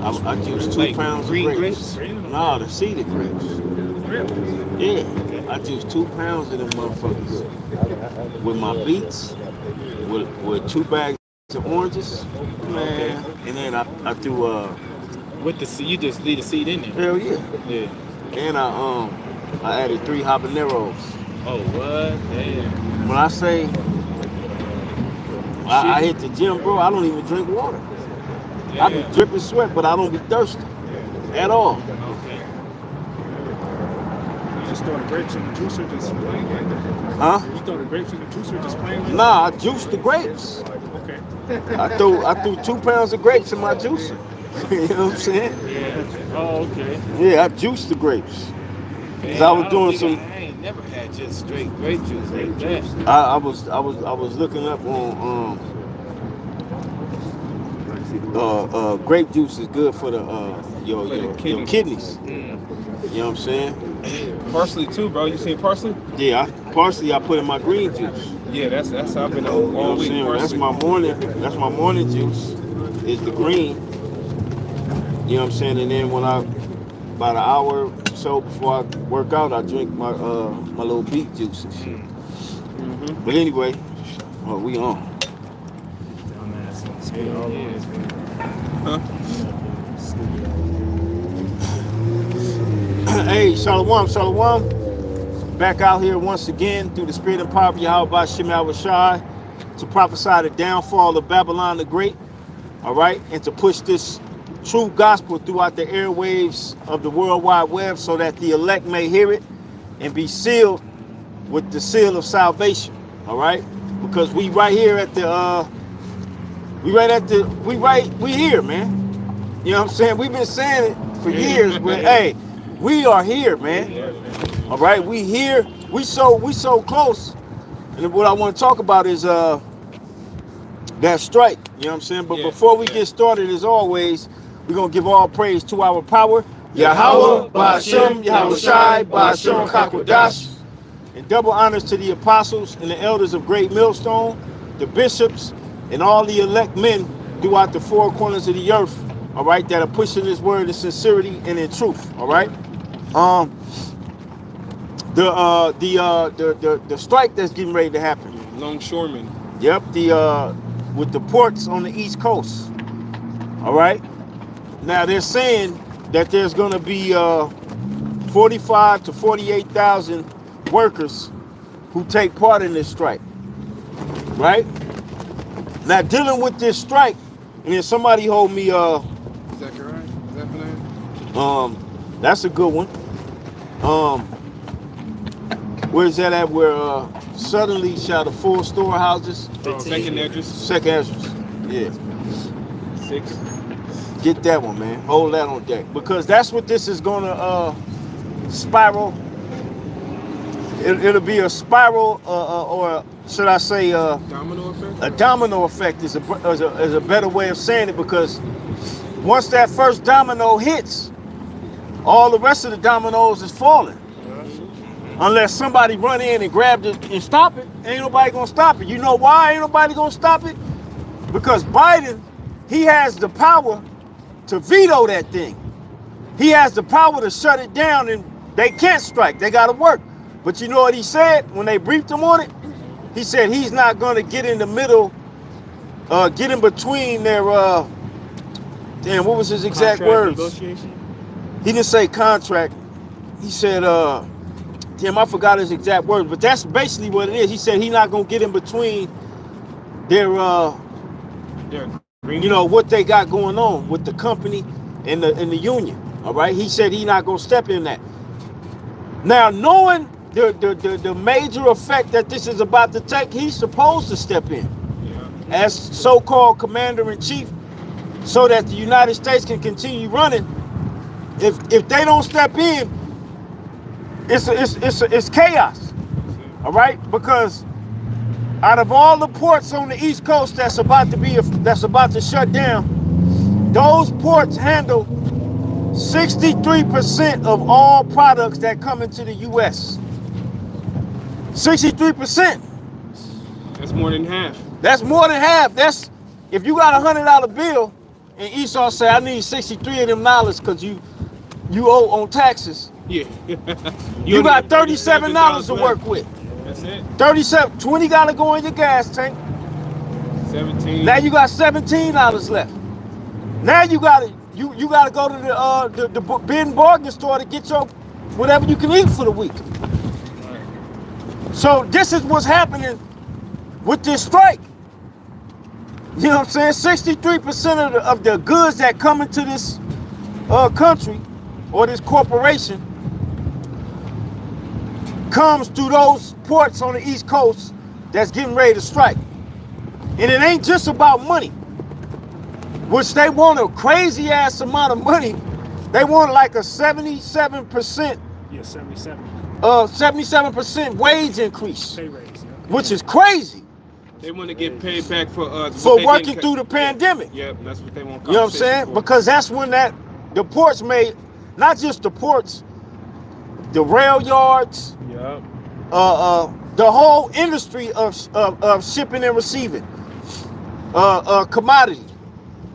I juice 2 pounds of green grapes. Nah, the seeded grapes. Really? Yeah, I juice 2 pounds of them motherfuckers with my beets, with 2 bags of oranges, man, Okay. and then I do With the seed, you just leave the seed in there. hell yeah, Yeah. and I added 3 habaneros. Oh, what? Damn. When I say I Shit. hit the gym, bro, I don't even drink water. I be Yeah. dripping sweat, but I don't be thirsty at all. Okay. You just throw the grapes in the juicer, just plain like Huh? that. You throw the grapes in the juicer, just plain like Nah, I that. juice the grapes. Okay. I threw 2 pounds of grapes in my juicer. You know what I'm saying? Yeah. Oh, okay. Yeah, I juiced the grapes. Cause I Damn, was I don't doing think some. I ain't never had just straight grape juice like that. I was looking up on grape juice is good for the your For the your kidneys. kidneys. Mm. You know what I'm saying? Parsley too, bro. You seen parsley? Yeah, parsley I put in my green juice. Yeah, that's how I've been You on know what all I'm week. saying? That's Parsley. my morning. That's my morning juice. Is the green. You know what I'm saying? And then when I about an hour or so before I work out, I drink my little beet juice and shit. Mm-hmm. But anyway, we on. Dumbass gonna spit Yeah, all over yeah. his video. Huh? Hey, Shalom, Shalom. Back out here once again through the spirit and power of Yahweh Shemel Rashai to prophesy the downfall of Babylon the Great, all right, and to push this true gospel throughout the airwaves of the World Wide Web so that the elect may hear it and be sealed with the seal of salvation, all right? Because we right here at the, we here, man. You know what I'm saying? We've been saying it for years, but hey, we are here, man. Yeah. All right, we here. We so close. And what I want to talk about is that strike. You know what I'm saying? But Yeah. before we Yeah. get started, as always, we're gonna give all praise to our power, Yahweh, Yahweh, Ba'ashem, Ba'ashem, Yahweh Shai, Yahushai, Ba'ashem, Ba'ashem, Hakodash, Hakodash. and double honors to the apostles and the elders of Great Millstone, the bishops, and all the elect men throughout the four corners of the earth. All right, that are pushing this word in sincerity and in truth. All right. Um, the strike that's getting ready to happen. Longshoreman. Yep, the with the ports on the East Coast. All right. Now they're saying that there's going to be 45 to 48,000 workers who take part in this strike. Right. Now dealing with this strike, and then somebody hold me Zechariah? Is that the name? that's a good one. Where's that at? Where suddenly shall the full storehouses, Oh, second address. second address. Yeah, 6. get that one, man. Hold that on deck because that's what this is gonna spiral. It'll be a spiral, or should I say, Domino effect? a domino effect is a better way of saying it because once that first domino hits, all the rest of the dominoes is falling. Unless somebody run in and grab it and stop it, ain't nobody gonna stop it. You know why ain't nobody gonna stop it? Because Biden, he has the power to veto that thing. He has the power to shut it down and they can't strike. They gotta work. But you know what he said when they briefed him on it? He said he's not gonna get in the middle, get in between their, damn, what was his exact Contract words? negotiation? He didn't say contract. He said, damn, I forgot his exact words, but that's basically what it is. He said he's not gonna get in between their, Green. what they got going on with the company and the union. All right, he said he's not gonna step in that. Now, knowing the major effect that this is about to take, he's supposed to step in Yeah. as so-called commander in chief, so that the United States can continue running. If they don't step in, it's chaos. All right, because out of all the ports on the East Coast that's about to shut down, those ports handle 63% of all products that come into the U.S. 63%. That's more than half. That's more than half. That's if you got $100 bill and Esau say, I need 63 of them dollars because you owe on taxes. Yeah. You only got got $37 to work left. with. That's it. 37, 20 gotta go in your gas tank. 17. Now you got $17 left. Now you gotta go to the bid and bargain store to get your whatever you can eat for the week. So this is what's happening with this strike. You know what I'm saying? 63% of the goods that come into this country or this corporation comes through those ports on the East Coast that's getting ready to strike. And it ain't just about money, which they want a crazy ass amount of money. They want like a 77%, Yeah, 77. 77% wage increase, Pay raise. Yeah. which is crazy They want to get paid back for working through the pandemic. Yep, that's what they want. You know what I'm saying? For. Because that's when the ports made, not just the ports, the rail yards, Yep. the whole industry of shipping and receiving commodity.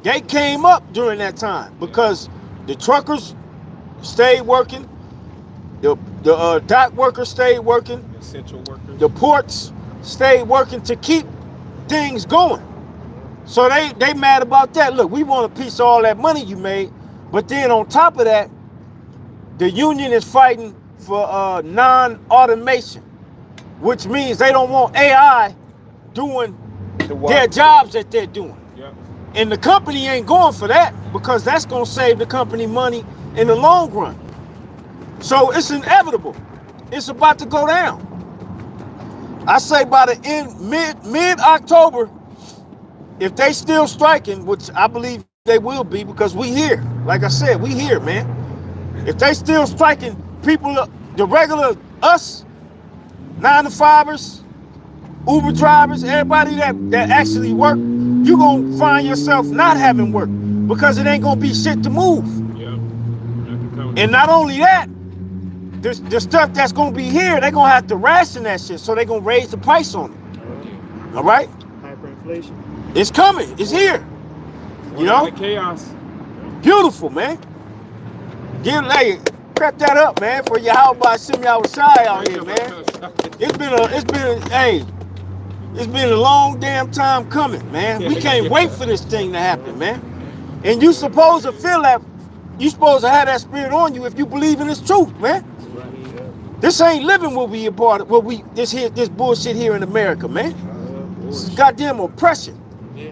They came up during that time because the truckers stayed working, the dock workers stayed working, Essential workers. the ports stayed working to keep things going. So they mad about that. Look, we want a piece of all that money you made, but then on top of that, the union is fighting for non-automation, which means they don't want AI doing their jobs that they're doing. Yep. And the company ain't going for that because that's going to save the company money in the long run. So it's inevitable. It's about to go down. I say by the end, mid-October, if they still striking, which I believe they will be because we here. Like I said, we here, man. If they still striking, people, the regular us, 9-to-5ers, Uber drivers, everybody that actually work, you gonna find yourself not having work because it ain't gonna be shit to move. Yep. And not only that, the stuff that's gonna be here, they're gonna have to ration that shit, so they're gonna raise the price on it. All right? Hyperinflation. It's coming. It's here. You know? Chaos. Beautiful, man. Cut that up, man, for your how about Shimmy Outside out here, man. It's been a long damn time coming, man. We can't wait for this thing to happen, man. And you supposed to feel that, you supposed to have that spirit on you if you believe in this truth, man. This ain't living what we a part of, this bullshit here in America, man. This is goddamn oppression. Yeah.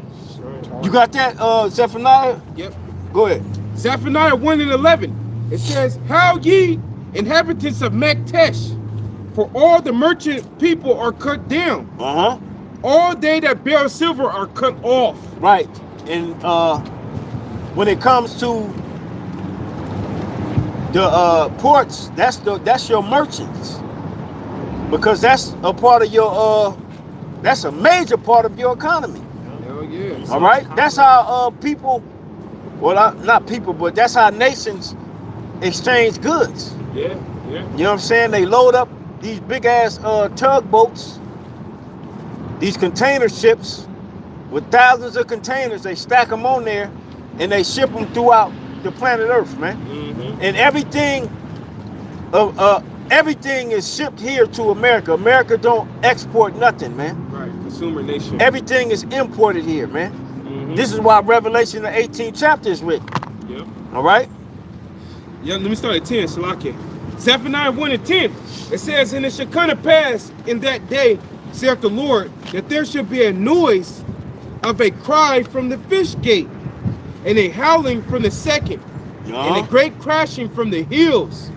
You got that, Zephaniah? Yep. Go ahead. Zephaniah 1:11. It says, "How ye inhabitants of Maktesh, for all the merchant people are cut down. Uh-huh. All they that bear silver are cut off." Right. And when it comes to the ports, that's your merchants. Because that's a part of your that's a major part of your economy. Hell yeah. All right? That's how people, well, not people, but that's how nations exchange goods. Yeah, yeah. You know what I'm saying? They load up these big ass tugboats, these container ships with thousands of containers. They stack them on there and they ship them throughout the planet Earth, man. Mm-hmm. And everything is shipped here to America. America don't export nothing, man. Right, consumer nation. Everything is imported here, man. Mm-hmm. This is why Revelation, the 18th chapter is written. Yep. All right? Yeah, let me start at 10, Salakia. Zephaniah 1:10. It says, "And it shall come to pass in that day, saith the Lord, that there shall be a noise of a cry from the fish gate, and a howling from the second, and a great crashing from the hills."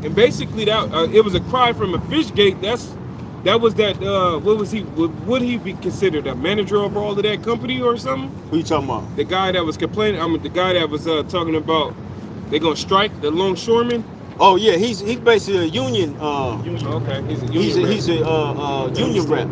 And basically, that it was a cry from a fish gate. That was what was he? Would he be considered a manager of all of that company or something? Who you talking about? The guy that was complaining. The guy that was talking about they're gonna strike, the longshoreman. Oh yeah, he's basically a union. Okay, he's a union. He's a union rep.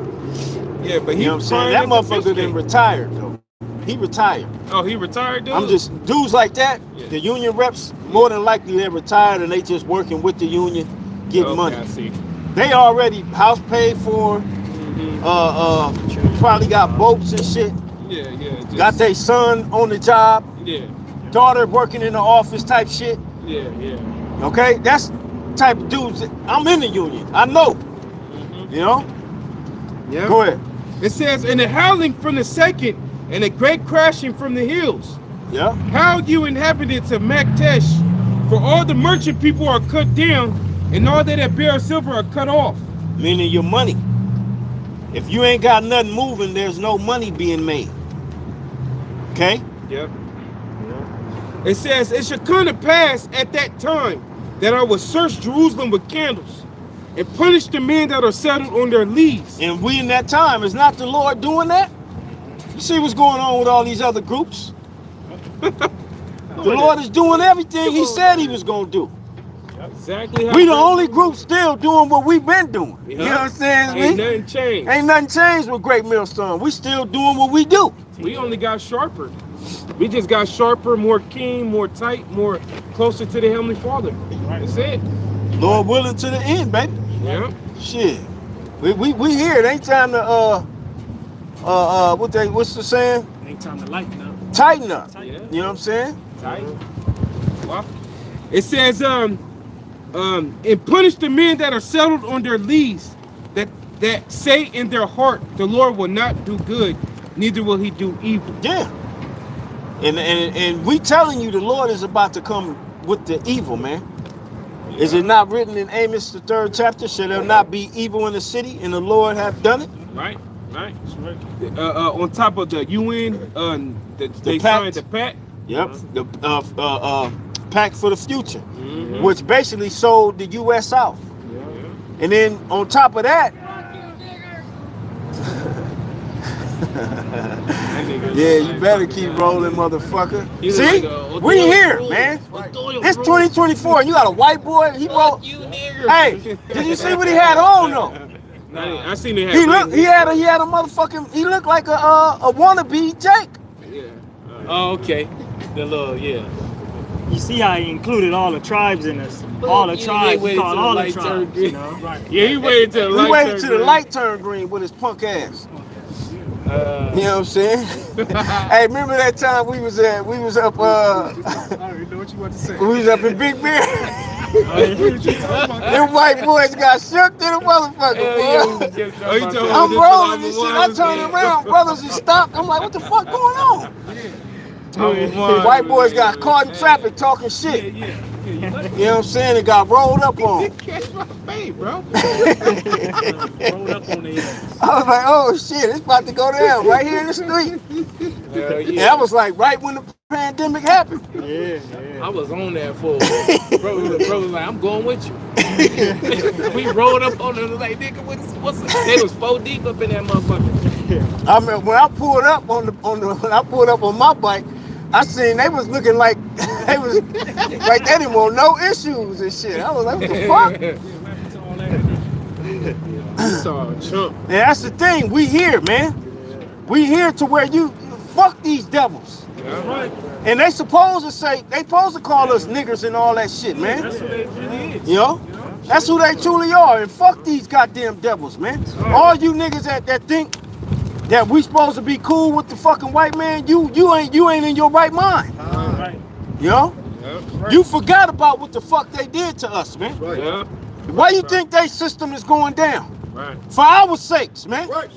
Yeah, but You know what I'm saying? That motherfucker then retired though. He retired. Oh, he retired, dude? I'm just dudes like that. Yeah. The union reps more than likely they're retired and they just working with the union, getting money. I see. They already house paid for. Mm-hmm. Probably got boats and shit. Yeah. Got their son on the job. Yeah. daughter working in the office type shit. Yeah. Okay, that's type of dudes. I'm in the union. I know. You know. Yeah. Go ahead. It says, and the howling from the second, and a great crashing from the hills. Yeah. How you inhabitants of Maktesh, for all the merchant people are cut down, and all they that bear silver are cut off. Meaning your money. If you ain't got nothing moving, there's no money being made. Okay? Yep. It says, it shall come to pass at that time that I will search Jerusalem with candles and punish the men that are settled on their leads. And we in that time, is not the Lord doing that? You see what's going on with all these other groups? The Lord is doing everything he said he was going to do. Exactly. We the only group still doing what we've been doing. You know what I'm saying? Ain't nothing changed. Ain't nothing changed with Great Millstone. We still doing what we do. We only got sharper. We just got sharper, more keen, more tight, more closer to the Heavenly Father. That's it. Lord willing to the end, baby. Yeah. Shit. We here. It ain't time to what's the saying? Ain't time to lighten up. Tighten up. Yeah. You know what I'm saying? Tight. It says, and punish the men that are settled on their leads, that say in their heart, the Lord will not do good, neither will he do evil. Yeah. And we telling you the Lord is about to come with the evil, man. Is it not written in Amos the 3rd chapter? Shall there not be evil in the city, and the Lord have done it? Right. On top of the UN, they signed the pact. Yep. The pact for the future, which basically sold the U.S. out. And then on top of that, yeah, you better keep rolling, motherfucker. See, we here, man. It's 2024, and you got a white boy. He rolled. Hey, did you see what he had on though? I seen it. He had a motherfucking. He looked like a wannabe Jake. Yeah. Oh, okay. The little, yeah. You see how he included all the tribes in this. All the tribes. He called all the tribes. You know? Right. Yeah, he waited till the He light waited turned till the green. light turned green with his punk ass. You know what I'm saying? Hey, remember that time we was up I don't even know what you want to say. we was up in Big Bear? Them white boys got shook to the motherfucker, boy. I'm rolling this shit. I turn around, brothers and stopped. I'm like, what the fuck going on? White boys got caught in traffic talking shit. You know what I'm saying? It got rolled up on. Catch my face, bro. Rolled up on the ass. I was like, oh shit, it's about to go down right here in the street. And I was like, right when the pandemic happened. Yeah. I was on that for bro was like, I'm going with you. We rolled up on them like, nigga, what's they was 4 deep up in that motherfucker. I mean, when I pulled up when I pulled up on my bike, I seen they was looking like they was like they didn't want no issues and shit. I was like, what the fuck? And that's the thing, we here, man. We here to where you fuck these devils. Right. And they supposed to call us niggers and all that shit, man. That's what they really is. You know? That's who they truly are. And fuck these goddamn devils, man. All you niggas that think that we supposed to be cool with the fucking white man, you ain't in your right mind. Right. You know? You forgot about what the fuck they did to us, man. Why you think their system is going down? Right. For our sakes, man. Right.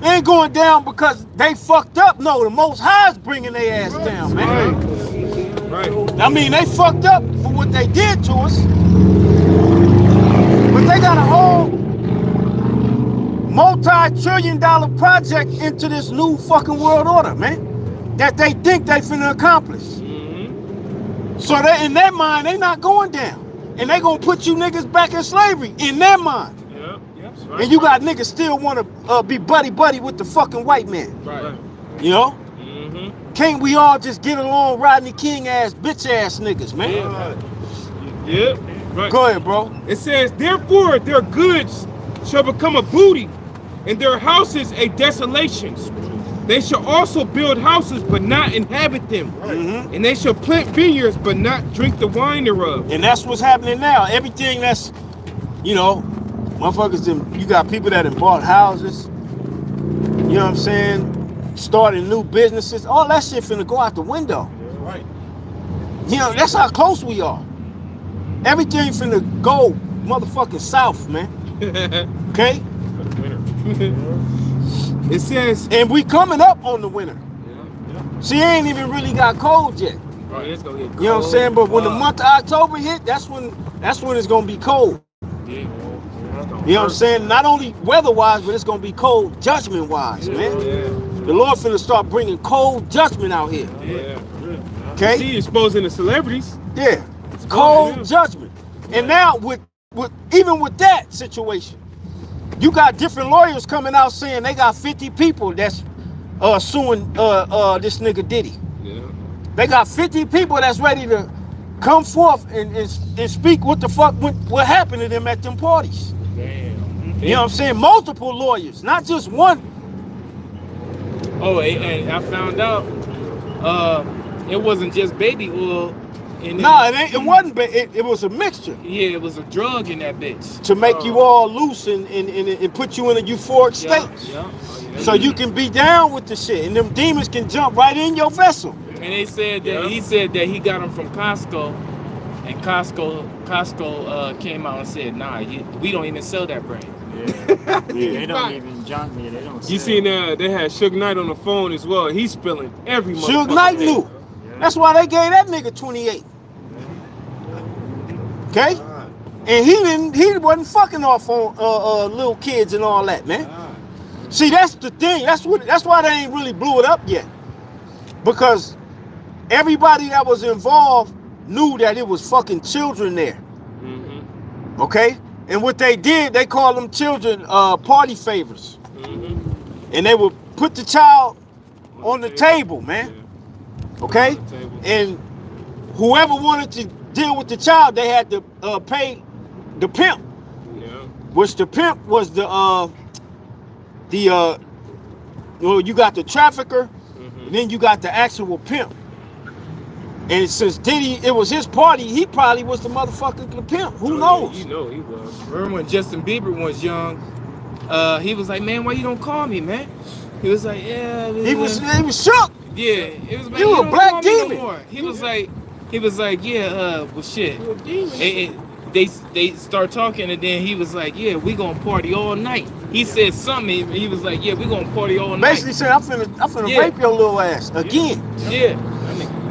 They ain't going down because they fucked up. No, the Most High's bringing their ass down, man. Right. I mean, they fucked up for what they did to us. But they got a whole multi-trillion-dollar project into this new fucking world order, man. That they think they finna accomplish. So they, in their mind, they not going down. And they gonna put you niggas back in slavery, in their mind. And you got niggas still wanna be buddy-buddy with the fucking white man. Right. You know? Can't we all just get along Rodney King ass, bitch ass niggas, man? Yeah. Right. Go ahead, bro. It says, therefore their goods shall become a booty, and their houses a desolation. They shall also build houses, but not inhabit them. And they shall plant vineyards, but not drink the wine thereof. And that's what's happening now. Everything that's, you know, motherfuckers, you got people that have bought houses, you know what I'm saying? Starting new businesses. All that shit finna go out the window. Right. You know, that's how close we are. Everything finna go motherfucking south, man. Okay? It says, And we coming up on the winter. yeah. She ain't even really got cold yet. Right. It's gonna get cold. You know what I'm saying? But when the month of October hit, that's when it's gonna be cold. Yeah. You know what I'm saying? Not only weather-wise, but it's gonna be cold judgment-wise, man. Yeah. The Lord finna start bringing cold judgment out here. Yeah. Okay? See, exposing the celebrities. Yeah. Cold judgment. And now with even with that situation, you got different lawyers coming out saying they got 50 people that's suing this nigga Diddy. Yeah. They got 50 people that's ready to come forth and speak what the fuck what happened to them at them parties. Damn. You know what I'm saying? Multiple lawyers, not just one. Oh, and I found out it wasn't just baby oil. Nah, it wasn't. It was a mixture Yeah, it was a drug in that bitch. to make you all loose and put you in a euphoric state. Yeah. So you can be down with the shit, and them demons can jump right in your vessel. And they said that he said that he got them from Costco, and Costco came out and said, nah, we don't even sell that brand. They don't even jump me. They don't. You seen they had Suge Knight on the phone as well. He's spilling every month. Suge Knight knew. That's why they gave that nigga 28. Okay? And he wasn't fucking off on little kids and all that, man. See, that's the thing. That's why they ain't really blew it up yet. Because everybody that was involved knew that it was fucking children there. Okay? And what they did, they called them children party favors. And they would put the child on the table, man. Okay? And whoever wanted to deal with the child, they had to pay the pimp. Which the pimp was well, you got the trafficker, and then you got the actual pimp. And since Diddy, it was his party, he probably was the motherfucking pimp. Who knows? You know he was. Remember when Justin Bieber was young? He was like, man, why you don't call me, man? He was like, yeah. He was shook. Yeah, it was. Man, You a don't black call me demon. No more. He was like, yeah. Well, shit. They start talking, and then he was like, yeah, we gonna party all night. He said something. He was like, yeah, we gonna party all night. Basically said, I'm finna rape your little ass again. Yeah.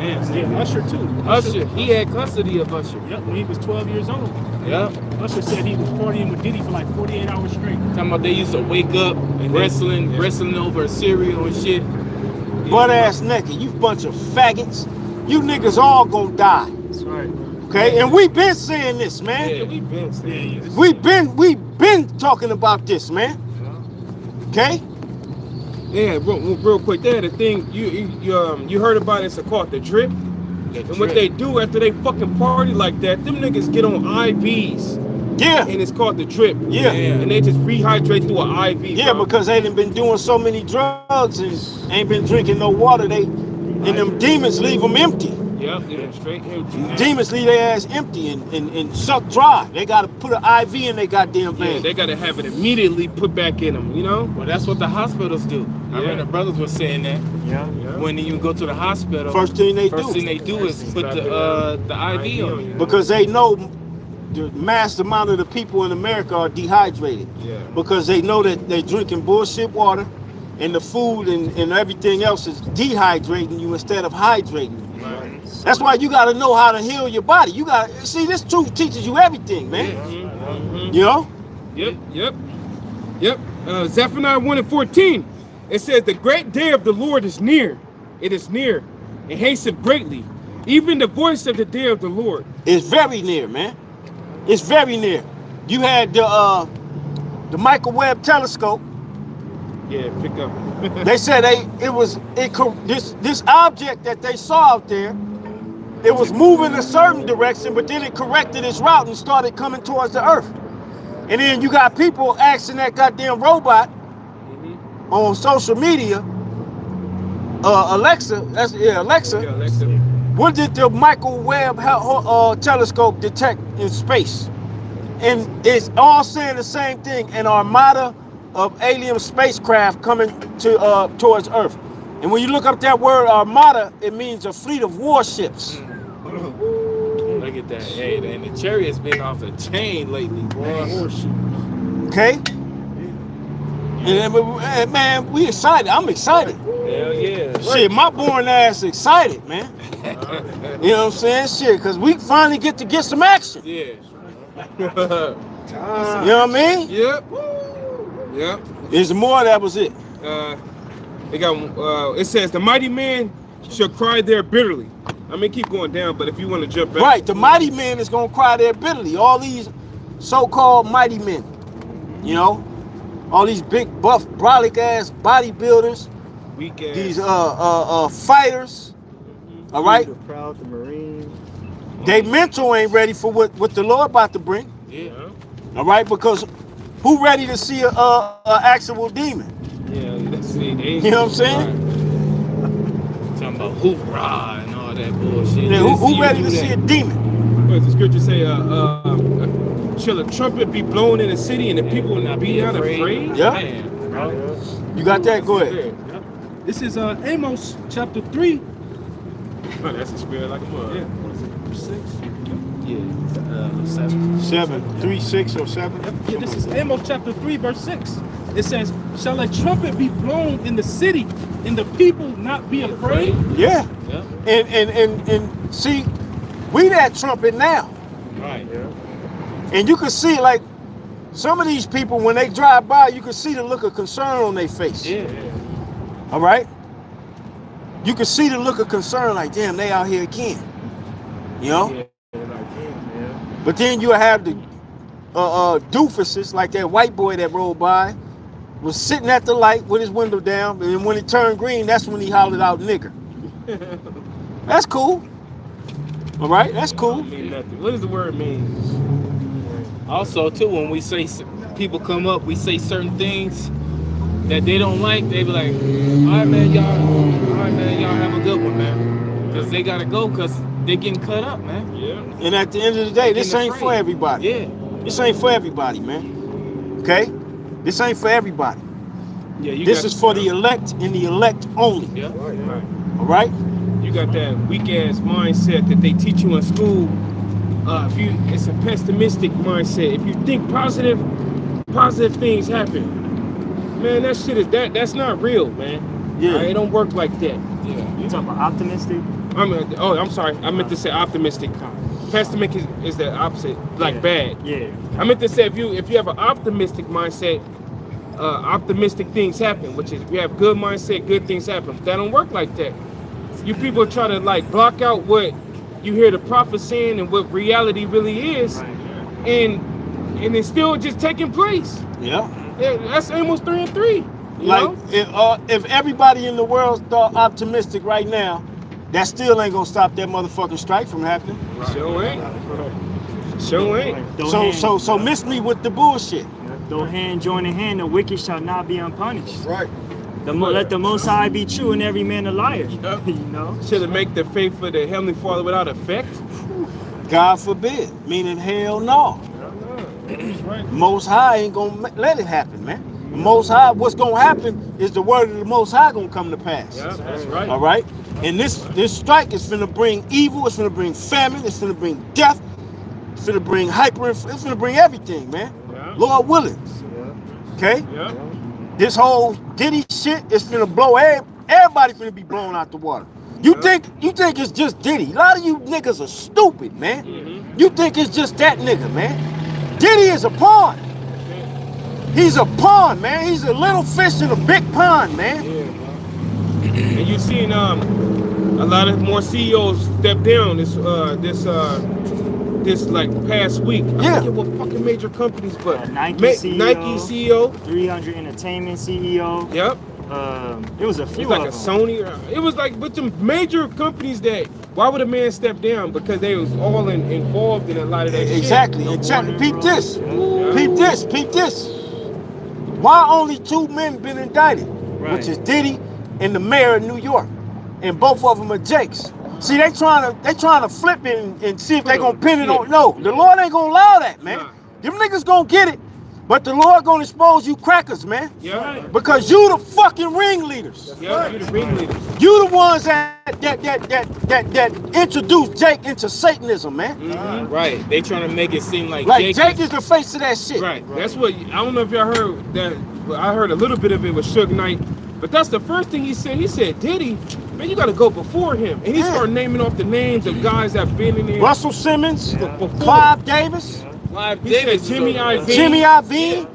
Yeah, Usher too. Usher, he had custody of Usher. Yep, when he was 12 years old. Yep. Usher said he was partying with Diddy for like 48 hours straight. Talking about they used to wake up wrestling over cereal and shit. Butt ass naked, you bunch of faggots. You niggas all gonna die. That's right. Okay, and we been saying this, man. Yeah, we been saying this. We been talking about this, man. Okay? Yeah, real quick. They had a thing you heard about it. It's called the drip. And what they do after they fucking party like that, them niggas get on IVs. Yeah. And it's called the drip. Yeah. And they just rehydrate through an IV. Yeah, bro. because they done been doing so many drugs and ain't been drinking no water. And them demons leave them empty. Yep, straight empty. Demons leave their ass empty and suck dry. They gotta put an IV in their goddamn vein. Yeah, they gotta have it immediately put back in them, you know? Well, that's what the hospitals do. I remember the brothers were saying that. Yeah. When you go to the hospital, First thing they first do. thing they do is put the IV on you. Because they know the mass amount of the people in America are dehydrated. Yeah. Because they know that they're drinking bullshit water and the food and everything else is dehydrating you instead of hydrating you. Right. That's why you got to know how to heal your body. You got to see, this truth teaches you everything, man. You know? Yep. Zephaniah 1:14. It says, the great day of the Lord is near. It is near. It hasteth greatly. Even the voice of the day of the Lord. It's very near, man. It's very near. You had the microwave telescope. Yeah, pick up. They said this object that they saw out there, it was moving a certain direction, but then it corrected its route and started coming towards the earth. And then you got people asking that goddamn robot on social media, Alexa, Alexa, what did the microwave telescope detect in space? And it's all saying the same thing, an armada of alien spacecraft coming to towards Earth. And when you look up that word armada, it means a fleet of warships. Look at that. Hey, and the chariot's been off the chain lately, boy. Okay? And man, we excited. I'm excited. Hell yeah. Shit, my born ass excited, man. You know what I'm saying? Shit, because we finally get to get some action. Yeah. You know what I mean? Yep. Yep. There's more, that was it. They got it says the mighty man shall cry there bitterly. I mean, keep going down, but if you want to jump back. Right, the mighty man is going to cry there bitterly. All these so-called mighty men, you know, all these big, buff, brolic-ass bodybuilders, Weak ass. these fighters, all right? The proud, the Marines. They mental ain't ready for what the Lord about to bring, Yeah. all right? Because who ready to see a actual demon? Yeah, let's see. You know what I'm saying? Talking about hoorah and all that bullshit. Yeah, who ready to see a demon? What does the scripture say? Shall a trumpet be blown in the city and the people not be not afraid? Yeah. Man, bro. You got that? Go ahead. This is Amos chapter 3. Oh, that's the spirit like a mud. Yeah. What is it? Verse 6? 7, 3, 6, or 7? Yeah, this is Amos chapter 3, verse 6. It says, shall a trumpet be blown in the city and the people not be afraid? Yeah. Yeah. And see, we that trumpet now. Right. And you can see, like, some of these people, when they drive by, you can see the look of concern on their face. Yeah. All right? You can see the look of concern, like, damn, they out here again. You know? Yeah, like, yeah. But then you have the doofuses, like that white boy that rolled by, was sitting at the light with his window down, and when it turned green, that's when he hollered out nigger. That's cool. All right? That's cool. Mean nothing. What does the word mean? Also, too, when we say people come up, we say certain things that they don't like. They be like, all right, man, y'all have a good one, man. Because they got to go because they getting cut up, man. Yeah. And at the end of the day, this Getting ain't for afraid. everybody. Yeah. This ain't for everybody, man. Okay? This ain't for everybody. Yeah, you This got, is for the elect and the elect only. Yeah. Right. All right? You got that weak ass mindset that they teach you in school. It's a pessimistic mindset. If you think positive things happen. Man, that shit that's not real, man. Yeah. It don't work like that. Yeah. You talking about optimistic? I'm sorry. I meant to say optimistic. Pessimistic is the opposite, like Yeah. bad. Yeah. I meant to say if you have an optimistic mindset, optimistic things happen. Which is if you have good mindset, good things happen. That don't work like that. You people try to like block out what you hear the prophet saying and what reality really is, Right. and it's still just taking place. Yeah. Yeah, that's Amos 3 and 3. You Like, know? if everybody in the world thought optimistic right now, that still ain't gonna stop that motherfucking strike from happening. Sure ain't. Sure ain't. So miss me with the bullshit. Though hand join in hand, the wicked shall not be unpunished. Right. Let the Most High be true and every man a liar. Yep. You know? Should it make the faith for the Heavenly Father without effect? God forbid. Meaning hell no. That's right. Most High ain't gonna let it happen, man. The Most High, what's gonna happen is the word of the Most High gonna come to pass. Yeah, that's right. All right? And this strike is gonna bring evil, it's gonna bring famine, it's gonna bring death, it's gonna bring it's gonna bring everything, man. Yeah. Lord willing. Okay? Yeah. This whole Diddy shit is gonna blow everybody finna be blown out the water. You think it's just Diddy. A lot of you niggas are stupid, man. You think it's just that nigga, man. Diddy is a pawn. He's a pawn, man. He's a little fish in a big pond, man. Yeah, man. And you seen a lot of more CEOs step down this like past week. Yeah. I forget what fucking major companies, but Nike CEO. Nike CEO. 300 Entertainment CEO. Yep. It was a It few was like a of them. Sony. It was like with the major companies that. Why would a man step down? Because they was all involved in a lot of that shit. Exactly. And check, peep this. Peep this. Peep this. Why only 2 men been indicted? Right. Which is Diddy and the mayor of New York. And both of them are Jakes. See, they trying to flip it and see if they gonna pin it on. No, the Lord ain't gonna allow that, man. Nah. Them niggas gonna get it, But the Lord gonna expose you crackers, man. Yeah. Because you the fucking ringleaders. Yeah. You the ringleaders. You the ones that introduced Jake into Satanism, man. Right. They trying to make it seem like Jake is the face of that shit. Right. That's what I don't know if y'all heard that. I heard a little bit of it with Suge Knight, but that's the first thing he said. He said, "Diddy, man, you got to go before him." And he started naming off the names of guys that been in there. Russell Simmons, before. Clive Davis, Clive He Davis, said Jimmy Iovine. Jimmy Iovine.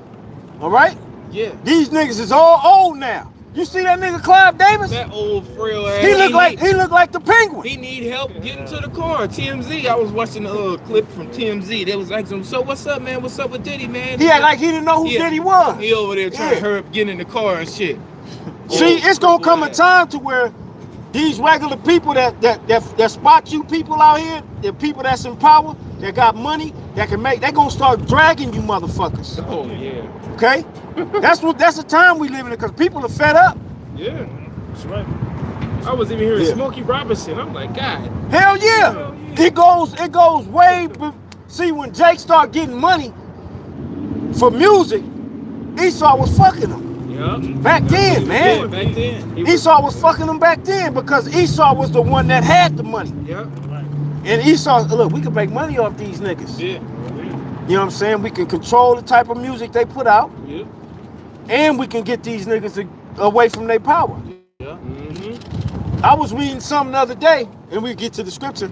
All right. Yeah. These niggas is all old now. You see that nigga Clive Davis? That old frail ass. He look like the Penguin. He need help getting to the car. TMZ. I was watching a clip from TMZ. They was asking him, "So what's up, man? What's up with Diddy, man?" He act like he didn't know who Diddy was. He over there trying to hurry up, get in the car and shit. See, it's gonna come a time to where these regular people that spot you people out here, the people that's in power, that got money, that can make, they gonna start dragging you motherfuckers. Oh yeah. Okay? That's the time we live in, because people are fed up. Yeah. That's right. I was even hearing Yeah. Smokey Robinson. I'm like, God. Hell yeah. It goes way. See, when Jake started getting money for music, Esau was fucking him. Yeah. Back then, man. Back then. Esau was fucking him back then because Esau was the one that had the money. Yeah. And Esau, look, we can make money off these niggas. Yeah. You know what I'm saying? We can control the type of music they put out, Yeah. and we can get these niggas away from their power. Yeah. I was reading something the other day, and we get to the scripture.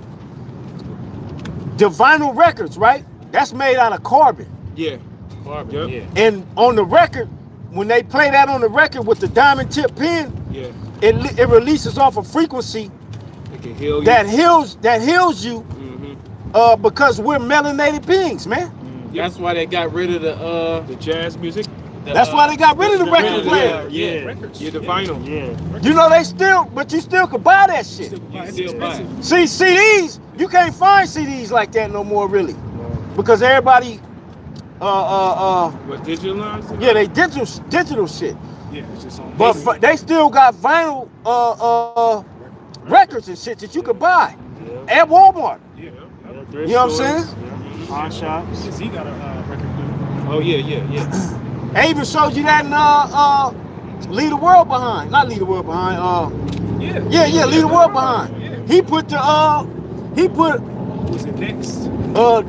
The vinyl records, right? That's made out of carbon. Yeah. Carbon, Yep. yeah. And on the record, when they play that on the record with the diamond tip pen, Yeah. it releases off a frequency It can heal you. that heals you because we're melanated beings, man. That's why they got rid of The jazz music. That's why they got rid of the record player. Yeah. Records. Yeah. The vinyl. Yeah. You know but you still could buy that shit. You still buy it. See, CDs, you can't find CDs like that no more, really, because everybody, What digitalized? yeah, they digital shit. Yeah, it's just on. But they still got vinyl records and shit that you could buy at Walmart. Yeah. You know what I'm saying? Pawn shops. Since he got a record deal. Oh yeah. Yeah. They even showed you that in Leave the World Behind. Not Leave the World Behind. Yeah, Leave the World Behind. Yeah. He put What was it next?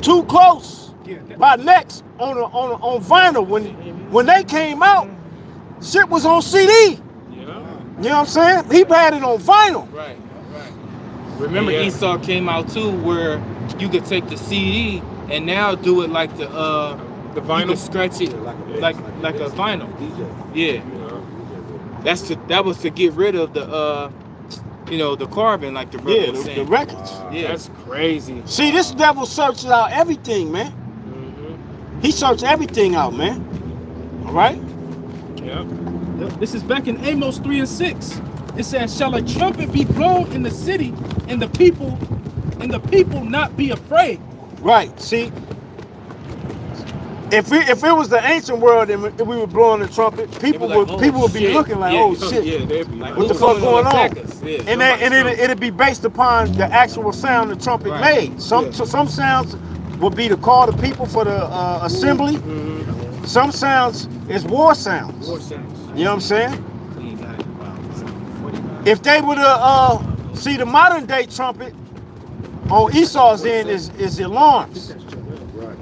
Too Close Yeah. by Next on vinyl. When they came out, shit was on CD. Yeah. You know what I'm saying? He had it on vinyl. Right. Remember Yeah. Esau came out too, where you could take the CD and now do it like the The you vinyl. could scratch it like a vinyl. Yeah. That was to get rid of the the carbon, like the brother Yeah, was the saying. records. Yeah. That's crazy. See, this devil searches out everything, man. He searched everything out, man. All right? Yeah. This is back in Amos 3:6. It says, "Shall a trumpet be blown in the city, and the people not be afraid?" Right. See, if it was the ancient world and we were blowing the trumpet, people like, would "Oh, be shit." looking like, Yeah. oh shit. Yeah. They'd be like, What the Who's fuck coming to going on? attack us? Yeah. And it'd be based upon the actual sound the trumpet Right. made. Some sounds would be to call the people for the assembly. Some sounds is war sounds. You know what I'm saying? If they would see the modern day trumpet on Esau's end is alarms.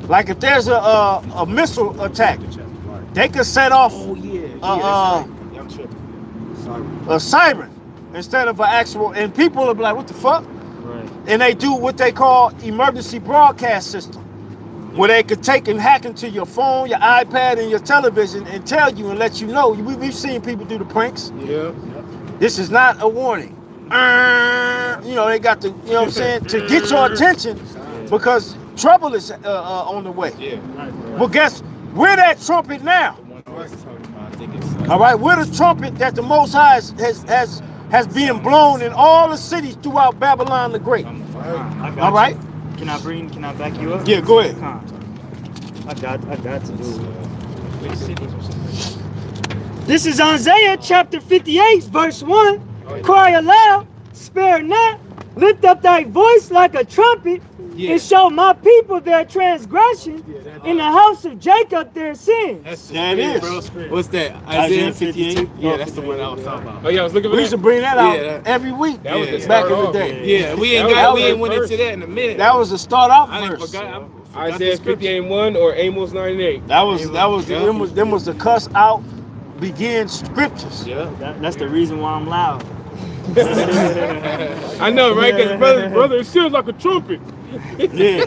Like if there's a missile attack, they could set off a siren instead of an actual, and people will be like, what the fuck? Right. And they do what they call emergency broadcast system, where they could take and hack into your phone, your iPad, and your television and tell you and let you know. We've seen people do the pranks. Yeah. This is not a warning. They got to, you know what I'm saying, to get your attention because trouble is on the way. Yeah. Well, guess we're that trumpet now. All right, we're the trumpet that the Most High has been blown in all the cities throughout Babylon the Great. I got All right. you. Can I back you up? Yeah, go ahead. I got to do it. This is Isaiah chapter 58, verse 1. Cry aloud, spare not, lift up thy voice like a trumpet, and show my people their transgression, in the house of Jacob their sins. That's the There it spirit, is. bro. What's that? Isaiah Isaiah 58? Yeah, that's the one I was talking about. Oh yeah, I was looking for We that. used to bring that out Yeah. every week That was the back start in the off. day. Yeah, we ain't That was we the ain't went first. into that in a minute. That was the start off I didn't verse. forgot. Isaiah 58:1 or Amos 9:8. That was Yeah. them was the cuss out begin scriptures. Yeah. That's the reason why I'm loud. I know, right? Because brother, it sounds like a trumpet. Yeah.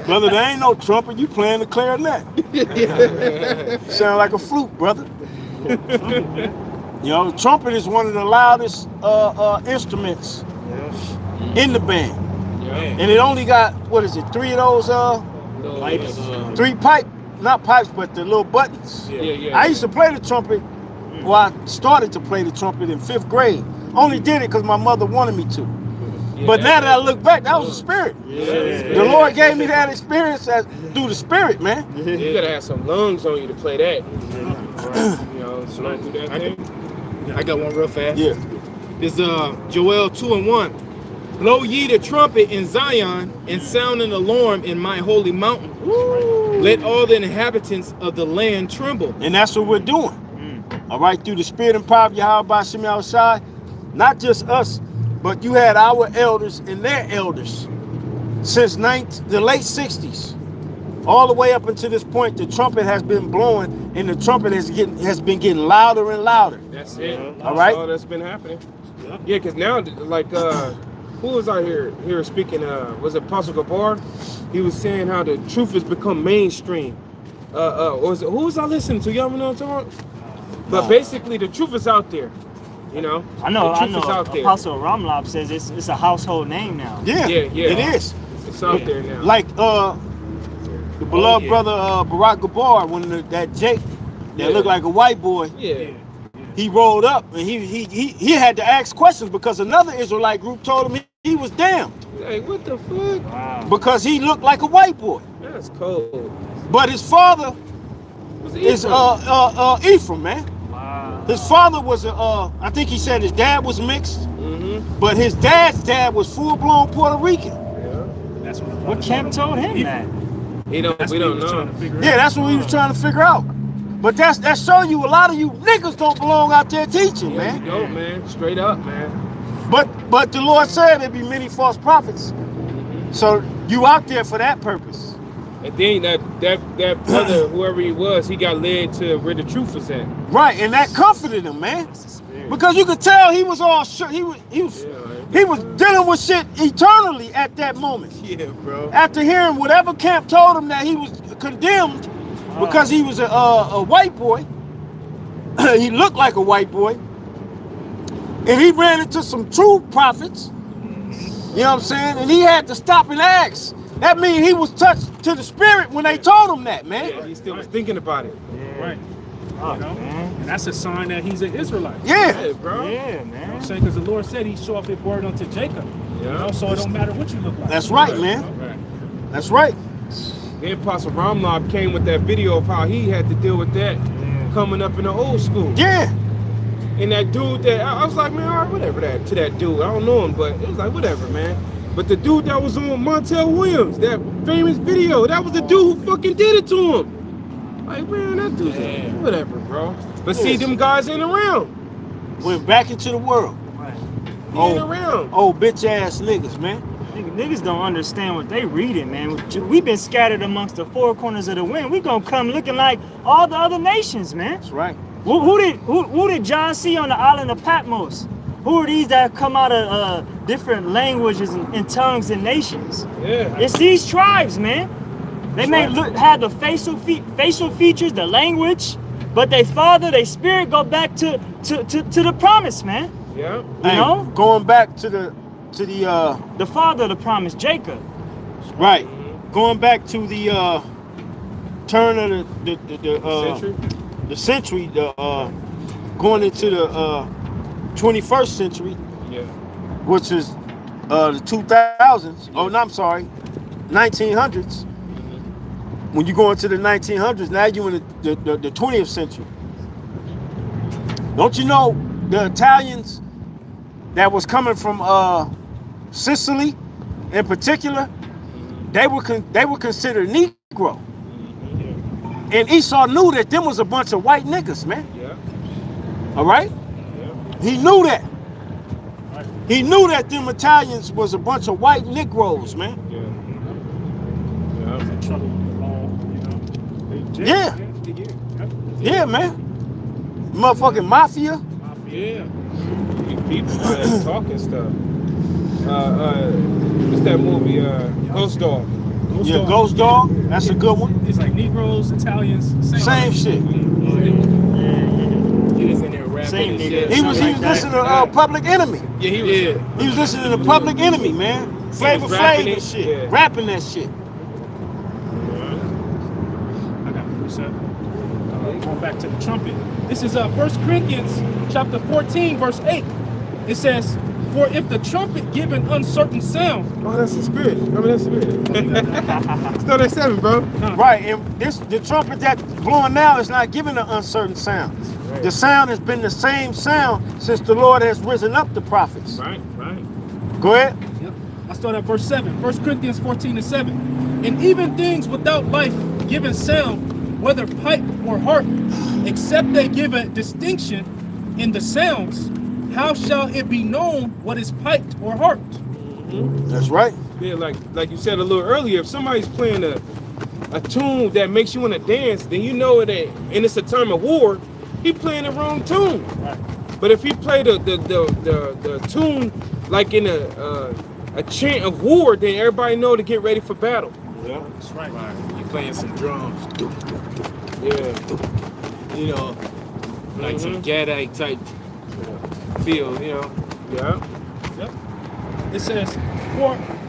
Brother, there ain't no trumpet, you playing the clarinet. Sound like a flute, brother. You know, the trumpet is one of the loudest instruments in the band. Yeah. And it only got, what is it, 3 of those Pipes. 3 pipe, not pipes, but the little buttons. Yeah. I used to play the trumpet. Well, I started to play the trumpet in 5th grade. Only did it because my mother wanted me to. But now that I look back, that was the spirit. The Lord gave me that experience through the spirit, man. You gotta have some lungs on you to play that. You know, slow through that thing. I got one real fast. Yeah. It's Joel 2:1. Blow ye the trumpet in Zion and sound an alarm in my holy mountain. Let all the inhabitants of the land tremble. And that's what we're doing. All right, through the spirit and power of Yahweh Shem outside, not just us, but you had our elders and their elders since the late 60s. All the way up until this point, the trumpet has been blowing, and the trumpet has been getting louder and louder. That's it. All right. That's all that's been happening. Yeah, because now, like, who was out here speaking? Was it Apostle Gabar? He was saying how the truth has become mainstream. Or was it, who was I listening to? Y'all know what I'm talking about? But basically, the truth is out there. You know, I know. The truth is out there. Apostle Ramlab says it's a household name now. Yeah, Yeah. it is. It's out there now. Like the beloved brother Barack Gabar, when that Jake that looked like a white boy, Yeah. he rolled up and he had to ask questions because another Israelite group told him he was damned Like, what the fuck? Wow. because he looked like a white boy. That's cold. But his father Was is Ephraim. Ephraim, man. Wow. His father was I think he said his dad was mixed, Mm-hmm. but his dad's dad was full-blown Puerto Rican. Yeah. That's What Kemp told him that? We don't know. Yeah, that's what he was trying to figure out. But that's showing you a lot of you niggas don't belong out there teaching, Yeah, man. you don't, man. Straight up, man. But the Lord said there'd be many false prophets. So you out there for that purpose. And then that brother, whoever he was, he got led to where the truth was at. Right, and that comforted him, man. Because you could tell he was all sure he was dealing with shit eternally at that moment. Yeah, bro. After hearing whatever camp told him that he was condemned because he was a white boy, he looked like a white boy, and he ran into some true prophets. You know what I'm saying? And he had to stop and ask. That means he was touched to the spirit when they told him that, man. Yeah, he still was thinking about it. Right. Oh, You know? man. And that's a sign that he's an Israelite. Yeah. Yeah, bro. Yeah, You know what man. I'm saying? Because the Lord said he show up his word unto Jacob. You know, so it don't matter what you look like. That's right, man. Right. That's right. Then Apostle Ramlab came with that video of how he had to deal with that coming up in the old school. Yeah. And that dude that I was like, man, all right, whatever that to that dude. I don't know him, but it was like whatever, man. But the dude that was on Montel Williams, that famous video, that was the dude who fucking did it to him. Like, man, that dude's whatever, bro. But see, them guys ain't around. Went back into the world. He ain't around. Oh, bitch ass niggas, man. Niggas don't understand what they reading, man. We've been scattered amongst the four corners of the wind. We gonna come looking like all the other nations, man. That's right. Who did John see on the island of Patmos? Who are these that come out of different languages and tongues and nations? Yeah. It's these tribes, man. They may have the facial features, the language, but they spirit go back to the promise, man. Yeah. You know, Going back to the the father of the promise, Jacob. right. Going back to the turn of the century, going into the 21st century, Yeah. which is the 2000s. Oh, no, I'm sorry, 1900s. When you go into the 1900s, now you're in the 20th century. Don't you know the Italians that was coming from Sicily, in particular, they were considered Negro. And Esau knew that them was a bunch of white niggas, man. Yeah. All right? He knew that. He knew that them Italians was a bunch of white Negroes, man. Trouble with the law, you know. Yeah. Yeah, man. Motherfucking mafia. Yeah. People man, talking stuff. What's that movie? Ghost Dog. Yeah, Ghost Dog. That's a good one. It's like Negroes, Italians, Same shit. He was in there rapping Same and nigga. shit. He was listening to Public Enemy. Yeah, he was. He was listening to Public Enemy, man. Flavor rapping Flav it, and shit. yeah. Rapping that shit. I got a precept. Going back to the trumpet. This is 1 Corinthians chapter 14, verse 8. It says, "For if the trumpet give an uncertain sound." Oh, that's the spirit. That's the spirit. Still that 7, bro. Right, and the trumpet that's blowing now is not giving an uncertain sound. Right. The sound has been the same sound since the Lord has risen up the prophets. Right. Go ahead. Yep. I start at verse 7. 1 Corinthians 14 and 7. "And even things without life give a sound, whether pipe or harp, except they give a distinction in the sounds, how shall it be known what is piped or harped?" That's right. Yeah, like you said a little earlier, if somebody's playing a tune that makes you want to dance, then you know that, and it's a time of war, he playing the wrong tune. Right. But if he play the tune like in a chant of war, then everybody know to get ready for battle. Yeah. That's right. You playing some drums, Yeah. you know, like some Gadite type feel, you know. Yeah. Yep. It says,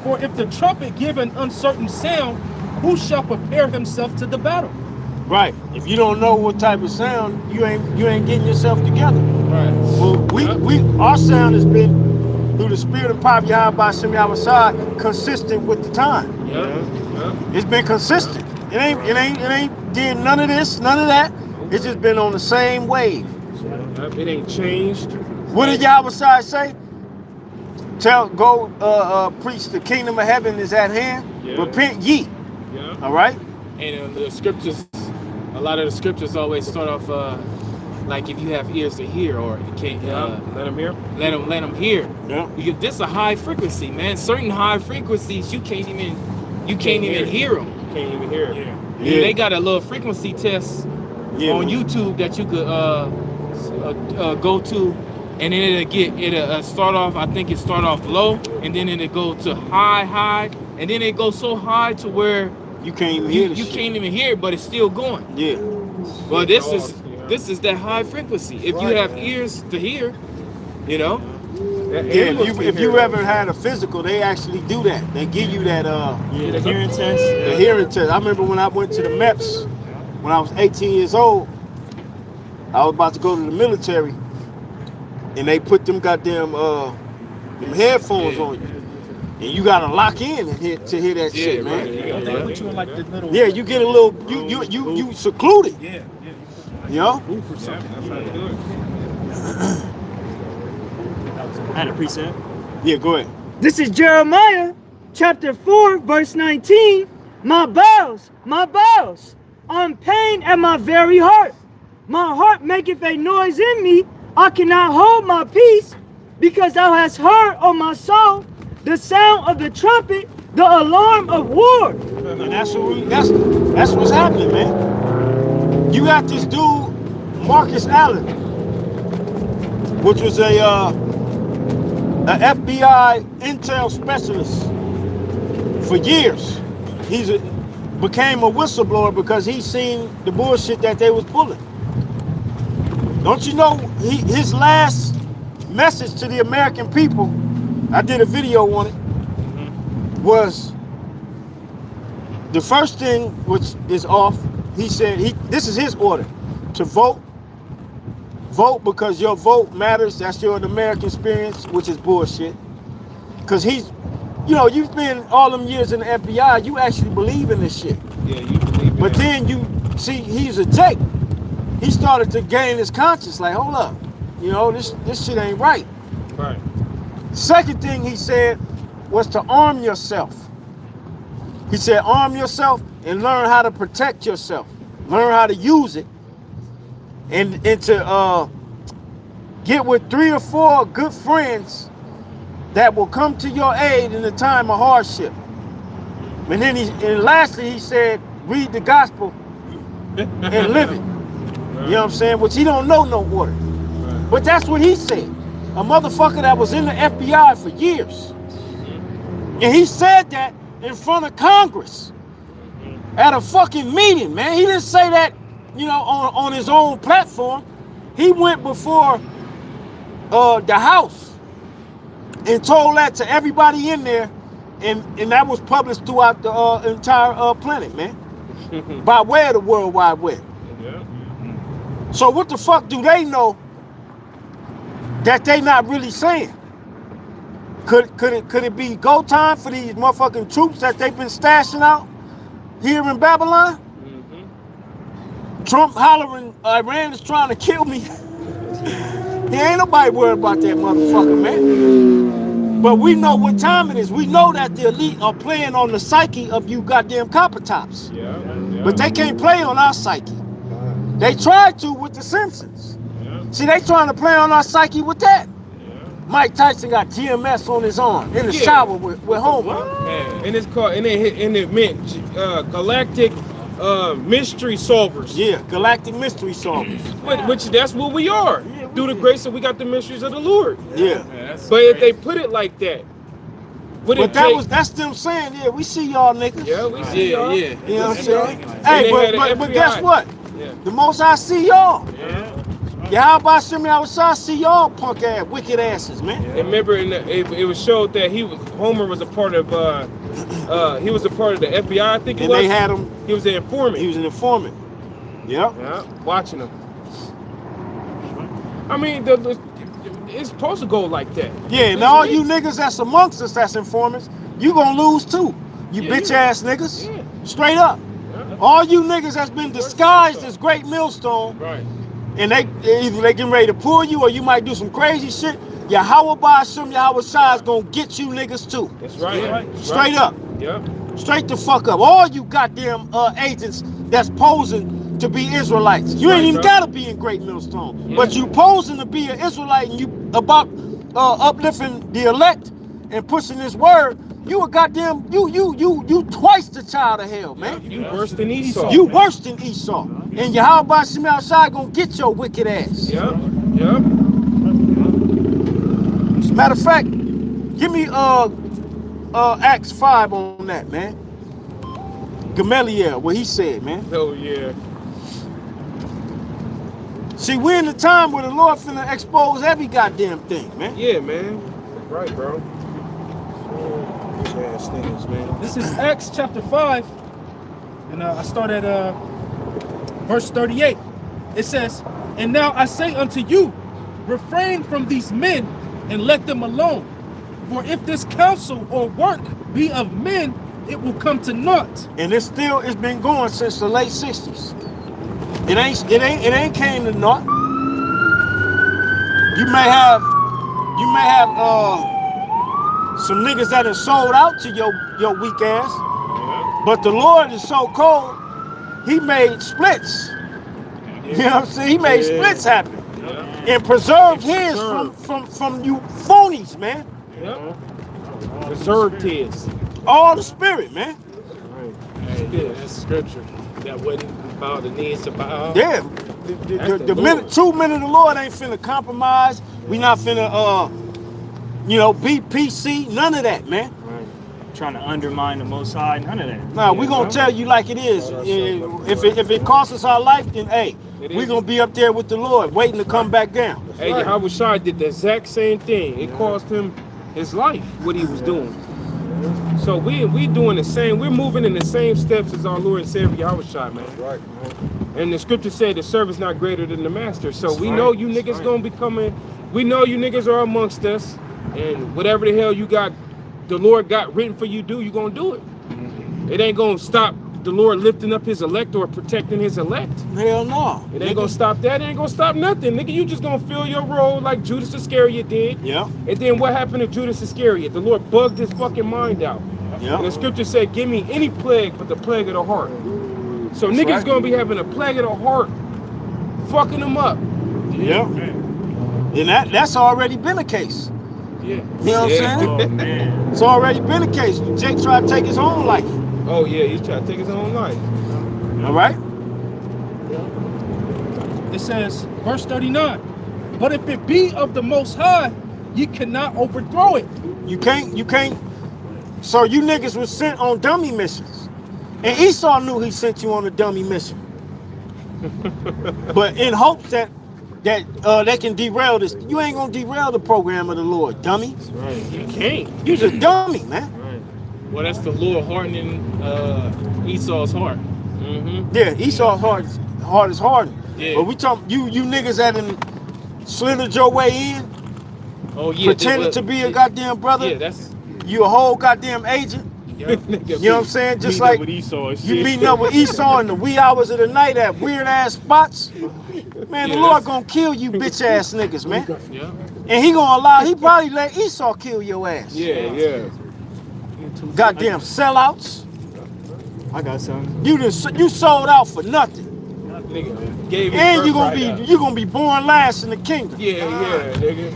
for if the trumpet give an uncertain sound, who shall prepare himself to the battle?" Right. If you don't know what type of sound, you ain't getting yourself together. Right. Well, our sound has been through the spirit of Pop Yahweh Shem Yahweh consistent with the time. Yeah. It's been consistent. It ain't did none of this, none of that. It's just been on the same wave. It ain't changed. What did Yahweh say? Go preach the kingdom of heaven is at hand. Yeah. Repent ye. Yeah. All right. And the scriptures, a lot of the scriptures always start off like if you have ears to hear, or you can't Let him hear. let them hear. Yeah. Because this is a high frequency, man. Certain high frequencies you can't even hear them. Can't even hear it. Yeah. They got a little frequency test on YouTube that you could go to, and then it'll start off. I think it start off low, and then it'll go to high, and then it goes so high to where You can't even hear you can't even hear it, but it's still going. Yeah. Well, this is that high frequency. If you have ears to hear, you know. Yeah, if you ever had a physical, they actually do that. They give you that The hearing test. the hearing test. I remember when I went to the MEPS when I was 18 years old. I was about to go to the military, and they put them goddamn them headphones on you, and you gotta lock in and to hear that shit, man. Right. They put you in like the little Yeah, you get a little you secluded, yeah. you know. Booth or something. That's how you do it. I had a precept. Yeah, go ahead. This is Jeremiah chapter 4, verse 19. My bowels, I'm pained at my very heart. My heart maketh a noise in me. I cannot hold my peace, because thou hast heard, O my soul, the sound of the trumpet, the alarm of war. And that's what's happening, man. You got this dude, Marcus Allen, which was a FBI intel specialist for years. Became a whistleblower because he seen the bullshit that they was pulling. Don't you know his last message to the American people, I did a video on it, was the first thing which is off. He said this is his order to vote because your vote matters. That's your American experience, which is bullshit. Because you've been all them years in the FBI, you actually believe in this shit. Yeah, you believe it. But then you see he's a Jake. He started to gain his conscience, like, hold up, this shit ain't right. Right. Second thing he said was to arm yourself. He said, arm yourself and learn how to protect yourself. Learn how to use it. And to get with 3 or 4 good friends that will come to your aid in a time of hardship. And then lastly, he said, read the gospel and live it. You know what I'm saying? Which he don't know no order. But that's what he said. A motherfucker that was in the FBI for years. And he said that in front of Congress at a fucking meeting, man. He didn't say that, you know, on his own platform. He went before the House and told that to everybody in there, and that was published throughout the entire planet, man. By way of the World Wide Web. Yeah. So what the fuck do they know that they not really saying? Could it be go time for these motherfucking troops that they've been stashing out here in Babylon? Trump hollering, Iran is trying to kill me. There ain't nobody worried about that motherfucker, man. But we know what time it is. We know that the elite are playing on the psyche of you goddamn copper tops. Yeah. But they can't play on our psyche. They tried to with the Simpsons. See, they trying to play on our psyche with that. Mike Tyson got GMS on his arm in the shower with Homer. And it's called, and it meant galactic mystery solvers. Yeah, galactic mystery solvers. Which that's what we are. Through the grace that we got the mysteries of the Lord. Yeah. But if they put it like that, but that's them saying, yeah, we see y'all niggas. Yeah, we see y'all. Yeah. You know what I'm saying? Hey, but guess what? Yeah. The most I see y'all. Yeah. Yeah, how about some outside see y'all punk ass, wicked asses, man? And remember, it was showed that Homer was a part of he was a part of the FBI, I think it was. And they had him. He was an informant. He was an informant. Yep. Yeah, watching him. I mean, it's supposed to go like that. Yeah, and all you niggas that's amongst us that's informants, you gonna lose too. You bitch ass niggas. Yeah. Straight up. Yeah. All you niggas that's been disguised as Great Millstone, Right. and either they getting ready to pull you or you might do some crazy shit. Yahweh Ba'ashim, Yahweh Shai is gonna get you niggas too. That's right. Yeah. That's Straight right. up. Yep. Straight the fuck up. All you goddamn agents that's posing to be Israelites. You ain't even gotta be in Great Millstone. Yeah. But you posing to be an Israelite and you about uplifting the elect and pushing this word, you a goddamn, you twice the child of hell, man. You worse than Esau. You worse than Esau. And Yahweh Ba'ashim Shai gonna get your wicked ass. Yep. Yep. Matter of fact, give me Acts 5 on that, man. Gamaliel, what he said, man. Oh yeah. See, we're in the time where the Lord finna expose every goddamn thing, man. Yeah, man. Right, bro. Ass things, man. This is Acts chapter 5, and I start at verse 38. It says, "And now I say unto you, refrain from these men and let them alone. For if this counsel or work be of men, it will come to naught." And it's been going since the late 60s. It ain't came to naught. You may have some niggas that have sold out to your weak ass. But the Lord is so cold, he made splits. You know what I'm saying? He made splits happen. And preserved his from you phonies, man. Yep. Preserved his. All the spirit, man. Hey, that's scripture. That wasn't about the needs to bow. Yeah. True men of the Lord ain't finna compromise. We not finna be PC, none of that, man. Trying to undermine the Most High, none of that. Nah, we gonna tell you like it is. If it costs us our life, then hey, we gonna be up there with the Lord, waiting to come back down. Hey, Yahweh Shai did the exact same thing. It cost him his life, what he was doing. So we doing the same. We're moving in the same steps as our Lord and Savior Yahweh Shai, man. Right. And the scripture said the servant's not greater than the master. So we know you niggas gonna be coming. We know you niggas are amongst us, and whatever the hell you got, the Lord got written for you to do, you gonna do it. It ain't gonna stop the Lord lifting up his elect or protecting his elect. Hell no. It ain't gonna stop that. It ain't gonna stop nothing. Nigga, you just gonna fill your role like Judas Iscariot did. Yeah. And then what happened to Judas Iscariot? The Lord bugged his fucking mind out. Yeah. And the scripture said, give me any plague but the plague of the heart. So That's niggas right. gonna be having a plague of the heart, fucking them up. Yeah. And that's already been the case. Yeah. You know what I'm saying? Oh man. It's already been the case. Jake tried to take his own life. Oh yeah, he's trying to take his own life. All right? It says, verse 39. But if it be of the Most High, ye cannot overthrow it. You can't. So you niggas was sent on dummy missions. And Esau knew he sent you on a dummy mission. But in hopes that they can derail this. You ain't gonna derail the program of the Lord, dummy. That's right. You can't. You's a dummy, man. Right. Well, that's the Lord hardening Esau's heart. Mm-hmm. Yeah, Esau's heart is hardened. Yeah. But we talking you niggas that done slithered your way in, Oh yeah. pretended to be a goddamn brother. Yeah, that's. You a whole goddamn agent. Yeah. You know what I'm saying? Just like with Esau and you shit. meeting up with Esau in the wee hours of the night at weird ass spots. Man, the Yeah, Lord that's- gonna kill you bitch ass niggas, man. Yeah. And he probably let Esau kill your ass. Yeah. Goddamn sellouts. I got something. You sold out for nothing. Nigga gave his And birthright up. you gonna be born last in the kingdom. Yeah, nigga.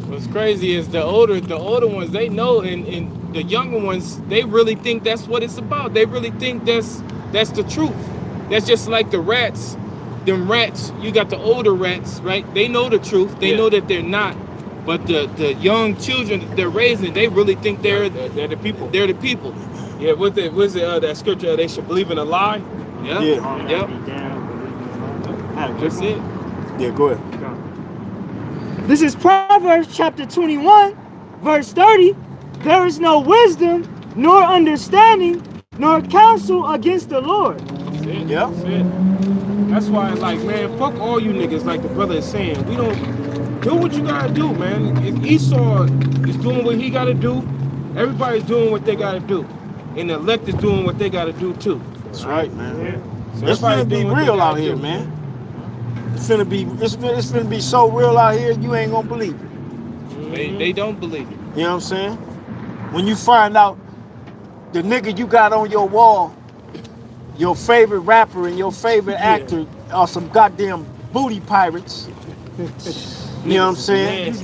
What's crazy is the older ones, they know, and the younger ones, they really think that's what it's about. They really think that's the truth. That's just like the rats. Them rats, you got the older rats, right? They know the truth. They Yeah. know that they're not. But the young children that they're raising, they really think they're They're the people. they're the people. Yeah, what's it that scripture? They should believe in a lie. Yeah. Yeah. Yep. That's it. Yeah, go ahead. This is Proverbs chapter 21, verse 30. There is no wisdom, nor understanding, nor counsel against the Lord. That's it. Yeah. That's it. That's why, like, man, fuck all you niggas. Like the brother is saying, we don't do what you gotta do, man. If Esau is doing what he gotta do, everybody's doing what they gotta do, and the elect is doing what they gotta do too. That's right, man. So It's everybody's finna be doing what they real out gotta here, do. man. It's finna be so real out here, you ain't gonna believe it. They don't believe it. You know what I'm saying? When you find out the nigga you got on your wall, your favorite rapper and your favorite actor are some goddamn booty pirates. You know what I'm saying?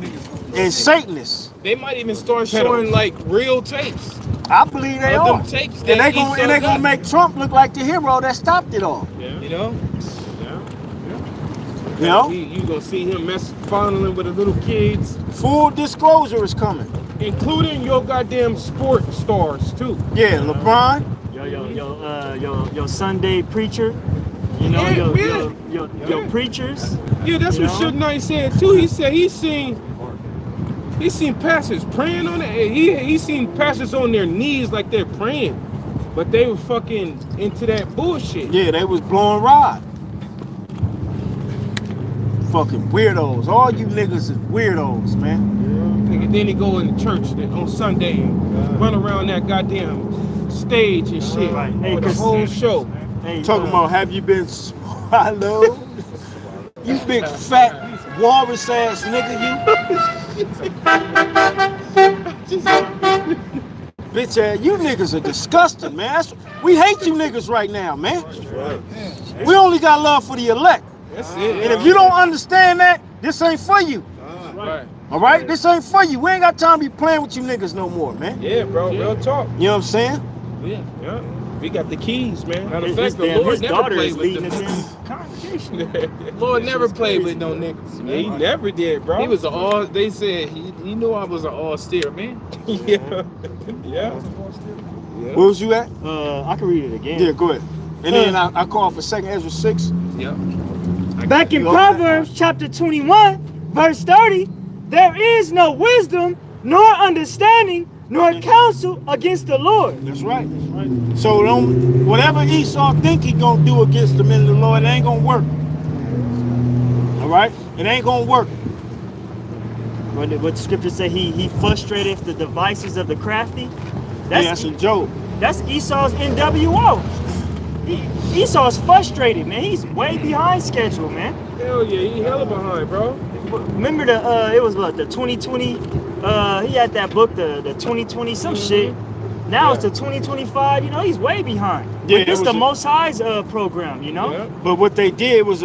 And Satanists. They might even start showing like real tapes. I believe they Of are. them tapes And that they Esau gonna got. make Trump look like the hero that stopped it all. You know? You know? You gonna see him fondling with the little kids, Full disclosure is coming. including your goddamn sport stars too. Yeah, LeBron. Your Sunday preacher. You know, Yeah, your preachers. Yeah, that's You what know? Suge Knight said too. He said he seen pastors praying on it. He seen pastors on their knees like they're praying, but they were fucking into that bullshit. Yeah, they was blowing rod. Fucking weirdos. All you niggas is weirdos, man. Nigga, then he go in the church on Sunday and run around that goddamn stage and shit Right. Hey, for the Chris- whole show. Hey, Talking about have you been swallowed? You big fat walrus ass nigga, you. Bitch ass, you niggas are disgusting, man. We hate you niggas right now, man. We only got love for the elect. That's it. And if you don't understand that, this ain't for you. Right. All right? This ain't for you. We ain't got time to be playing with you niggas no more, man. Yeah, bro, real talk. You know what I'm saying? Yeah. Yeah, we got the keys, man. Matter of fact, the Lord his never daughter played is with leading them. us in congregation. Lord never played with no niggas. Yeah, Man. he never did, bro. He was an all. They said he knew I was an austere man. yeah. Where was you at? I can read it again. Yeah, go ahead. And then I call for 2nd Ezra 6. Yep. Back in You okay? Proverbs chapter 21, verse 30, there is no wisdom, nor understanding, nor counsel against the Lord. That's right. So don't whatever Esau think he gonna do against the men of the Lord, it ain't gonna work. All right? It ain't gonna work. What the scripture say, he frustrateth the devices of the crafty. That's in Job. That's Esau's NWO. Esau's frustrated, man. He's way behind schedule, man. Hell yeah, he hella behind, bro. Remember it was what, the 2020, he had that book, the 2020 some shit. Now it's the 2025, you know, he's way behind. Yeah, But this it the was Most High's program, you know? Yeah. But what they did was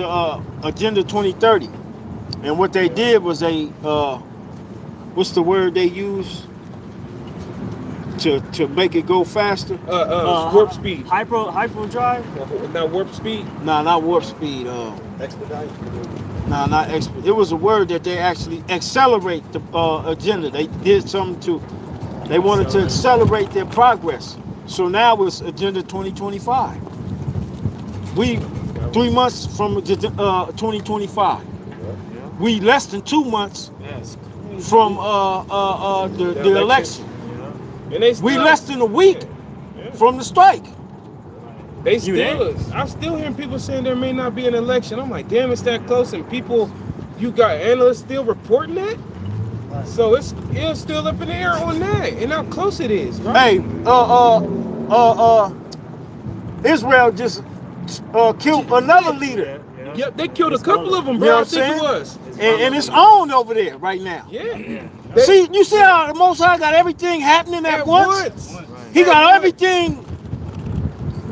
Agenda 2030. And what they did was what's the word they use to make it go faster? Warp speed. Hyperdrive? Not warp speed. Nah, not warp speed. Expedite. Nah, not expedite. It was a word that they actually accelerate the agenda. They did something they wanted to accelerate their progress. So now it's Agenda 2025. We 3 months from 2025. We less than 2 months from the election. And they We still, less than a week from the strike. They still, I'm still hearing people saying there may not be an election. I'm like, damn, it's that close, and people, you got analysts still reporting that. So it's still up in the air on that, and how close it is, right? Hey, Israel just killed another leader. Yep, they killed a couple of them, You bro. know I what I'm think it saying? was. And it's on over there right now. Yeah. See, you see how the Most High got everything happening at once? He got everything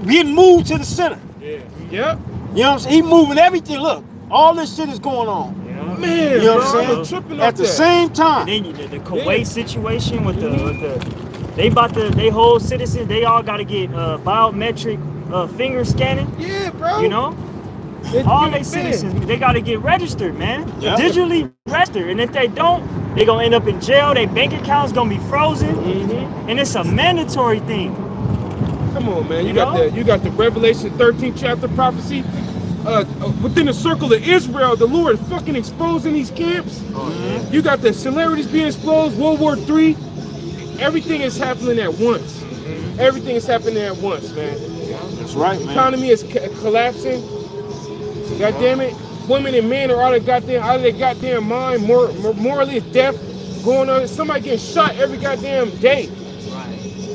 getting moved to the center. Yep. You know what I'm saying? He moving everything. Look, all this shit is going on. Man, You know what bro, I'm I'm saying? tripping At off the that. same time. And then the Kuwait situation with they whole citizens, they all got to get biometric finger scanning. Yeah, bro. You know, all they citizens, they got to get registered, man. Yeah. Digitally registered, and if they don't, they gonna end up in jail. Their bank account's gonna be frozen, and it's a mandatory thing. Come on, man. You know? got the Revelation 13th chapter prophecy. Within the circle of Israel, the Lord fucking exposing these camps. You got the similarities being exposed, World War III. Everything is happening at once. Everything is happening at once, man. That's right, The man. economy is collapsing. God damn it. Women and men are out of their goddamn mind. Morally it's death going on. Somebody getting shot every goddamn day.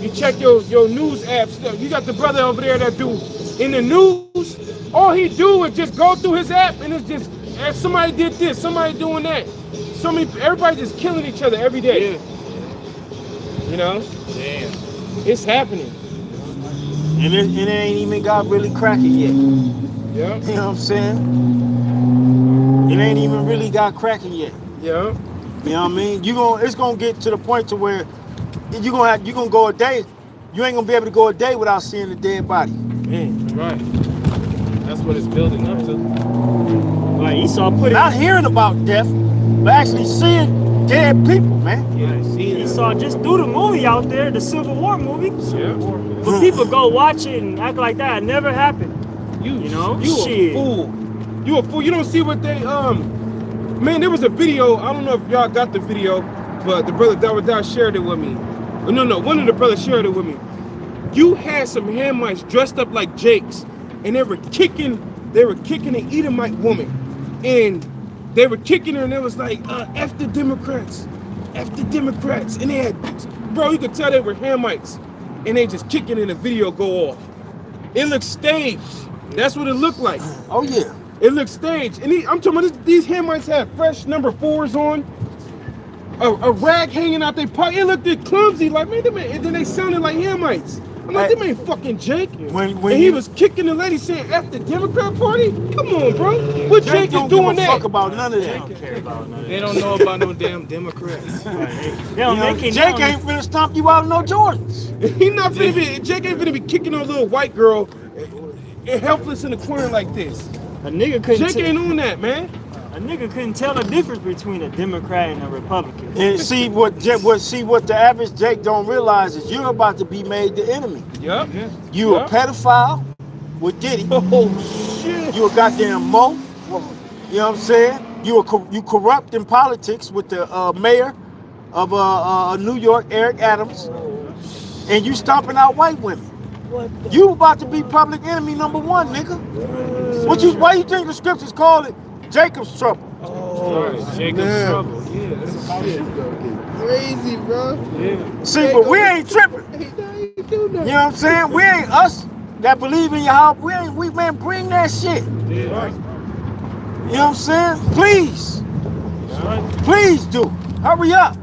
You check your news apps. You got the brother over there that do in the news. All he do is just go through his app and it's just somebody did this, somebody doing that. Everybody just killing each other every day. Yeah. You know? Damn. It's happening. And it ain't even got really cracking yet. Yeah. You know what I'm saying? It ain't even really got cracking yet. Yeah. You know what I mean? It's gonna get to the point to where you're gonna go a day. You ain't gonna be able to go a day without seeing a dead body. Right. That's what it's building up to. Like Esau put Not it. hearing about death, but actually seeing dead people, man. Yeah. See that. Esau just threw the movie out there, the Civil War movie. Yeah. But people go watch it and act like that never happened. You know? You Shit. a fool. You a fool. You don't see what they man, there was a video. I don't know if y'all got the video, but the brother Dawada shared it with me. No, one of the brothers shared it with me. You had some Hamites dressed up like Jakes, and they were kicking an Edomite woman, and they were kicking her, and it was like, F the Democrats, and they had, bro, you could tell they were Hamites, and they just kicking, and the video go off. It looked staged. That's what it looked like. Oh yeah. It looked staged, and I'm talking about these Hamites had fresh number 4s on, a rag hanging out their pocket. It looked clumsy, like man, and then they sounded like Hamites. I'm like, them ain't fucking Jake. When and he was kicking the lady saying F the Democrat Party? Come on, bro. What Jake is don't doing give a that? fuck about none of that. They don't know about no damn Democrats. Jake ain't finna stomp you out in no Jordans. He not finna be, Jake ain't finna be kicking on a little white girl and helpless in the corner like this. A nigga couldn't Jake ain't on that, man. A nigga couldn't tell the difference between a Democrat and a Republican. And see what the average Jake don't realize is you're about to be made the enemy. Yup. You a pedophile with Diddy. Oh shit. You a goddamn Mo. You know what I'm saying? You corrupt in politics with the mayor of New York, Eric Adams, and you stomping out white women. You about to be public enemy number 1, nigga. Why you think the scriptures call it Jacob's trouble? Oh, Jacob's trouble. Yeah, that's shit. Crazy, bro. Yeah. See, but we ain't tripping. Hey, You know what I'm saying? We ain't us. that believe in Yahweh, we man, bring that shit. Yeah. Right. You know what I'm saying? Please. Please do. Hurry up.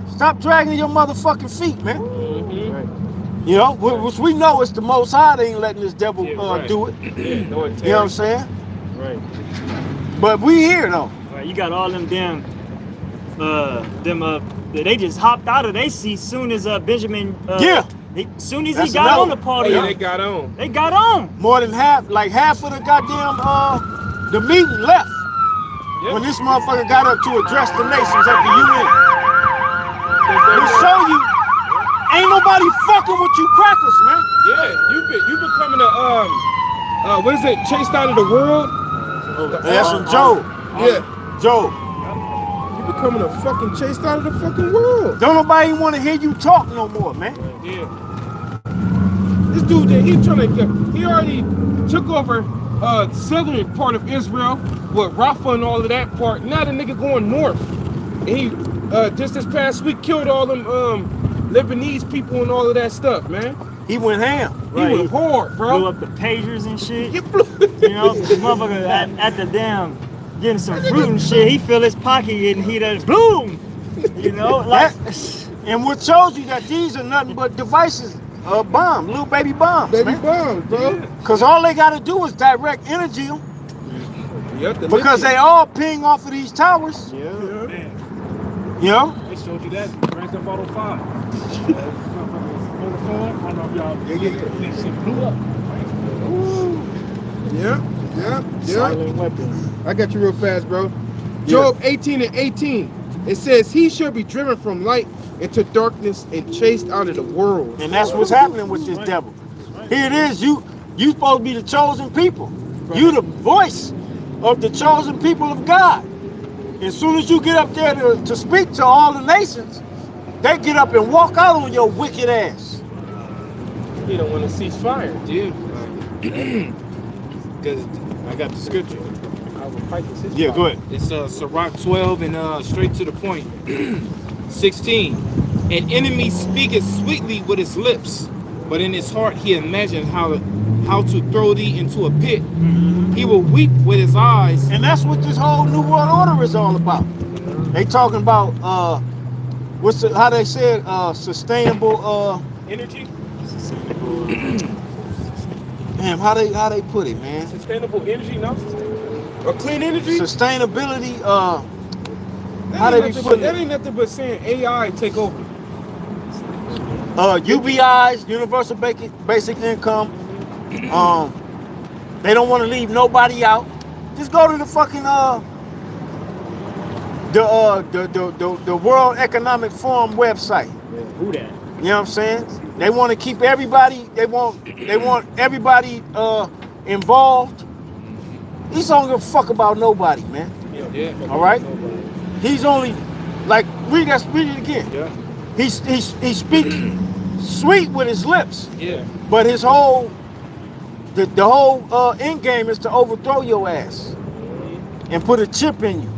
Stop dragging your motherfucking feet, man. You know, which we know it's the Most High. They ain't letting this devil do it. Yeah, no, you know what I'm saying? Right. But we here though. Right. You got all them damn, they just hopped out of their seat soon as Benjamin. Soon as he got on the party. Oh, yeah, they got on. They got on. More than half of the goddamn the meeting left. Yep. When this motherfucker got up to address the nations at the UN. To show you, ain't nobody fucking with you crackers, man. Yeah, you becoming what is it? Chased out of the world. That's from Job. Yeah, Job. you becoming a fucking chased out of the fucking world. Don't nobody want to hear you talk no more, man. Yeah. This dude, he already took over southern part of Israel with Rafah and all of that part. Now the nigga going north. And he just this past week killed all them Lebanese people and all of that stuff, man. He went ham. Right. He went hard, bro. Blew up the pagers and shit. You blew You know, the motherfucker at the damn getting some fruit and shit. He feel his pocket getting heated. Boom. You know, like. And what shows you that these are nothing but devices, bombs, little baby bombs, baby man. bombs, bro. Because all they got to do is direct energy them. Because they all ping off of these towers. Yeah. Man, You know? they showed you that Grand Theft Auto 5. On the phone, I don't know if y'all. That shit blew up. Yeah. Silent weapon. I got you real fast, bro. Job 18:18. It says he shall be driven from light into darkness and chased out of the world. And that's what's happening with this devil. Here it is. You supposed to be the chosen people. You the voice of the chosen people of God. As soon as you get up there to speak to all the nations, they get up and walk out on your wicked ass. He don't want to cease fire. Yeah. Because I got the scripture. Yeah, go ahead. It's Sirach 12 and straight to the point. 16. An enemy speaketh sweetly with his lips, but in his heart he imagined how to throw thee into a pit. He will weep with his eyes. And that's what this whole New World Order is all about. They talking about how they said sustainable Energy? damn, how they put it, man. Sustainable energy, no? Or clean energy? Sustainability, That ain't nothing but saying AI take over. UBIs, universal basic income. They don't want to leave nobody out. Just go to the fucking the World Economic Forum website. Who that? You know what I'm saying? They want to keep everybody. They want everybody involved. He's don't give a fuck about nobody, man. Yeah. All right. He's only like read it again. Yeah. He speaks sweet with his lips. Yeah. But his whole the whole end game is to overthrow your ass and put a chip in you.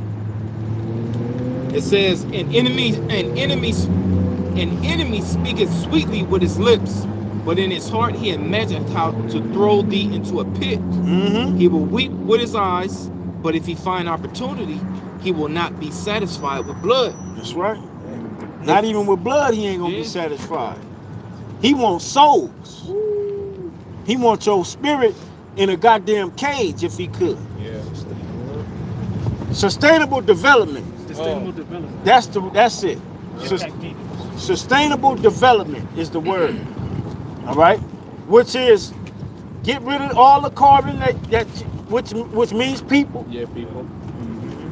It says an enemy speaketh sweetly with his lips, but in his heart he imagined how to throw thee into a pit. He will weep with his eyes, but if he find opportunity, he will not be satisfied with blood. That's right. Not even with blood, he ain't gonna be satisfied. He wants souls. He wants your spirit in a goddamn cage if he could. Yeah. Sustainable development. Sustainable development. That's it. Sustainable development is the word. All right, which is get rid of all the carbon which means people. Yeah, people.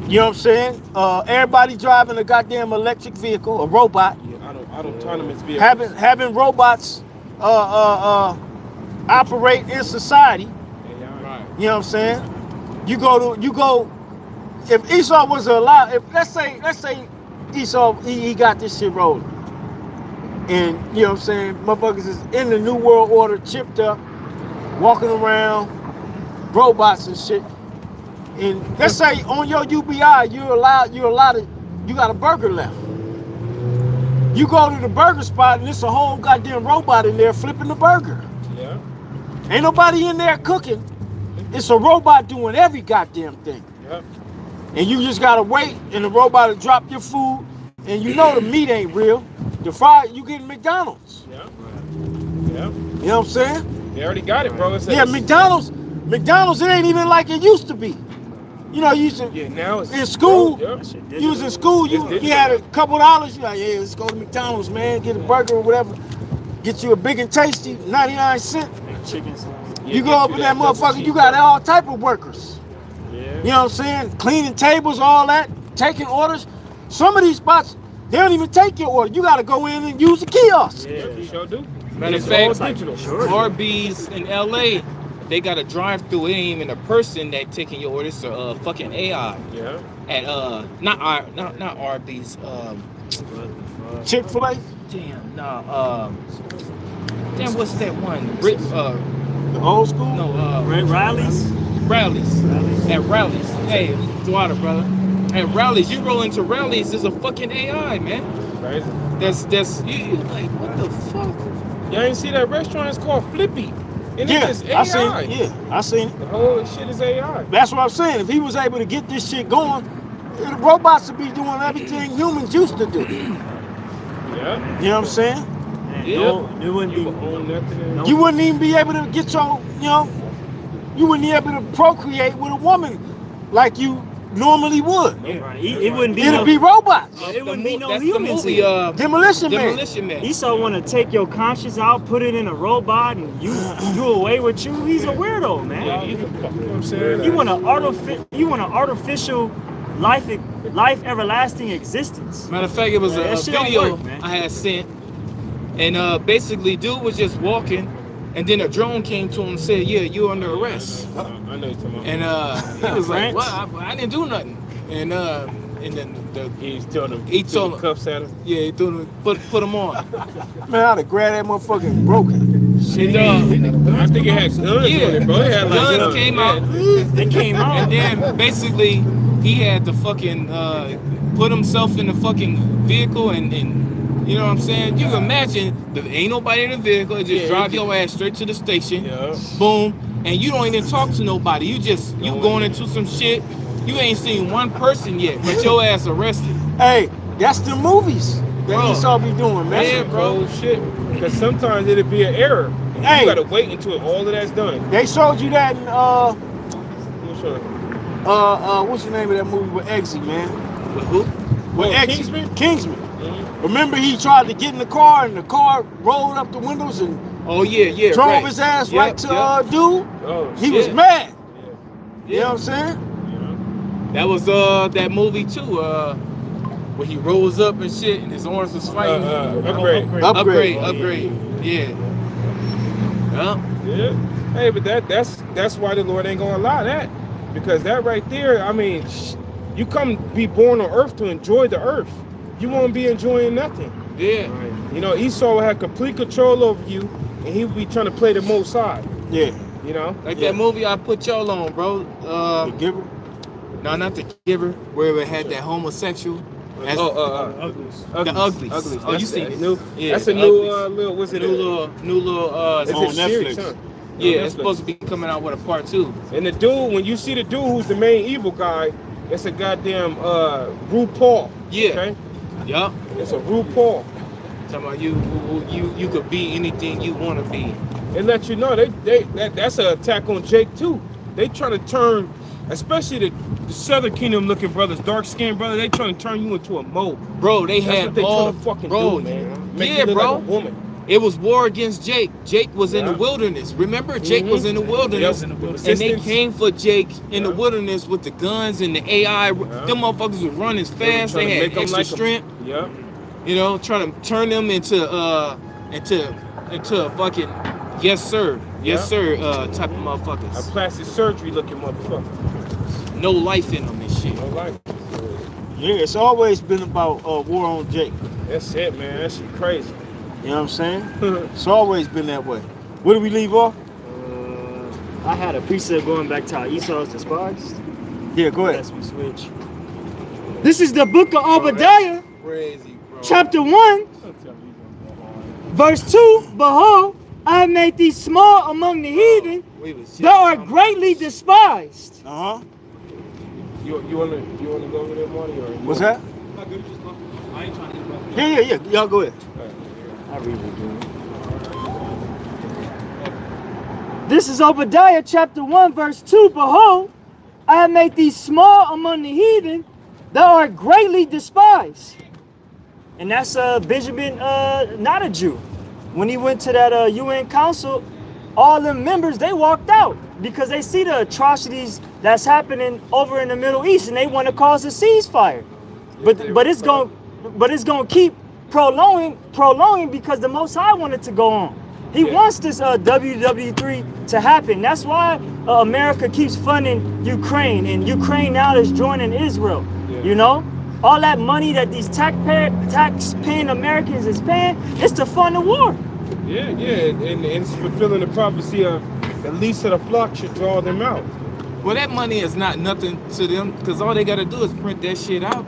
You know what I'm saying? Everybody driving a goddamn electric vehicle, a robot. Yeah, autonomous vehicles. Having robots operate in society. Right. You know what I'm saying? You go. If Esau was alive, let's say Esau he got this shit rolling, and you know what I'm saying, motherfuckers is in the New World Order, chipped up, walking around, robots and shit. And let's say on your UBI you got a burger left. You go to the burger spot and it's a whole goddamn robot in there flipping the burger. Yeah. Ain't nobody in there cooking. It's a robot doing every goddamn thing. Yep. And you just gotta wait, and the robot will drop your food, and you know the meat ain't real. The fry, you getting McDonald's. Yeah. Yeah. You know what I'm saying? They already got it, bro. Yeah, McDonald's, it ain't even like it used to be. You know, you used to, Yeah, now it's in school, Bro, you was in school, you had a couple dollars, you like, yeah, let's go to McDonald's, man, get a burger or whatever. Get you a big and tasty, 99 cents. Chicken sauce. You go up in that motherfucker, you got all type of workers. Yeah. You know what I'm saying? Cleaning tables, all that, taking orders. Some of these spots, they don't even take your order. You gotta go in and use the kiosk. Yeah, you sure do. Matter of It's all fact, digital. Arby's in LA, they got a drive-through. It ain't even a person that taking your orders. It's a fucking AI. Yeah. At not Arby's. Chick-fil-A? Damn, nah. Damn, what's that one? The old school? No, Riley's. Rallies. At Rallies. Hey, Dwada, brother. At Rallies, you roll into Rallies, there's a fucking AI, man. Crazy. That's you like, what the fuck? Y'all ain't see that restaurant? It's called Flippy. And Yeah, it's just I AI. seen it. Yeah, I seen it. The whole shit is AI. That's what I'm saying. If he was able to get this shit going, the robots would be doing everything humans used to do. You Yeah. know what I'm saying? Yeah. No, it wouldn't You be. will own nothing. No. You wouldn't even be able to get your, you know, you wouldn't be able to procreate with a woman like you normally would. Right. It wouldn't be. It'd no, be robots. It wouldn't be no That's humans. the movie, here. Demolition Man. Demolition Man. Esau want to take your conscience out, put it in a robot, and you do away with you. He's a weirdo, man. You know what I'm saying? You want an artificial life everlasting existence. Matter of fact, it was Yeah, a that shit don't video work, man. I had sent, and basically, dude was just walking, and then a drone came to him and said, "Yeah, you're under arrest." I know you're talking about. And he was like, France? "What? I didn't do nothing." And then He's telling him. He told him- cuffs at him. yeah, he threw him, put him on. Man, I'd have grabbed that motherfucker and broke it. Shit, I think it had guns on it, bro. It had like guns came out, They came out. and then basically he had to fucking put himself in the fucking vehicle and you know what I'm saying? You can imagine, ain't nobody in the vehicle, it just drive your ass straight to the station, Yeah. boom, and you don't even talk to nobody. You going into some shit. You ain't seen one person yet, but your ass arrested. Hey, that's the movies that Bro. Esau be doing, man. Yeah, bro. Shit. Because sometimes it'll be an error. And Hey. You gotta wait until all of that's done. They showed you that in What's up? what's the name of that movie with Eggsy, man? With who? With Oh, Eggsy. Kingsman? Kingsman. Mhm. Remember he tried to get in the car and the car rolled up the windows and Oh yeah, drove right. his ass Yep, right to yep. dude? Oh, He was Yeah. mad. Yeah. You know what I'm saying? That was that movie too, where he rose up and shit and his arms was fighting. Upgrade. Upgrade. Yeah. Yeah. Yeah. Hey, but that's why the Lord ain't gonna allow that. Because that right there, I mean, you come be born on earth to enjoy the earth. You won't be enjoying nothing. Yeah. You know, Esau will have complete control over you, and he would be trying to play the most side. Yeah. You know? Like Yeah. that movie I put y'all on, bro. The giver. No, not The Giver, where it had that homosexual. As, Uglies. The Uglies. Uglies. Oh, you That's seen a it? new, Yeah, that's a The new Uglies. little, what's it? new little It's on a series, Netflix. huh? yeah, On it's Netflix. supposed to be coming out with a part 2. And the dude, when you see the dude who's the main evil guy, it's a goddamn RuPaul. Yeah. Okay? Yup. It's a RuPaul. Talking about you could be anything you want to be. It let you know that's an attack on Jake too. They trying to turn, especially the Southern Kingdom looking brothers, dark skinned brother, they trying to turn you into a mold. Bro, they That's had what they all, trying to fucking bro, do, man. Make yeah, you look bro. like a woman. It was war against Jake. Jake was in the Yeah. wilderness. Remember, Jake was in the wilderness, Yep. and they Resistance. came for Jake in the Yeah. wilderness with the guns and the AI. Them motherfuckers would run as They were fast. trying They to had make 'em extra like 'em. strength. Yeah. You know, trying to turn them into fucking yes sir, yes sir type of A motherfuckers. plastic surgery looking motherfucker. No life in them and shit. No life. Yeah, it's always been about war on Jake. That's it, man. That shit crazy. You know what I'm saying? It's always been that way. Where do we leave off? I had a precept going back to how Esau's despised. Yeah, go ahead. Let's we switch. This is the book of Obadiah, Crazy, bro. chapter 1, verse 2. Behold, I have made thee small among the heathen, We was just thou art talking- greatly despised. Uh-huh. You wanna go over there, Marty? Or What's that? I ain't trying to interrupt. Yeah. Y'all go ahead. I read it again. This is Obadiah chapter 1, verse 2. Behold, I have made thee small among the heathen, thou art greatly despised. And that's Benjamin, not a Jew. When he went to that UN council, all the members, they walked out because they see the atrocities that's happening over in the Middle East, and they want to cause a ceasefire. But it's going to keep prolonging because the Most High wanted to go on. He wants this WW3 to happen. That's why America keeps funding Ukraine, and Ukraine now is joining Israel. You know, all that money that these tax-paying Americans is paying, it's to fund the war. Yeah, and it's fulfilling the prophecy of the least of the flock should draw them out. Well, that money is not nothing to them because all they got to do is print that shit out.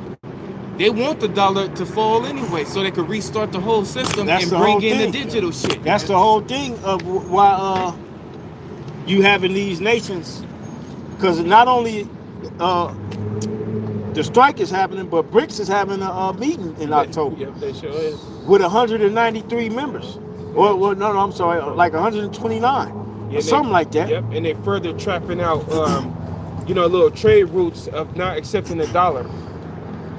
They want the dollar to fall anyway so they could restart the whole system That's and the bring whole in thing. the digital shit. That's the whole thing of why you having these nations, because not only the strike is happening, but BRICS is having a meeting in October Yep, they sure is. with 193 members. Well, no, I'm sorry, like 129 Yeah, or something like that. Yep, and they further trapping out, little trade routes of not accepting the dollar.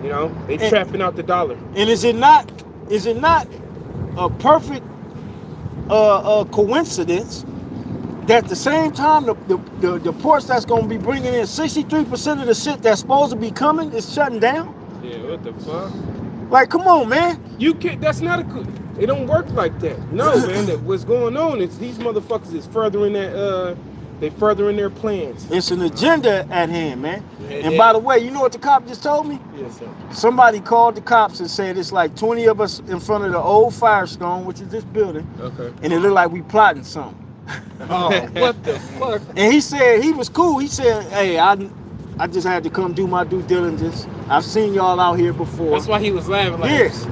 You know, they trapping out the dollar. And is it not a perfect coincidence that the same time the ports that's going to be bringing in 63% of the shit that's supposed to be coming is shutting down? Yeah, what the fuck? Like, come on, man. You can't. That's not a. It don't work like that. No, man. What's going on is these motherfuckers is furthering that. They furthering their plans. It's an agenda at hand, man. Yeah, And by the way, you know what the cop just told me? Yes, sir. Somebody called the cops and said it's like 20 of us in front of the old Firestone, which is this building, Okay. and it looked like we plotting something. Oh, what the fuck? And he said he was cool. He said, hey, I just had to come do my due diligence. I've seen y'all out here before. That's why he was laughing like Yes.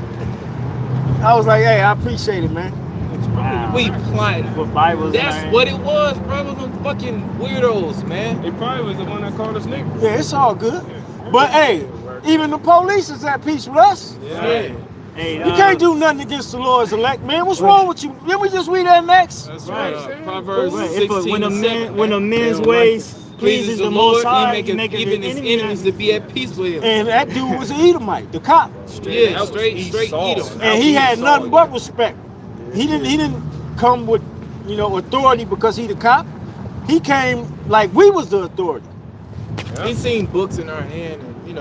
I was like, hey, I appreciate it, man. we plotting. But Bibles, That's man. what it was, bro. It was them fucking weirdos, man. It probably was the one that called us niggas. Yeah, it's all good. But hey, even the police is at peace with us. Yeah. Hey, You can't do nothing against the Lord's elect, man. What's wrong with you? Didn't we just read that next? That's Right. right. Proverbs Right, 16 when a and man 7. when a man's Yeah, ways right. pleases the Most High, he maketh even his enemies to be at peace with him. And that dude was an Edomite, the cop. Yeah, That was straight Esau. Edom. And he had Esau, nothing yeah. but respect. He didn't come with, authority because he the cop. He came like we was the authority. He seen books in our hand, and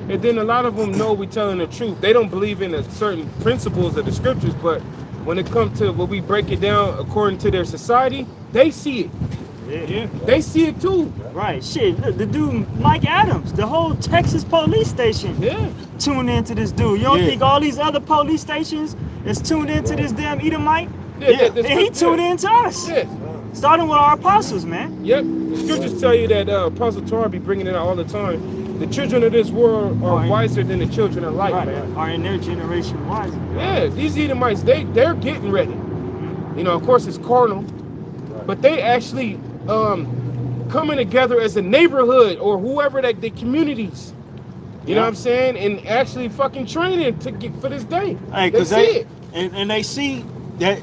And then a lot of them know we telling the truth. They don't believe in a certain principles of the scriptures, but when it comes to what we break it down according to their society, they see it. Yeah. They see it too. Right, shit. Look, the dude Mike Adams, the whole Texas police station, Yeah. tuned into this dude. You don't Yeah. think all these other police stations is tuned into this damn Edomite? Yeah. the And he tuned into us. Yeah. Starting with our apostles, man. Yep. The scriptures tell you that Apostle Torah be bringing it out all the time. The children of this world are Right. wiser than the children of light, Right. man. Are in their generation wiser. Yeah, these Edomites, they're getting ready. Of course it's carnal, but they actually coming together as a neighborhood or whoever that the communities. You know what I'm saying? And actually fucking training to get for this day. Hey, They cause see it. and they see that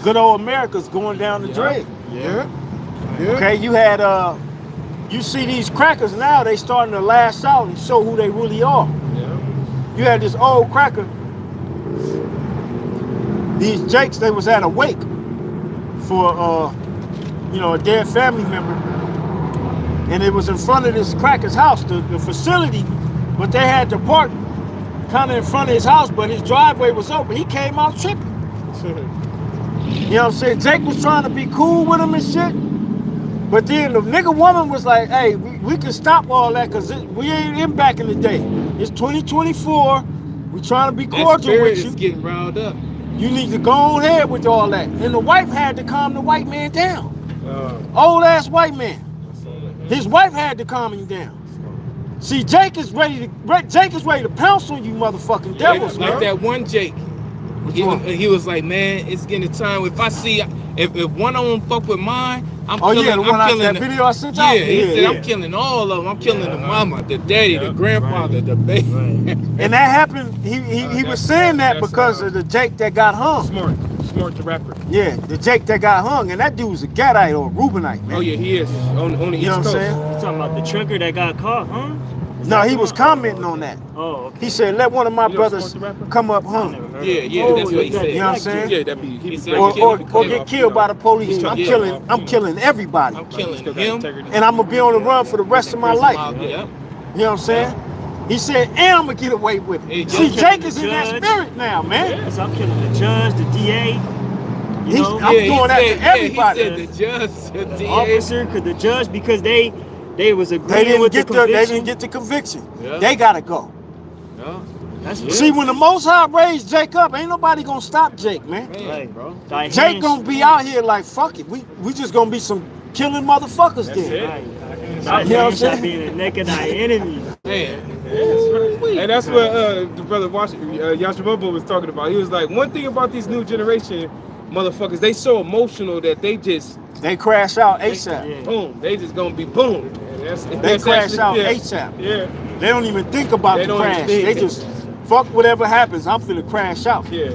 good old America's going down the drain. Yeah. Okay, you see these crackers now, they starting to lash out and show who they really are. Yeah. You had this old cracker, these Jakes, they was at a wake for a dead family member, and it was in front of this cracker's house, the facility, but they had to park kind of in front of his house, but his driveway was open. He came out tripping. You know what I'm saying? Jake was trying to be cool with him and shit. But then the nigga woman was like, hey, we can stop all that because we ain't in back in the day. It's 2024. We trying to be that cordial spirit with is you. getting riled up. You need to go on ahead with all that. And the wife had to calm the white man down. Old ass white man. His wife had to calm him down. See, Jake is ready to pounce on you motherfucking devils, like man. that one Jake. He was like, man, it's getting time. If I see, if one of them fuck with mine, I'm Oh killing. yeah, the one I'm killing that video I sent out. Yeah, he said I'm killing all of them. I'm killing the mama, the daddy, the grandfather, the baby. And that happened. He was saying that because of the Jake that got hung. Smart the rapper. Yeah, the Jake that got hung, and that dude was a Gadite or a Reubenite, man. Oh yeah, he is on the You East know what I'm Coast. saying? You talking about the trucker that got caught, huh? No, he was commenting on that. Oh, okay. He said, "Let one of my You know brothers Smart the Rapper? come up I hung, never heard Yeah, of yeah, it. that's what he said. You know what I'm saying? Yeah, that be he He be said, breaking or it. get killed by the police. Yeah. I'm killing everybody, I'm killing him. and I'm gonna be on the run for the rest of my life." Yep. You know what I'm saying? He said, "And I'm gonna get away with Hey, it." See, Jake Jake is in that Judge. spirit now, man. So I'm killing the judge, the DA, you know, I'm doing that to everybody. He said the judge, the the DA. officer, cause the judge, because they was They agreeing didn't with get the the conviction. they didn't get the conviction. Yeah. They gotta go. Yeah. That's See, when the Most High raised Jake up, ain't nobody gonna stop Jake, man. Man, right, bro. Thy Jake hands- gonna be out here like, fuck it. We just gonna be some killing motherfuckers then. it. Right. You know Thy what I'm hands shall saying? be in the neck of thy enemy. Man. And that's what the brother Yashabobo was talking about. He was like, one thing about these new generation motherfuckers, they so emotional that they just They crash out ASAP. Yeah. boom, they just gonna be boom. And They that's crash out yeah. ASAP. Yeah, They don't even think about They the don't crash. even think. They just fuck whatever happens. I'm finna crash out. yeah.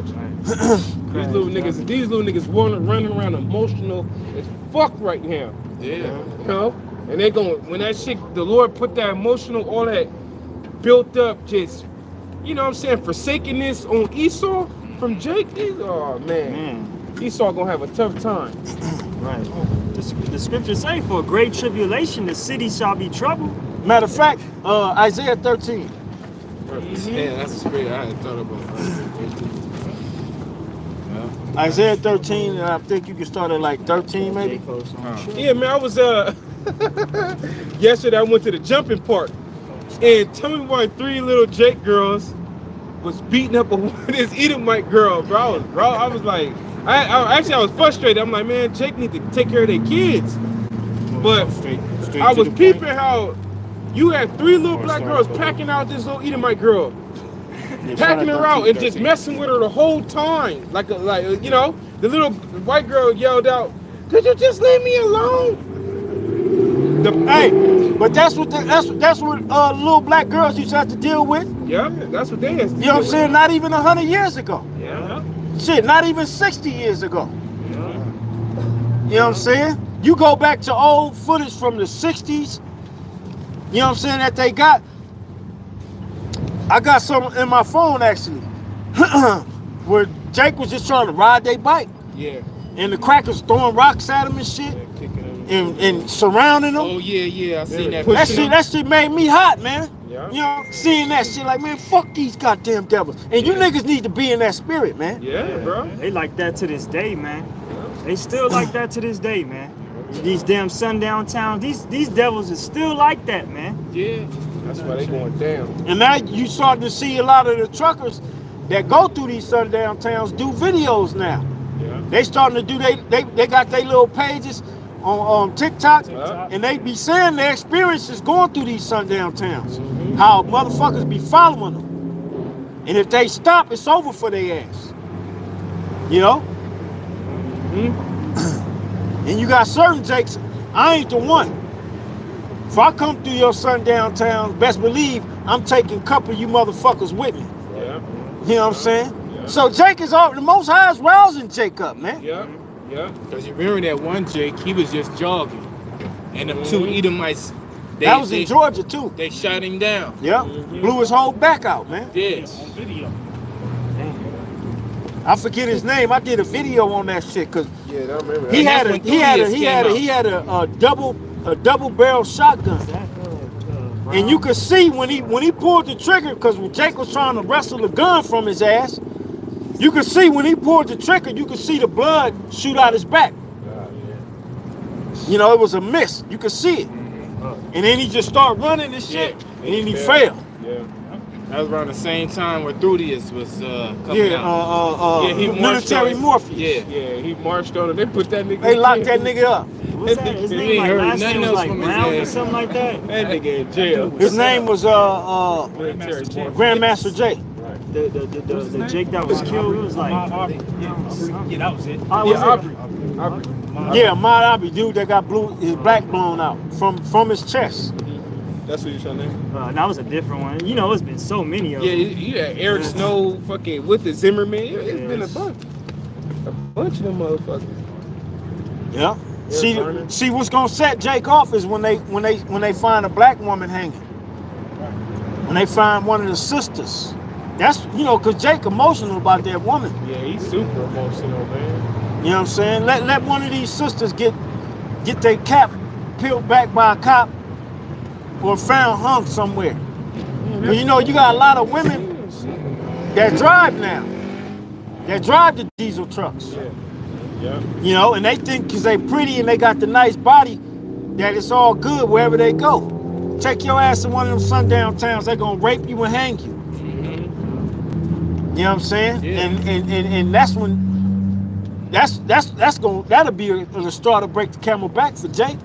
These little niggas running around emotional as fuck right now. Yeah. You know? And they going when that shit, the Lord put that emotional, all that built up, just you know what I'm saying, forsakenness on Esau from Jake. Oh man. Esau gonna have a tough time. Right. The scriptures say, for great tribulation, the city shall be troubled. Matter of fact, Isaiah 13. Yeah, that's a spirit I hadn't thought about. Yeah. Isaiah 13, and I think you can start at like 13 maybe. Yeah, man, I was yesterday I went to the jumping park, and tell me why 3 little Jake girls was beating up this Edomite girl, bro. I was like, I was frustrated. I'm like, man, Jake need to take care of their kids. But I was peeping how you had 3 little black girls packing out this little Edomite girl, packing her out and just messing with her the whole time. Like you know, the little white girl yelled out, "Could you just leave me alone?" Hey, but that's what little black girls used to have to deal with. Yeah, that's what they had. You know what I'm saying? Not even 100 years ago. Yeah. Shit, not even 60 years ago. You know what I'm saying? You go back to old footage from the 60s, you know what I'm saying, that they got. I got some in my phone actually, where Jake was just trying to ride their bike. Yeah. And the crackers throwing rocks at him and shit, and surrounding them. Oh yeah, I seen that. That shit made me hot, man. Yeah. You know, seeing that shit like, man, fuck these goddamn devils. And you niggas need to be in that spirit, man. Yeah, bro. They like that to this day, man. They still like that to this day, man. These damn sundown towns, these devils is still like that, man. Yeah. That's why they going down. And now you starting to see a lot of the truckers that go through these sundown towns do videos now. Yeah. They starting to do they got their little pages on TikTok, and they be saying their experiences going through these sundown towns. How motherfuckers be following them. And if they stop, it's over for their ass. You know? And you got certain Jakes, I ain't the one. If I come through your sundown town, best believe I'm taking a couple of you motherfuckers with me. Yeah. You know what I'm saying? So Jake is all the Most High is rousing Jake up, man. Yeah. Yeah. Because you remember that one Jake, he was just jogging. And them 2 Edomites, That was in Georgia too. They shot him down. Yeah. Blew his whole back out, man. Yes. On video. I forget his name. I did a video on that shit because Yeah, I remember. he that. had a double barrel shotgun. And you could see when he pulled the trigger, because when Jake was trying to wrestle the gun from his ass, you could see when he pulled the trigger, you could see the blood shoot out his back. You know, it was a miss. You could see it. And then he just started running and shit, and then he failed. Yeah. That was around the same time where Thrudius was coming out. Yeah, he marched military on- Morpheus. Yeah. Yeah, he marched on him. They put that nigga. They in locked jail. that nigga up. What's that? His You name ain't like heard last nothing name was else like from his Brown or ass. something like that. That nigga in jail. His name was Military Grandmaster J. The Jake that was killed, it was like, Yeah, that was it. Aubrey. Yeah, Ahmaud Arbery, dude that got his back blown out from his chest. That's what you're trying to name? that was a different one. You know, it's been so many of Yeah, them. you had Eric Snow, fucking with the Zimmerman. It's been a bunch of them motherfuckers. Yeah. Yeah, See what's gonna set Jake off is when they find a black woman hanging. When they find one of the sisters. That's, you know, cause Jake emotional about that woman. Yeah, he's super emotional, man. You know what I'm saying? Let one of these sisters get their cap peeled back by a cop or found hung somewhere. But you know, you got a lot of women that drive now. That drive the diesel trucks. Yeah. You know, and they think because they pretty and they got the nice body that it's all good wherever they go. Take your ass to one of them sundown towns, they're gonna rape you and hang you. You know what I'm saying? Yeah. And that's when that'll be a straw to break the camel back for Jake.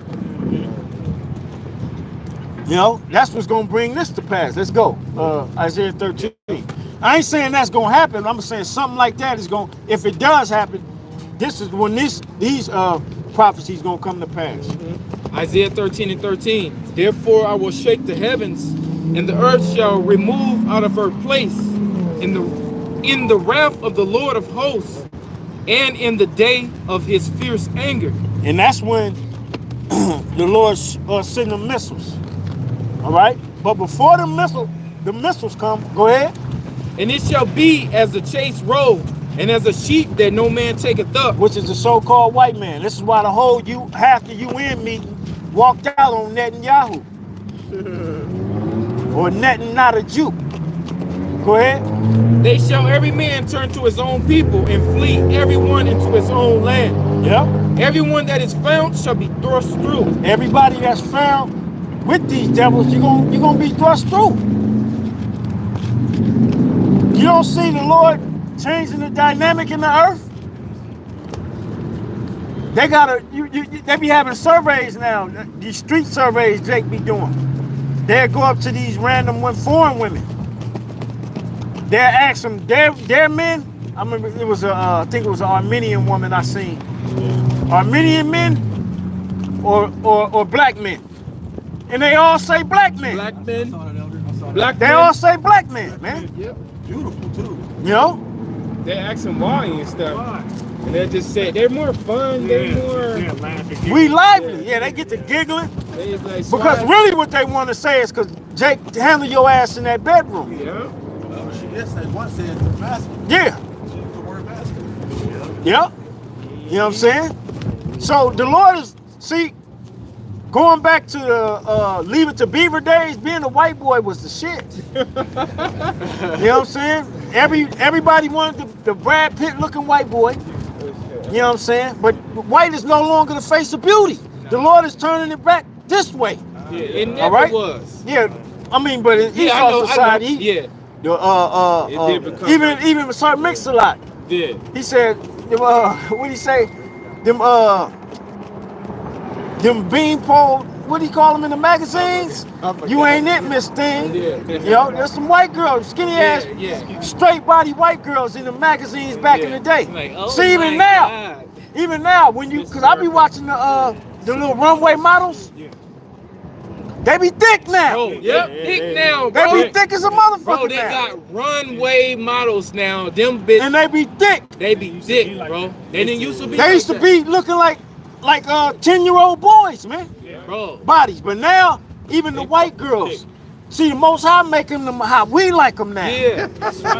You know, that's what's gonna bring this to pass. Let's go. Isaiah 13. I ain't saying that's gonna happen. I'm saying something like that is gonna, if it does happen, this is when these prophecies gonna come to pass. Isaiah 13:13. Therefore I will shake the heavens, and the earth shall remove out of her place in the wrath of the Lord of hosts, and in the day of his fierce anger. And that's when the Lord send the missiles. All right? But before the missiles come, go ahead. And it shall be as the chase road, and as a sheep that no man taketh up. Which is the so-called white man. This is why the whole half the UN meeting walked out on Netanyahu. Or not a Jew. Go ahead. They shall every man turn to his own people, and flee everyone into his own land. Yep. Everyone that is found shall be thrust through. Everybody that's found with these devils, you're gonna be thrust through. You don't see the Lord changing the dynamic in the earth? They they be having surveys now. These street surveys Jake be doing. They'll go up to these random foreign women. They'll ask them, their men. I remember it was I think it was an Armenian woman I seen. Armenian men or black men. And they all say black men. Black men. They all say black men, man. Yep. Beautiful too. You know? They ask them why and stuff. And they just say they're more fun, they're more We lively. Yeah, they get to giggling. they like Because swag. really what they want to say is because Jake handle your ass in that bedroom. Yeah. She did say once said basket. Yeah. She used the word basket. Yeah. You know what I'm saying? So the Lord is, see, going back to the Leave It to Beaver days, being a white boy was the shit. You know what I'm saying? Everybody wanted the Brad Pitt looking white boy. You know what I'm saying? But white is no longer the face of beauty. The Lord is turning it back this way. Yeah, it never All right? was. Yeah, I mean, but in Yeah, I know, Esau society, Yeah, It did become even Sir Mix-a-Lot, did. he said, what he say? Them beanpole, what do you call them in the magazines? You ain't it, Miss Thing. Yeah. You know, there's some white girls, skinny ass, Yeah. straight body white girls in the magazines back in the day. Like, oh See, even my now, God. even now, when you, cause I be watching the little runway models. They be thick now. Bro, yep, thick now, They bro. be thick as a motherfucker Bro, they now. got runway models now. Them bitch, And they be thick. they be thick, bro. They didn't used to be. They used to like be looking like 10-year-old boys, man. that, bro. Bodies. But now, even the white girls, see, the Most High making them how we like them now. Yeah,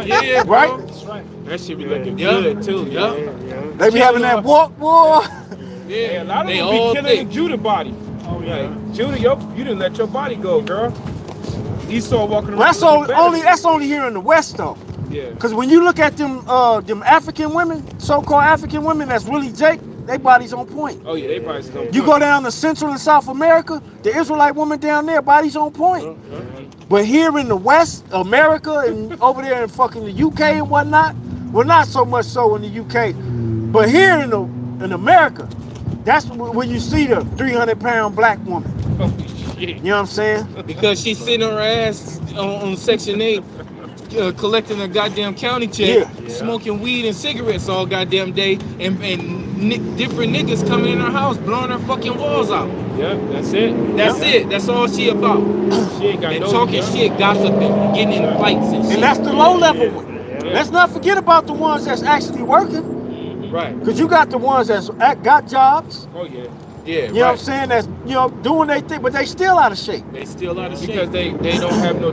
yeah, bro. Right? That's right. that shit be looking Yeah. good too. Yeah. They be having that walk, boy. Yeah, A lot of they them all be killing thick. the Judah body. Oh yeah. Like, Judah, you didn't let your body go, girl. Esau walking around. Well, that's looking better. only here in the West though. Yeah. Because when you look at them African women, so-called African women, that's really Jake, they bodies on point. Oh yeah, they probably still. You go down to Central and South America, the Israelite woman down there, bodies on point. But here in the West, America, and over there in fucking the UK and whatnot, well, not so much so in the UK, but here in America, that's when you see the 300-pound black woman. Holy shit. You know what I'm saying? Because she's sitting on her ass on Section 8. collecting a goddamn county check, Yeah. smoking weed and cigarettes all goddamn day, and different niggas coming in her house blowing her fucking walls out. Yeah, that's it. That's it. That's all she about. She ain't got And no talking shit, gossiping, getting in fights and shit. And that's the low level one. Yeah. Let's not forget about the ones that's actually working. Right. Because you got the ones that's got jobs. Oh yeah. Yeah, You know what I'm saying? That's, you know, doing their thing, but they still out of shape. They still out of shape. Because they don't have no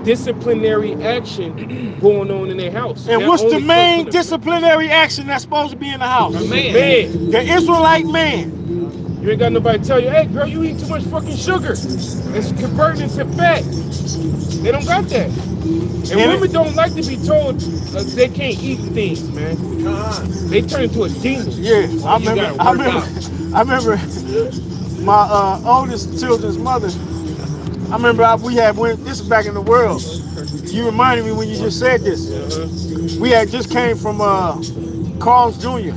disciplinary action going on in their house. And They're what's the only main customer. disciplinary action that's supposed to be in the house? Man. Man, The Israelite man. you ain't got nobody tell you, hey girl, you eat too much fucking sugar. It's converting into fat. They don't got that. And And women don't like to be told they can't eat things, man. They turn into a demon. Yeah, I You remember. gotta work I remember my oldest children's mother. I remember we had went. This is back in the world. You reminded me when you just said this. We had just came from Carl's Jr.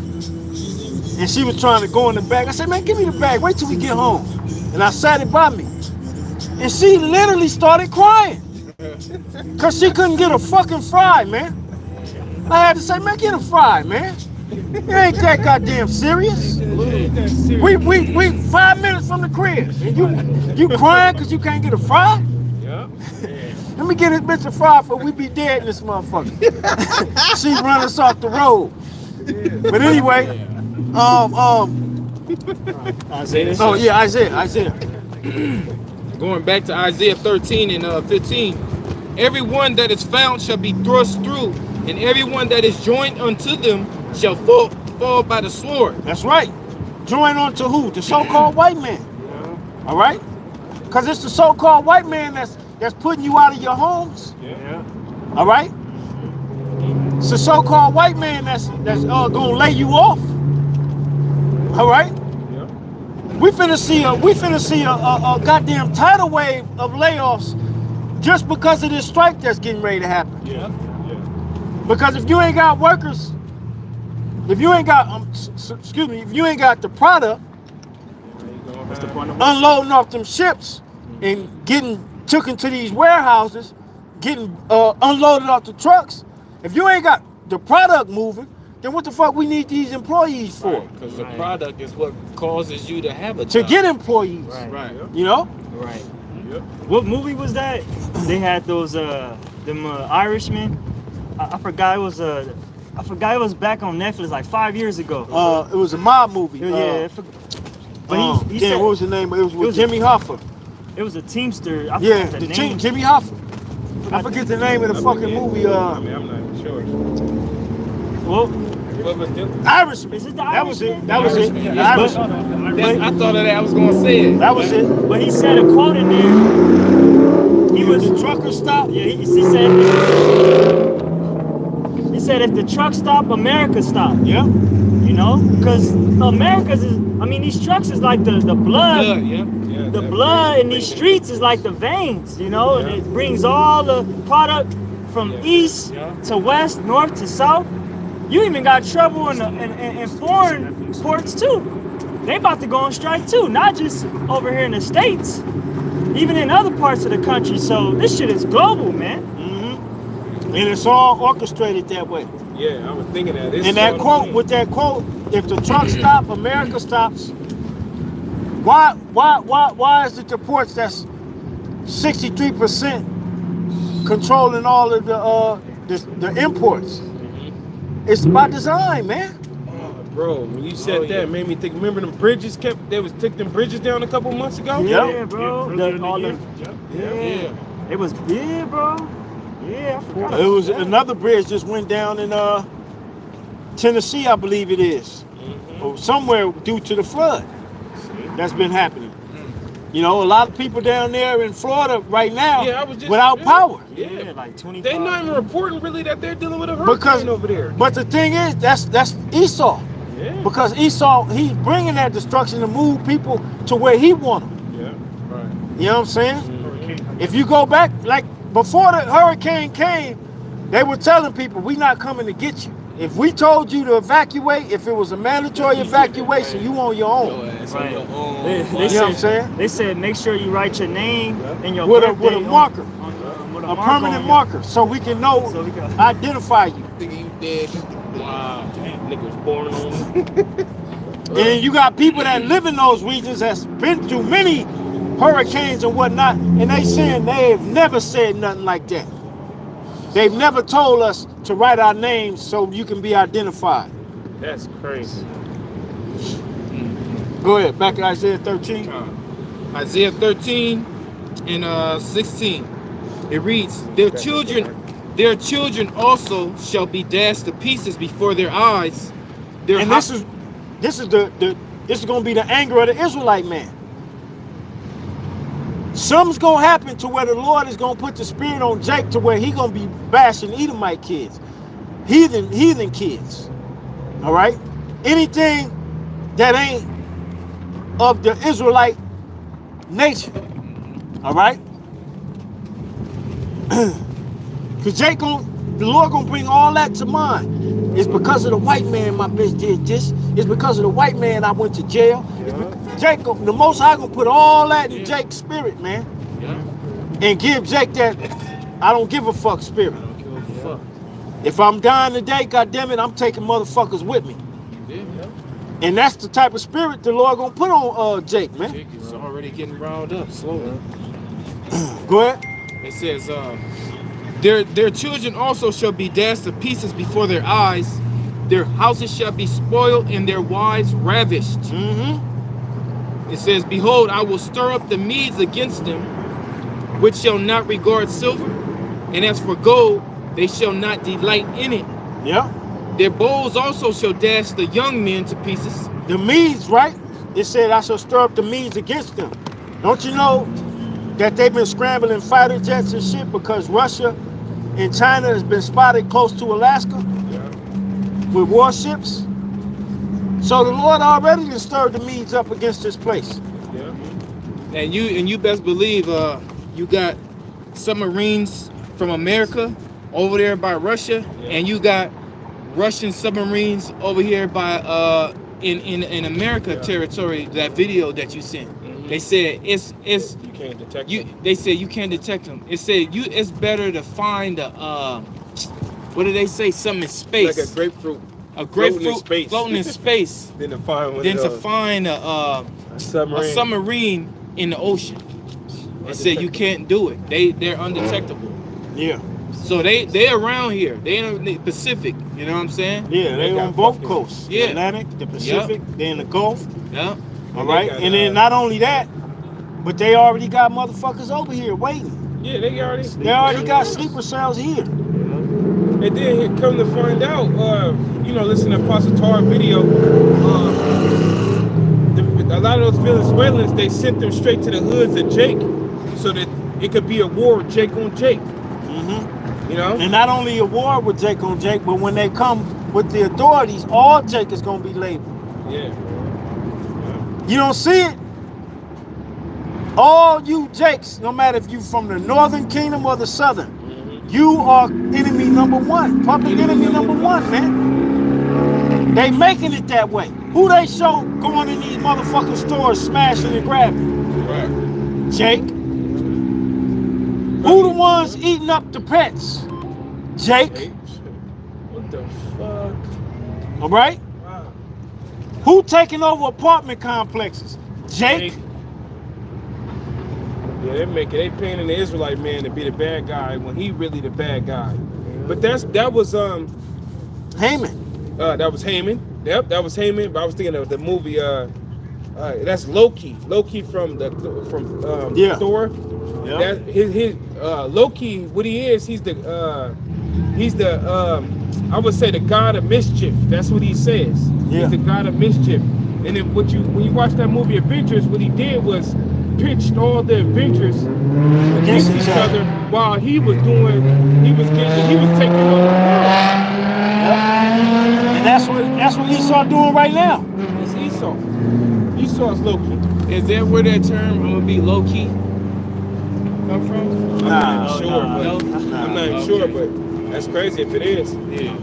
and she was trying to go in the bag. I said, man, give me the bag. Wait till we get home. And I sat it by me, and she literally started crying because she couldn't get a fucking fry, man. I had to say, man, get a fry, man. It ain't that goddamn serious. We 5 minutes from the crib, and you crying because you can't get a fry? Yeah. Let me get this bitch a fry before we be dead in this motherfucker. She run us off the road. But anyway, Isaiah. oh yeah, Isaiah. Going back to Isaiah 13 and 15. Everyone that is found shall be thrust through, and everyone that is joined unto them shall fall by the sword. That's right. Join on to who? The so-called white man. All right? Because it's the so-called white man that's putting you out of your homes. Yeah. All right? It's the so-called white man that's gonna lay you off. All right? Yeah. We finna see a goddamn tidal wave of layoffs just because of this strike that's getting ready to happen. Yeah. Because if you ain't got workers, if you ain't got if you ain't got the product What's the point of unloading off them ships and getting took into these warehouses, getting unloaded off the trucks, if you ain't got the product moving, then what the fuck we need these employees for? Because the product is what causes you to have a To job. get employees, Right. you know? Right. Yep. What movie was that? They had those them Irishmen. I forgot it was it was back on Netflix like 5 years ago. It was a mob movie. Yeah. But he said what was the name? It was with was Jimmy Hoffa. it was a Teamster. I Yeah, forgot the the team, name. Jimmy Hoffa. I forget the name of the fucking movie. I mean, I'm not even sure. Well, What was the Irishman. Is it the That was it. Irishman? That was it. Irishman. The Irishman. I thought of that. I was going to say it. That was it. but he said a quote in there. He was The trucker stopped. yeah. He said if the truck stop, America stop. Yeah. You know, because America's is. I mean, these trucks is like the blood. Yeah. The blood in these streets is like the veins, you know, and it brings all the product from east to west, north to south. You even got trouble in foreign ports too. They about to go on strike too, not just over here in the States, even in other parts of the country. So this shit is global, man. And it's all orchestrated that way. Yeah, I was thinking that. It's And that sort of quote, thing. with that quote, if the truck stop, America stops. Why is it the ports that's 63% controlling all of the imports? It's by design, man. Bro, when you said that, it made me think. Remember them bridges they was taking them bridges down a couple months ago? Yeah, bro. Yeah. It was big, bro. Yeah, I forgot. It was another bridge just went down in Tennessee, I believe it is, or somewhere due to the flood that's been happening. You know, a lot of people down there in Florida right now Yeah, I was just without power. Yeah, like 25. They not even reporting really that they're dealing with a hurricane over there. But the thing is, that's Esau. Yeah. Because Esau, he's bringing that destruction to move people to where he want them. Yeah. Right. You know what I'm saying? If you go back, like before the hurricane came, they were telling people, we not coming to get you. If we told you to evacuate, if it was a mandatory evacuation, you on your own. Right. You know what I'm saying? They said make sure you write your name and your With a birthday marker. on with a permanent marker, so we can know, So we can- identify you. Nigga, you dead. Wow. Nigga was born on. And you got people that live in those regions that's been through many hurricanes and whatnot, and they saying they've never said nothing like that. They've never told us to write our names so you can be identified. That's crazy. Go ahead, back to Isaiah 13. Isaiah 13 and 16. It reads, their children also shall be dashed to pieces before their eyes. And this is gonna be the anger of the Israelite man. Something's gonna happen to where the Lord is gonna put the spirit on Jake to where he gonna be bashing Edomite kids, heathen kids. All right, anything that ain't of the Israelite nature. All right, because the Lord gonna bring all that to mind. It's because of the white man my bitch did this. It's because of the white man I went to jail. Jacob, the Most High gonna put all that in Jake's spirit, man. And give Jake that I don't give a fuck spirit. If I'm dying today, goddamn it, I'm taking motherfuckers with me. And that's the type of spirit the Lord gonna put on Jake, man. Jake is already getting riled up slowly. Go ahead. It says, their children also shall be dashed to pieces before their eyes. Their houses shall be spoiled and their wives ravished. It says, behold, I will stir up the Medes against them, which shall not regard silver. And as for gold, they shall not delight in it. Yeah. Their bows also shall dash the young men to pieces. The Medes, right? It said I shall stir up the Medes against them. Don't you know that they've been scrambling fighter jets and shit because Russia and China has been spotted close to Alaska with warships? So the Lord already done stirred the Medes up against this place. And you best believe you got submarines from America over there by Russia, and you got Russian submarines over here by in America territory. That video that you sent, they said it's You can't detect them. They said you can't detect them. It said it's better to find what did they say? Something in space. Like a grapefruit. A grapefruit floating in space Than to find one than of to those. find a submarine in the ocean. They said you can't do it. They're undetectable. Yeah. So they around here. They in the Pacific. You know what I'm saying? Yeah, they on both coasts. Yeah. The Atlantic, the Pacific, they in the Gulf. Yeah. All right. And then not only that, but they already got motherfuckers over here waiting. Yeah, they already got sleeper cells here. And then come to find out, listen to Apostle Tar video, a lot of those Venezuelans, they sent them straight to the hoods of Jake so that it could be a war with Jake on Jake. You know? And not only a war with Jake on Jake, but when they come with the authorities, all Jake is going to be labeled. Yeah. You don't see it? All you Jakes, no matter if you from the Northern Kingdom or the Southern, you are enemy number one, public enemy number one, man. They making it that way. Who they show going in these motherfucking stores smashing and grabbing? Right. Jake. Who the ones eating up the pets? Jake. What the fuck? All right? Wow. Who taking over apartment complexes? Jake. Yeah, they painting the Israelite man to be the bad guy when he really the bad guy. But that was Haman. That was Haman. Yep, that was Haman. But I was thinking of the movie. That's Loki. Loki from Thor. Yeah. That his Loki. What he is? He's the I would say the god of mischief. That's what he says. Yeah. He's the god of mischief. And then when you watch that movie Avengers, what he did was pitched all the Avengers against each other while he was taking over the world. And that's what Esau doing right now. It's Esau. Esau's Loki. Is that where that term "I'm gonna be low key" come from? I'm not even sure, but that's crazy if it is. Yeah.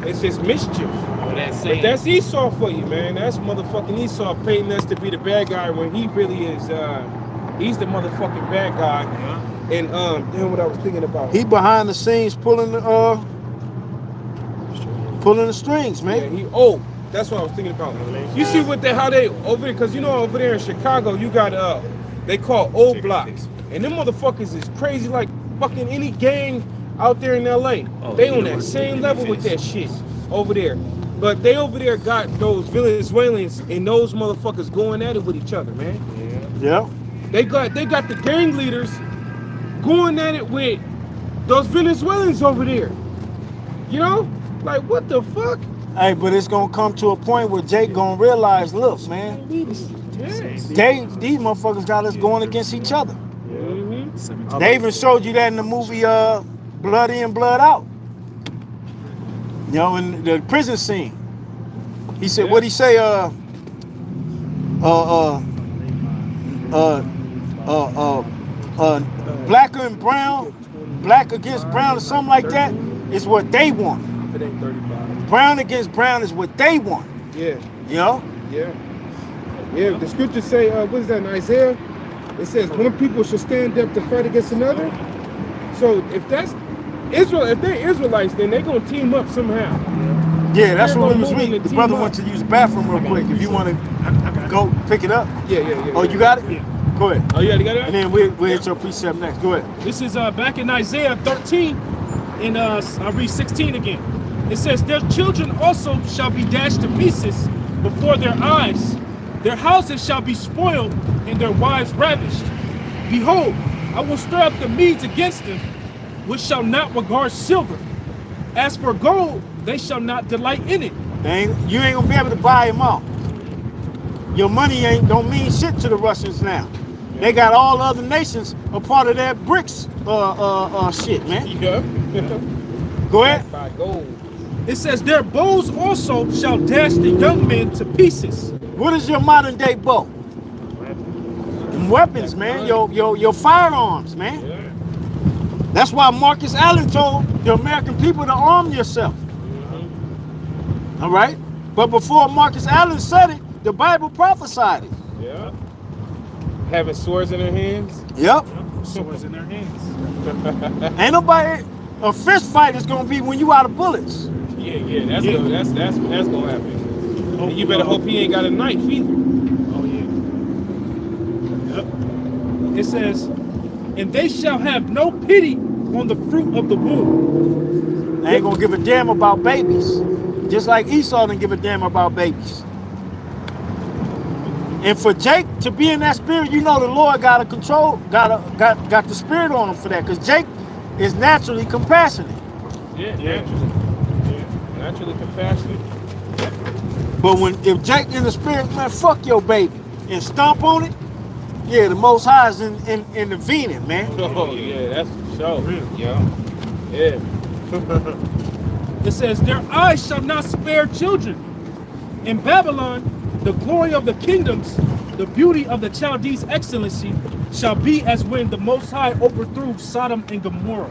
It's just mischief. But that's Esau for you, man. That's motherfucking Esau painting us to be the bad guy when he really is, he's the motherfucking bad guy. And damn, what I was thinking about. He behind the scenes pulling the strings, man. Yeah, that's what I was thinking about. You see how they over there, because you know over there in Chicago, you got they call old blocks. And them motherfuckers is crazy like fucking any gang out there in LA. They on that same level with that shit over there. But they over there got those Venezuelans and those motherfuckers going at it with each other, man. Yeah. They got the gang leaders going at it with those Venezuelans over there. You know? Like, what the fuck? Hey, but it's gonna come to a point where Jake gonna realize, look, man, these motherfuckers got us going against each other. They even showed you that in the movie Blood In, Blood Out. You know, in the prison scene. He said, what'd he say? Black and brown, black against brown or something like that is what they want. It ain't 35. Brown against brown is what they want. Yeah. You know? Yeah. Yeah. The scriptures say, what is that in Isaiah? It says one people should stand up to fight against another. So if that's Israel, if they're Israelites, then they're gonna team up somehow. Yeah, that's what we was moving reading. the The brother team went up. to use the bathroom real quick. If you want to go pick it up. Yeah. Oh, you got it? Yeah. Go ahead. Oh, yeah, you got it? And then we'll hit your precept next. Go ahead. This is back in Isaiah 13, and I'll read 16 again. It says, their children also shall be dashed to pieces before their eyes. Their houses shall be spoiled, and their wives ravished. Behold, I will stir up the Medes against them, which shall not regard silver. As for gold, they shall not delight in it. You ain't gonna be able to buy them all. Your money don't mean shit to the Russians now. They got all other nations a part of that BRICS shit, man. Yeah. Go ahead. By gold. It says, their bows also shall dash the young men to pieces. What is your modern day bow? Them weapons, man. Your firearms, man. That's why Marcus Allen told the American people to arm yourself. All right? But before Marcus Allen said it, the Bible prophesied it. Yeah. Having swords in their hands. Yep. Swords in their hands. Ain't nobody. A fist fight is gonna be when you out of bullets. Yeah. That's gonna happen. And you better hope he ain't got a knife either. Oh yeah. Yep. It says, and they shall have no pity on the fruit of the womb. They ain't gonna give a damn about babies. Just like Esau didn't give a damn about babies. And for Jake to be in that spirit, you know the Lord got the spirit on him for that. Because Jake is naturally compassionate. Yeah. Naturally compassionate. But if Jake in the spirit, man, fuck your baby and stomp on it, yeah, the Most High is intervening, man. Oh yeah, that's for sure. Yeah. It says, their eyes shall not spare children. In Babylon, the glory of the kingdoms, the beauty of the Chaldees' excellency, shall be as when the Most High overthrew Sodom and Gomorrah.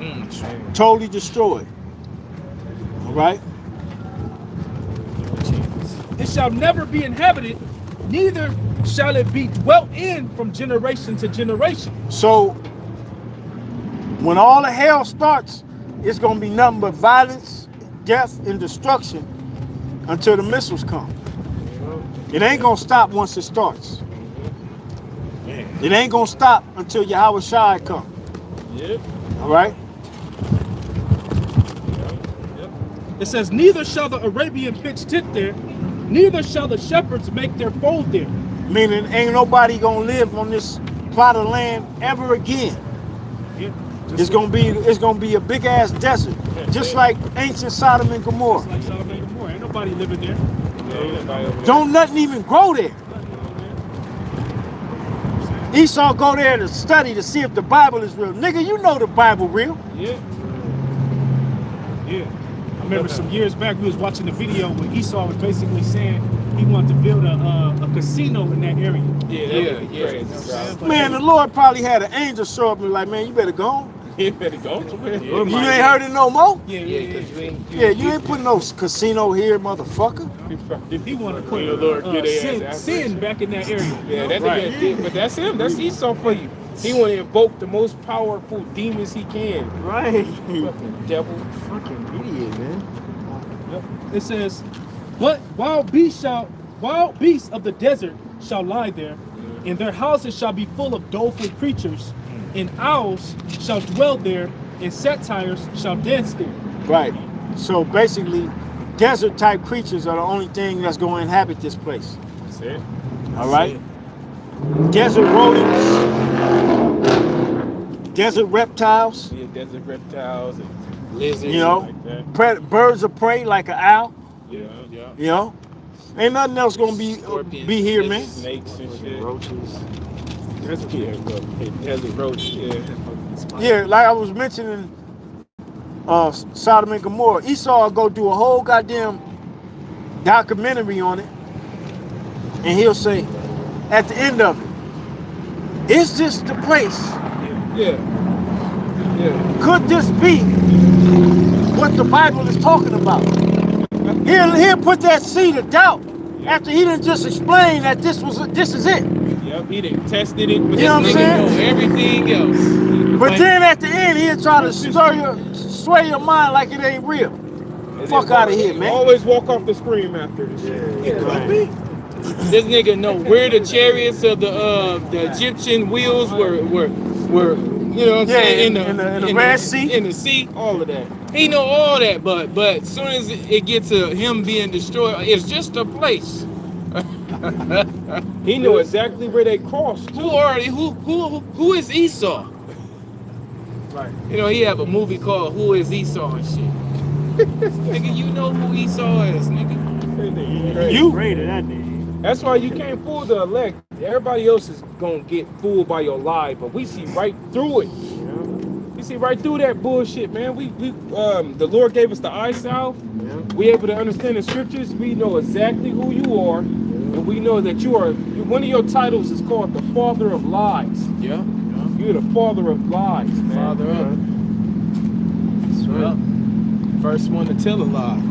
Totally destroyed. All right? It shall never be inhabited, neither shall it be dwelt in from generation to generation. So, when all the hell starts, it's going to be nothing but violence, death, and destruction until the missiles come. It ain't going to stop once it starts. It ain't going to stop until Yahweh Shai come. Yeah. All right? It says, neither shall the Arabian pitch tent there, neither shall the shepherds make their fold there. Meaning ain't nobody going to live on this plot of land ever again. Yeah. It's gonna be a big ass desert, just like ancient Sodom and Gomorrah. Like Sodom and Gomorrah. Ain't nobody living there. Don't nothing even grow there. Esau go there to study to see if the Bible is real. Nigga, you know the Bible real. Yeah. I remember some years back we was watching the video where Esau was basically saying he wanted to build a casino in that area. Yeah. Man, the Lord probably had an angel show up and like, man, you better go on. You better go somewhere. You ain't heard it no more? Yeah. You ain't putting no casino here, motherfucker. He wanted to put Lord, sin back in that area. Yeah, that nigga, but that's him. That's Esau for you. He want to invoke the most powerful demons he can. Right. Fucking devil. Fucking idiot, man. Yep. It says, but wild beasts of the desert shall lie there, and their houses shall be full of doleful creatures, and owls shall dwell there, and satyrs shall dance there. Right. So basically, desert type creatures are the only thing that's going to inhabit this place. That's it. All right. Desert rodents, desert reptiles, Yeah, desert reptiles and Lizards. you know, like that. birds of prey like an owl, Yeah. you know. Ain't nothing else going to Scorpions, be here, man. lizards, Snakes and shit. Roaches. Desert, desert roach. Yeah. Yeah, like I was mentioning Sodom and Gomorrah. Esau will go do a whole goddamn documentary on it, and he'll say, at the end of it, is this the place? Yeah. Could this be what the Bible is talking about? He'll put that seed of doubt after he didn't just explain that this is it. Yep. He didn't tested it. But You know what I'm saying? Know everything else. But then at the end, he'll try to sway your mind like it ain't real. Fuck out of here, man. Always walk off the screen after this shit. This nigga know where the chariots of the Egyptian wheels were you know what I'm saying, in the Red Sea. in the sea. All of that. He know all that, but as soon as it gets to him being destroyed, it's just a place. He knew exactly where they crossed. Who is Esau? Right. You know, he have a movie called Who is Esau and shit. Nigga, you know who Esau is, nigga. You? Afraid of that nigga. That's why you can't fool the elect. Everybody else is gonna get fooled by your lie, but we see right through it. We see right through that bullshit, man. We the Lord gave us the eye salve. We able to understand the scriptures. We know exactly who you are, and we know that you are. One of your titles is called the Father of Lies. Yeah. You're the Father of Lies, man. Father up. That's right. First one to tell a lie.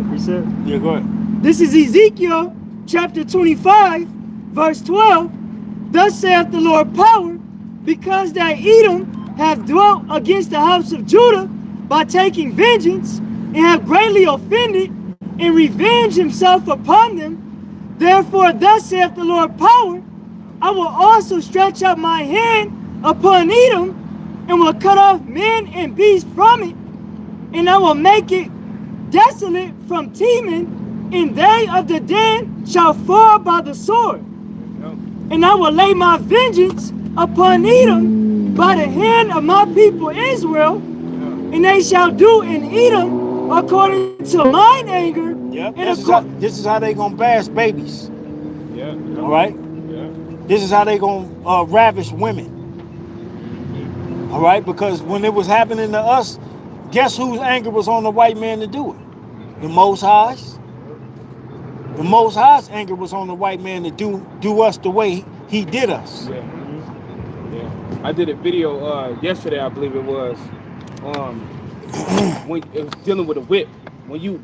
Precept. Yeah, go ahead. This is Ezekiel chapter 25, verse 12. Thus saith the Lord power, because that Edom have dwelt against the house of Judah by taking vengeance, and have greatly offended, and revenged himself upon them. Therefore, thus saith the Lord power, I will also stretch out my hand upon Edom, and will cut off men and beasts from it, and I will make it desolate from Teman, and they of the den shall fall by the sword. And I will lay my vengeance upon Edom by the hand of my people Israel, and they shall do in Edom according to mine anger. Yep. And This is how they gonna bash babies. Yeah. All right. Yeah. This is how they gonna ravish women. All right, because when it was happening to us, guess whose anger was on the white man to do it? The Most High's. The Most High's anger was on the white man to do us the way he did us. Yeah. Yeah. I did a video yesterday, I believe it was. When it was dealing with a whip. When you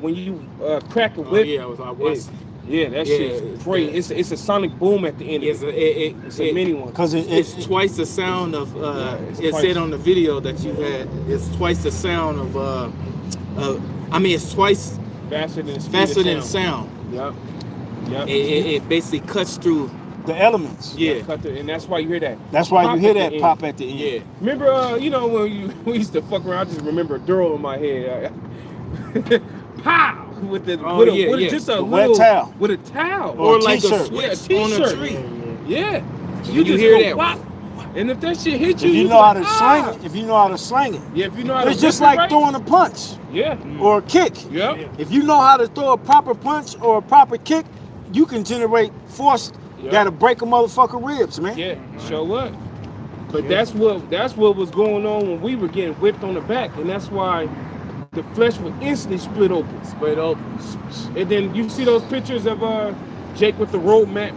crack a whip. I was. Yeah, that shit's crazy. It's a sonic boom at the end. It's It's a mini one. Because it's twice the sound of it twice. said on the video that you had. It's twice the sound of it's twice Faster than sound. Yep. It basically cuts through. the elements. Yeah. And that's why you hear that. That's why you hear that end. pop at the end. Yeah. Remember, when we used to fuck around, I just remember a girl in my head. Pow! With just a The little wet towel. with a towel Or a like t-shirt. a Yeah, a switch on a t-shirt. tree. Yeah. You just hear go that. whop. And if that shit hit you, If you you know how to like, slang it, if you know how to slang it, Yeah, if you know how to it's just whip it like right. throwing a punch Yeah. or a kick. Yep. If you know how to throw a proper punch or a proper kick, you can generate force Yep. that'll break a motherfucker ribs, man. Yeah. Show what? But that's what was going on when we were getting whipped on the back, and that's why the flesh would instantly split open. And then you see those pictures of Jake with the road map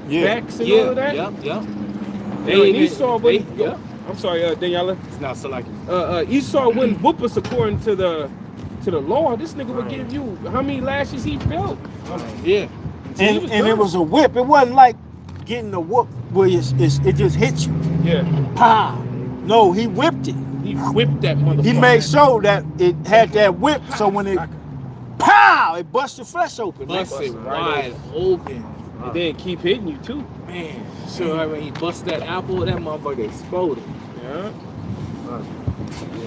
backs and all of that. Yep. Esau wouldn't. I'm sorry, Daniela. It's not so like. Esau wouldn't whoop us according to the law. This nigga would give you how many lashes he felt. Yeah. And it was a whip. It wasn't like getting a whoop where it just hits you. Yeah. Pow. No, he whipped it. He whipped that motherfucker. He made sure that it had that whip, so when it pow, it bust your flesh open. Man. Bust it wide open. And then keep hitting you too. Man, sure when he bust that apple, that motherfucker exploded. Yeah.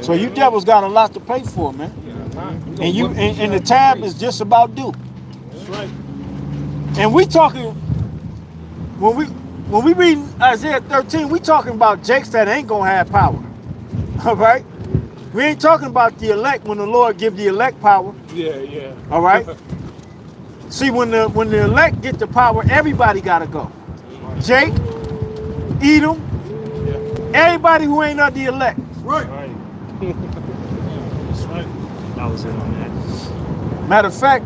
So you devils got a lot to pay for, man. And you and the tab is just about due. That's right. And we talking when we read Isaiah 13, we talking about jakes that ain't gonna have power. All right? We ain't talking about the elect when the Lord give the elect power. Yeah. All right? See, when the elect get the power, everybody gotta go. Jake, Edom, everybody who ain't of the elect. Right. That's right. I was in on that. Matter of fact,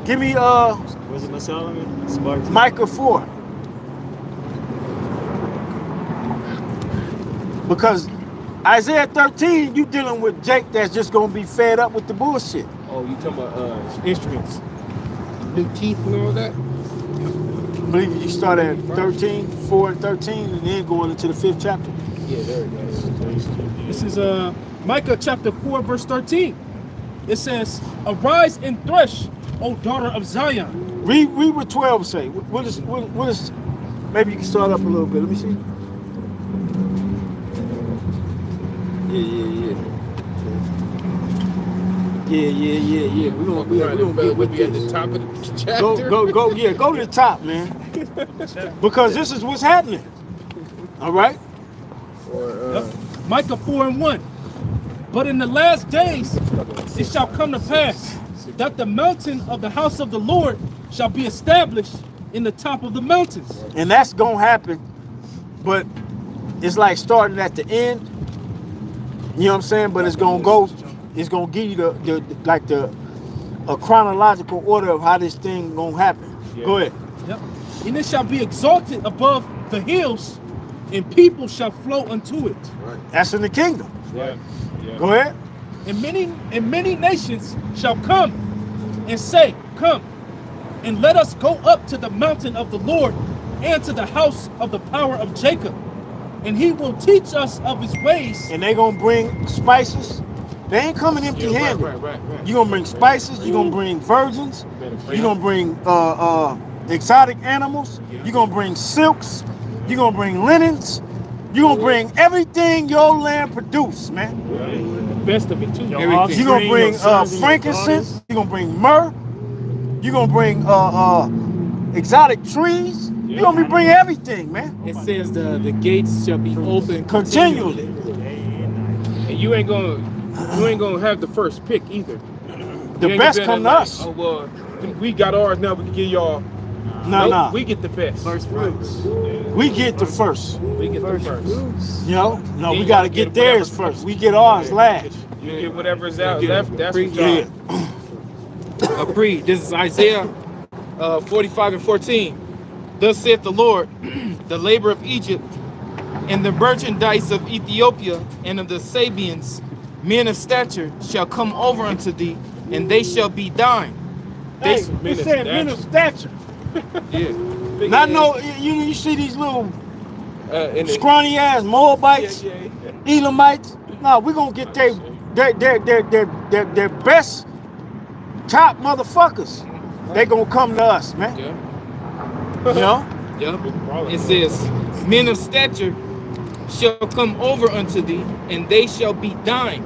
give me Was it Solomon? Sparks? Micah 4. Because Isaiah 13, you dealing with Jake that's just gonna be fed up with the bullshit. Oh, you talking about instruments, new teeth and all that? I believe you start at 13, 4 and 13, and then going into the 5th chapter. Yeah, there it goes. This is Micah chapter 4, verse 13. It says, "Arise and thresh, O daughter of Zion." Read what 12 say. What is maybe you can start up a little bit. Let me see. Yeah. We're gonna get with at the this. top of the chapter. Go to the top, man. Because this is what's happening. All right? Yep. Micah 4 and 1. "But in the last days it shall come to pass that the mountain of the house of the Lord shall be established in the top of the mountains." And that's gonna happen, but it's like starting at the end. You know what I'm saying? But it's gonna give you a chronological order of how this thing gonna happen. Yeah. Go ahead. Yep. "And it shall be exalted above the hills, and people shall flow unto it. That's in the kingdom. Yeah. Go ahead. And many nations shall come and say, Come, and let us go up to the mountain of the Lord, and to the house of the power of Jacob. And he will teach us of his ways." And they gonna bring spices. They ain't coming empty-handed. Right. You gonna bring spices. You gonna bring virgins. You gonna bring exotic animals. You gonna bring silks. You gonna bring linens. You gonna bring everything your land produce, man. The best of it too. Your Everything. You gonna bring your sons and your frankincense. You gonna bring myrrh. You gonna bring exotic trees. You gonna be bringing everything, man. It says the gates shall be open Continually. And you ain't gonna have the first pick either. The You ain't best gonna come to like, us. Oh well, we got ours now. We can give y'all. No. We get the best. First fruits. We get the first. We get the first. You know? No, we You gotta gotta get get theirs whatever- first. We get ours last. You get whatever's out left. That's what Yeah. y'all. Agreed. This is Isaiah 45 and 14. Thus saith the Lord, the labor of Egypt, and the merchandise of Ethiopia, and of the Sabians, men of stature, shall come over unto thee, and they shall be thine. Hey, men it of said men of stature. Yeah. Not no, you see these little And scrawny ass Moabites, yeah. Elamites. No, we're gonna get their best top motherfuckers. They gonna come to us, man. Yeah. You know? Yep. It says, men of stature shall come over unto thee, and they shall be thine.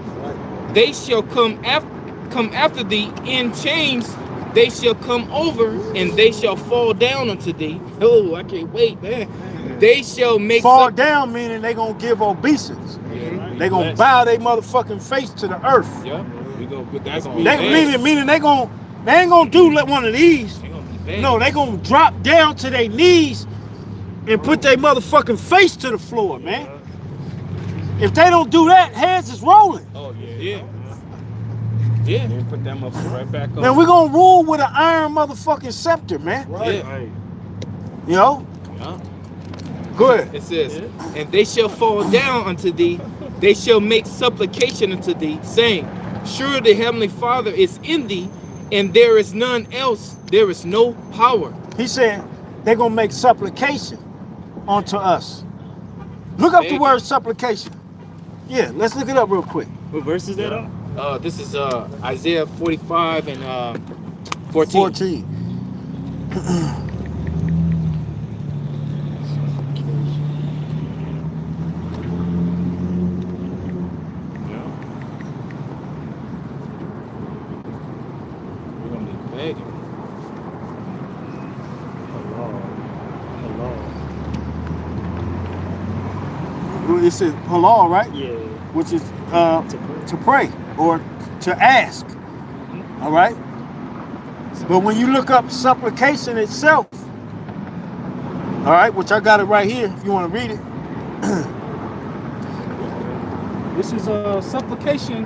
They shall come after thee in chains. They shall come over, and they shall fall down unto thee. Oh, I can't wait, man. They shall make Fall down meaning they gonna give obeisance. They gonna bow their motherfucking face to the earth. Yeah. We gonna put that on. Meaning they ain't gonna do one of these. They gonna be bad. No, they gonna drop down to their knees and put their motherfucking face to the floor, man. If they don't do that, heads is rolling. Oh yeah. Yeah. Yeah. Then put them up right back on. Man, we're gonna rule with an iron motherfucking scepter, man. Right. Right. You know? Yeah. Go ahead. It says, and they shall fall down unto thee, they shall make supplication unto thee, saying, sure the heavenly Father is in thee, and there is none else, there is no power. He said they're gonna make supplication. unto us. Look up the Begging. word supplication. Yeah, let's look it up real quick. What verse is that on? This is Isaiah 45 and 14. 14. We're gonna be begging. It says halal, right? Yeah. Which is To to pray or to ask. All right? But when you look up supplication itself, all right, which I got it right here if you want to read it. This is supplication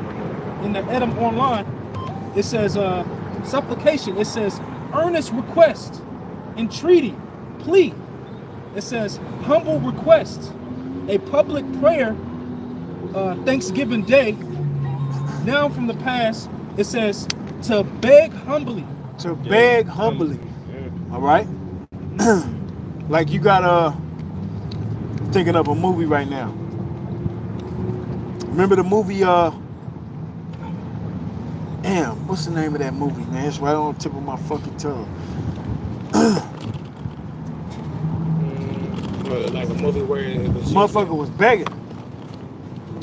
in the Edom Online. It says supplication. It says earnest request, entreaty, plea. It says humble request, a public prayer, Thanksgiving Day. Now from the past, it says to beg humbly. To beg humbly. All right? Like you got thinking of a movie right now. Remember the movie damn, what's the name of that movie, man? It's right on the tip of my fucking tongue. Like a movie where it was Motherfucker was begging.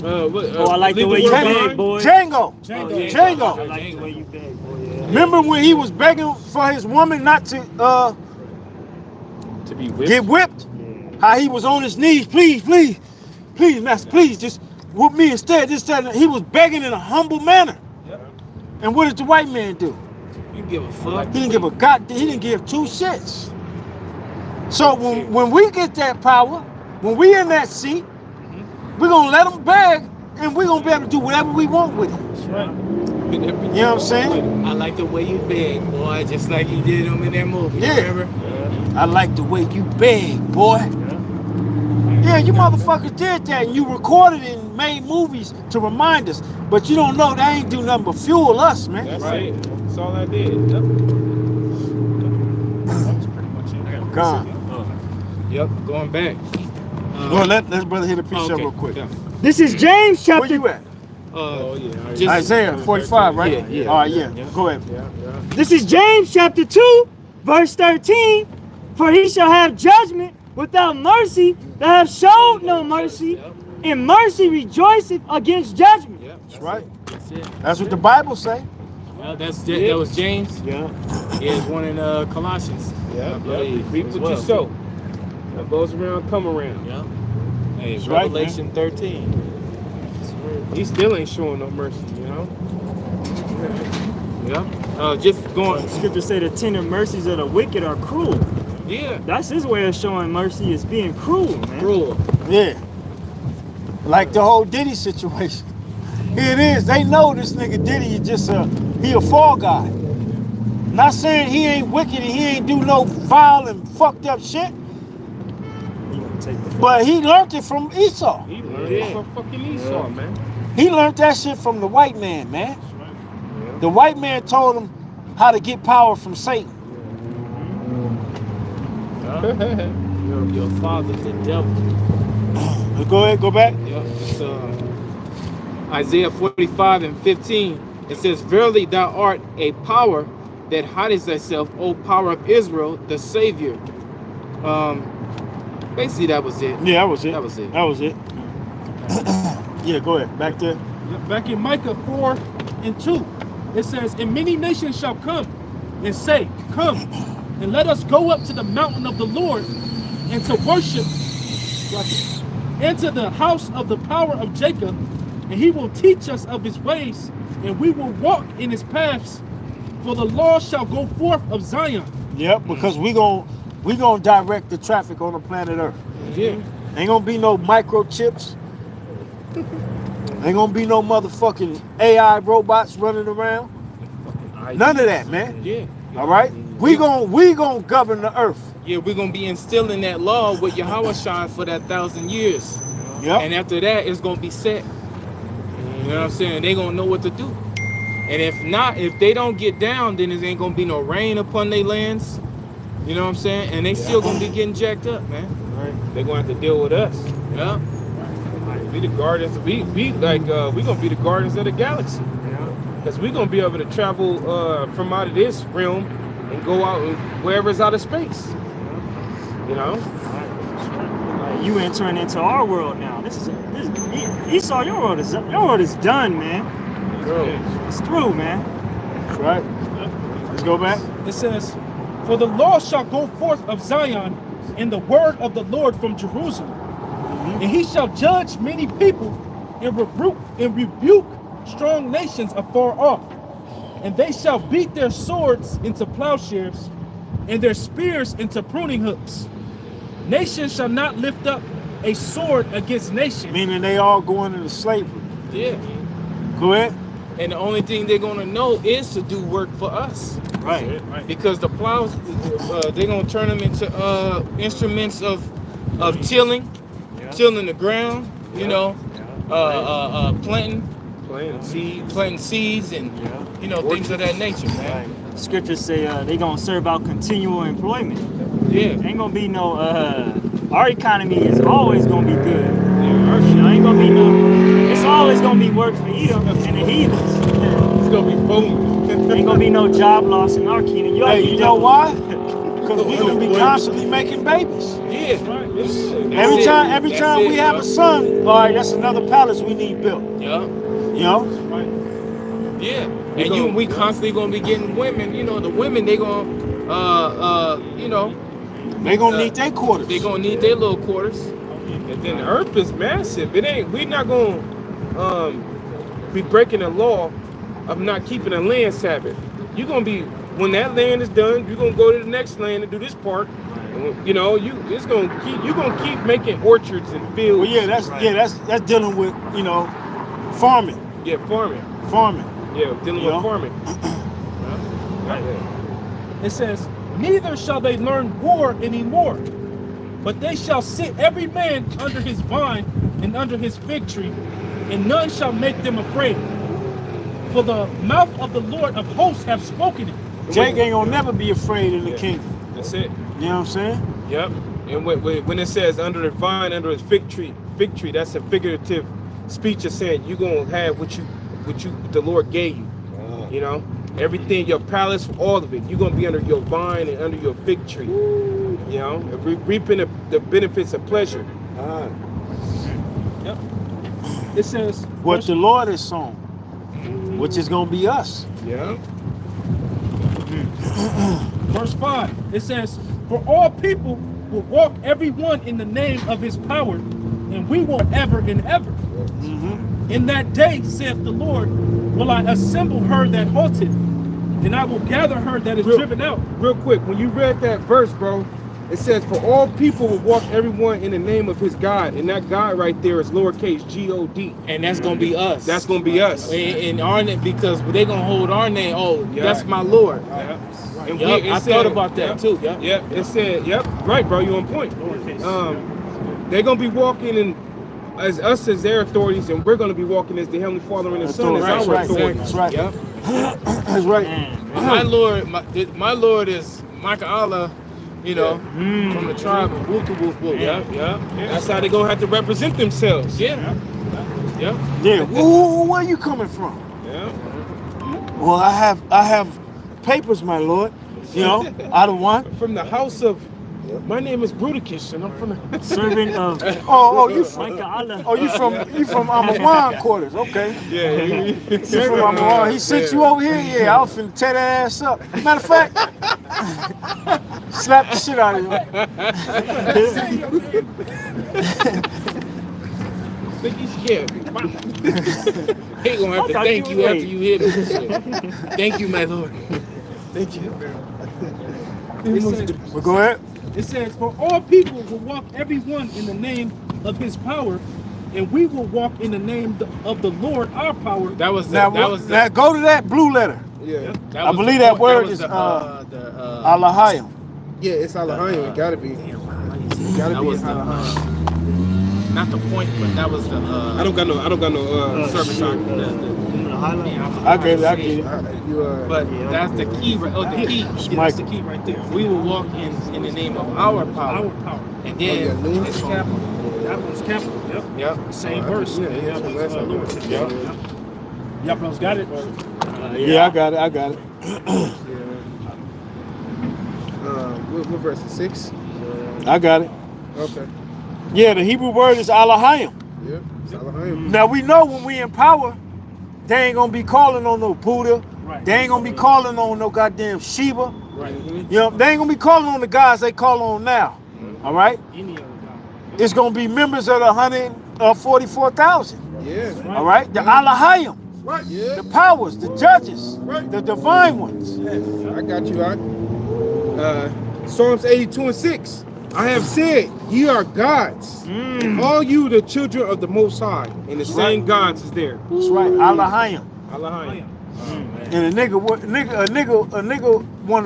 Oh, I like the way you beg, boy. Django. Oh, Django. I like the way you beg, boy. Yeah. Remember when he was begging for his woman not to to be whipped. get whipped? Yeah. How he was on his knees, please, please, please, master, please, just whoop me instead. This, that, and he was begging in a humble manner. And what did the white man do? You give a fuck. He didn't give a goddamn. He didn't give two shits. So when we get that power, when we in that seat, we're gonna let them beg, and we're gonna be able to do whatever we want with it. That's right. You know what I'm saying? I like the way you beg, boy, just like you did them in that movie. Yeah. Remember? I like the way you beg, boy. Yeah, you motherfuckers did that, and you recorded it and made movies to remind us. But you don't know they ain't do nothing but fuel us, man. That's Right. it. That's all I did. Yep. That was pretty much it. God. Yep. Going back. Well, let's brother hit a piece Okay. up real quick. Yeah. This is James Where chapter. you at? Oh yeah. Just- Isaiah 45, right? Yeah, yeah. All right, yeah. Go ahead. This is James chapter 2, verse 13. For he shall have judgment without mercy that have showed no mercy, and mercy rejoiceth against judgment. Yep. That's right. That's it. That's what the Bible say. Well, that was James. Yeah. Here's one in Colossians. Yeah. I believe. Reap as what well. you sow. What goes around, come around. Yeah. Hey, That's right, Revelation 13. He still ain't showing no mercy, you know. Yeah. Just going. Scripture say the tender mercies of the wicked are cruel. Yeah. That's his way of showing mercy, is being cruel, man. Cruel. Yeah. Like the whole Diddy situation. Here it is. They know this nigga Diddy is just he a fall guy. Not saying he ain't wicked and he ain't do no vile and fucked up shit, He gonna take the but he learned it from Esau. He learned it from fucking Esau, man. He learned that shit from the white man, man. The white man told him how to get power from Satan. Your father's the devil. Go ahead, go back. Yep. It's Isaiah 45 and 15. It says, Verily thou art a power that hidest thyself, O power of Israel, the Savior. Basically that was it. Yeah, that was it. That was it. That was it. Yeah, go ahead. Back there. Back in Micah 4:2, it says, And many nations shall come and say, Come, and let us go up to the mountain of the Lord, and to worship, and to the house of the power of Jacob, and he will teach us of his ways, and we will walk in his paths, for the law shall go forth of Zion. Yep, because we gon' direct the traffic on the planet Earth. Yeah. Ain't gonna be no microchips. Ain't gonna be no motherfucking AI robots running around. None of that, man. Yeah. All right? We gon' govern the earth. Yeah, we're gonna be instilling that law with Yahweh Shai for that 1,000 years. Yep. And after that, it's gonna be set. You know what I'm saying? They gonna know what to do. And if not, if they don't get down, then it ain't gonna be no rain upon their lands. You know what I'm saying? And they still gonna be getting jacked up, man. They're gonna have to deal with us. Yeah. Be the guardians. We gonna be the guardians of the galaxy. Because we're gonna be able to travel from out of this realm and go out wherever's out of space. You know? You entering into our world now. Esau, your world is done, man. It's through, man. That's right. Let's go back. It says, "For the law shall go forth of Zion, and the word of the Lord from Jerusalem. And he shall judge many people, and rebuke strong nations afar off. And they shall beat their swords into plowshares, and their spears into pruning hooks. Nation shall not lift up a sword against nation." Meaning they all going into slavery. Yeah. Go ahead. And the only thing they're gonna know is to do work for us. Right. Because the plows, they're gonna turn them into instruments of tilling, tilling the ground. You know, planting seeds, and you know, things of that nature, man. Scriptures say they gonna serve out continual employment. Yeah. Ain't gonna be no. Our economy is always gonna be good. Ain't gonna be no. It's always gonna be work for Edom and the heathens. It's gonna be boom. Ain't gonna be no job loss in our kingdom. Hey, you know why? Because we're gonna be constantly making babies. Yeah. Every time we have a son, all right, that's another palace we need built. Yeah. You know? Yeah. And we constantly gonna be getting women. You know, the women they gonna you know, they gonna need their quarters. They gonna need their little quarters. And then the earth is massive. We're not gonna be breaking the law of not keeping a land Sabbath. You're gonna be, when that land is done, you're gonna go to the next land and do this part. And, you know, you're gonna keep making orchards and fields. Well, that's dealing with, you know, farming. Yeah, farming. Yeah, dealing with farming. It says, "Neither shall they learn war anymore, but they shall sit every man under his vine and under his fig tree, and none shall make them afraid. For the mouth of the Lord of hosts have spoken it." Jake ain't gonna never be afraid in the kingdom. That's it. You know what I'm saying? Yep. And when it says under the vine, under his fig tree, that's a figurative speech of saying you're gonna have what the Lord gave you. You know, everything, your palace, all of it. You're gonna be under your vine and under your fig tree. You know, reaping the benefits of pleasure. Yep. It says, What the Lord has sown, which is gonna be us. Yeah. verse 5, it says, "For all people will walk every one in the name of his power, and we will ever and ever. In that day, saith the Lord, will I assemble her that halted, and I will gather her that is driven out." Real quick, when you read that verse, bro, it says, "For all people will walk everyone in the name of his God," and that God right there is lowercase God. And that's gonna be us. That's gonna be us. In our name, because they gonna hold our name. Oh, that's my Lord. Yeah. And I thought about that too. Yeah. Yep. It said, yep, right, bro, you on point. They're gonna be walking in as us as their authorities, and we're gonna be walking as the Heavenly Father and the Son as our authorities. That's right. Yep. That's right. And my Lord is Micah Allah, you know, from the tribe of Wuku. Yeah. That's how they're gonna have to represent themselves. Yeah. Where you coming from? Yeah. Well, I have papers, my lord. You know, out of one. From the house of, my name is Bruticus, and I'm from the Servant of you from Micah Allah. you from Amawan quarters, okay. Yeah. You from Amawan. He sent you over here? Yeah, I was finna tear that ass up. Matter of fact, slap the shit out of Yeah. He gonna have to thank you after you hit him. Thank you, my Lord. Thank you. Well, go ahead. It says, "For all people will walk every one in the name of his power, and we will walk in the name of the Lord our power." That was Now go to that blue letter. Yeah. I believe that word is Alahayim. Yeah, it's Alahayim. It gotta be. It gotta be Alahayim. Not the point, but that was the. I don't got no service. I get it. I get it. But that's the key, right? Oh, the key. Yeah, that's the key right there. We will walk in the name of our power. Our power. And then it's capital. That one's capital. Yep. Yep. Same verse. Yeah. Lord. Yep. Y'all brothers got it? Yeah, I got it. I got it. What verse? 6? I got it. Okay. Yeah, the Hebrew word is Elohim. Yeah. Salahim. Now we know when we in power, they ain't gonna be calling on no Buddha. Right. They ain't gonna be calling on no goddamn Shiva. Right. You know, they ain't gonna be calling on the guys they call on now. All right? Any other God. It's gonna be members of the 144,000. Yeah. All right? The Elohim, Right. Yeah. the powers, the judges, Right. the divine ones. I got you. Psalms 82:6. I have said, ye are gods, and all you the children of the Most High, and the same gods is there. That's right, Elohim. Allah. And a nigga want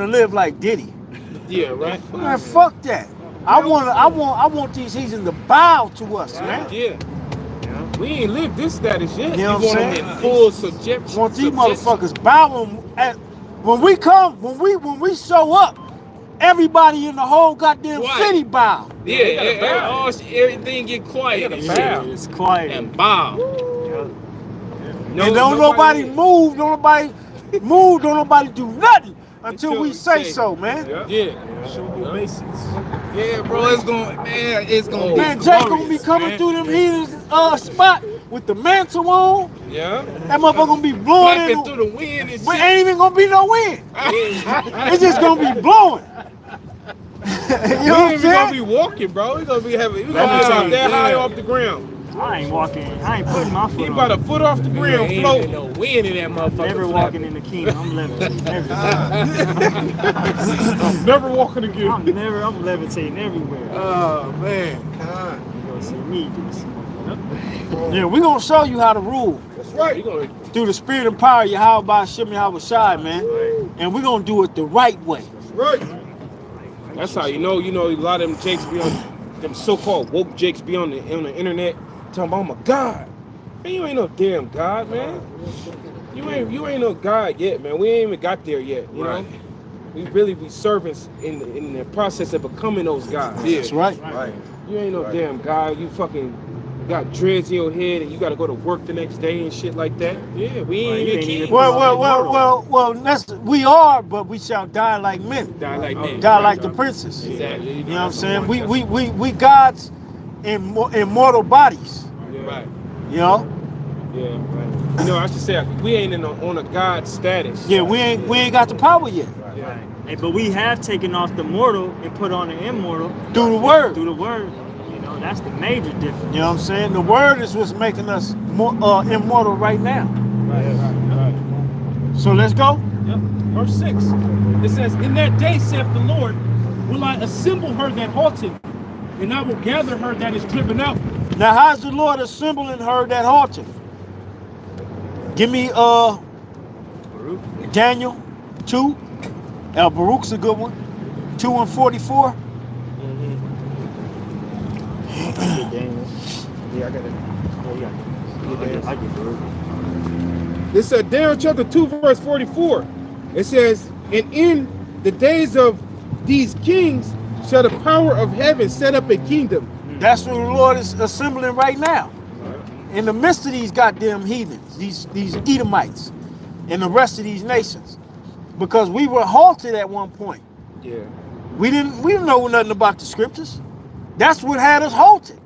to live like Diddy. Yeah, right? Man, fuck that. I want these heathens to bow to us, man. Yeah. We ain't lived this status yet. You know what I'm want them saying? in full subjection. Want these motherfuckers bowing at when we come, when we show up, everybody in the whole goddamn Right. city bow. Yeah, everything get quiet and shit. It's quiet. And bow. And don't nobody move, don't nobody move, don't nobody do nothing until we say so, man. Yeah. Showable basics. Yeah, bro, it's gonna be Man, Jay gonna be glorious, coming man. through them heathens spot with the mantle on. Yeah. That motherfucker gonna be blowing Flapping in. through the wind and But shit. ain't even gonna be no wind. It's just gonna be blowing. You know We what ain't I'm even gonna saying? be walking, bro. We gonna be having. We Let me gonna tell be you, that high yeah. off the ground. I ain't walking. I ain't putting my He foot about on. a foot off the ground, Ain't floating. no wind in that motherfucker. Never walking in the kingdom. I'm levitating everywhere. Never walking again. I'm levitating everywhere. Oh man. You gonna see me just. Yeah, we gonna show you how to rule That's right. You gonna through the spirit and power of Yahweh Shimmy Shai, man. And we're gonna do it the right way. Right. That's how you know. A lot of them jakes be on them so-called woke jakes be on the internet talking about I'm a god. Man, you ain't no damn god, man. You ain't no god yet, man. We ain't even got there yet. You know. We really be servants in the process of becoming those gods. Yeah. That's right. Right. You ain't no damn god. You fucking got dreads in your head and you got to go to work the next day and shit like that. Yeah, we ain't even kings. Well, we are, but we shall die like men. Die like men. Die like the princess. Exactly. You know what I'm saying? We gods in mortal bodies. Right. You know? Yeah. Right. I should say we ain't on a god status. Yeah, we ain't got the power yet. Hey, but we have taken off the mortal and put on the immortal Through the word. through the word. You know, that's the major difference. You know what I'm saying? The word is what's making us more immortal right now. Right. So let's go. Yep. Verse 6. It says, in that day, saith the Lord, will I assemble her that halted, and I will gather her that is driven out. Now, how's the Lord assembling her that halted? Give me Daniel 2. Baruch's a good one. 2:44. Yeah, I got it. I get Baruch. This is Daniel chapter 2, verse 44. It says, and in the days of these kings shall the power of heaven set up a kingdom. That's what the Lord is assembling right now. In the midst of these goddamn heathens, these Edomites, and the rest of these nations. Because we were halted at one point. Yeah. We didn't know nothing about the scriptures. That's what had us halted.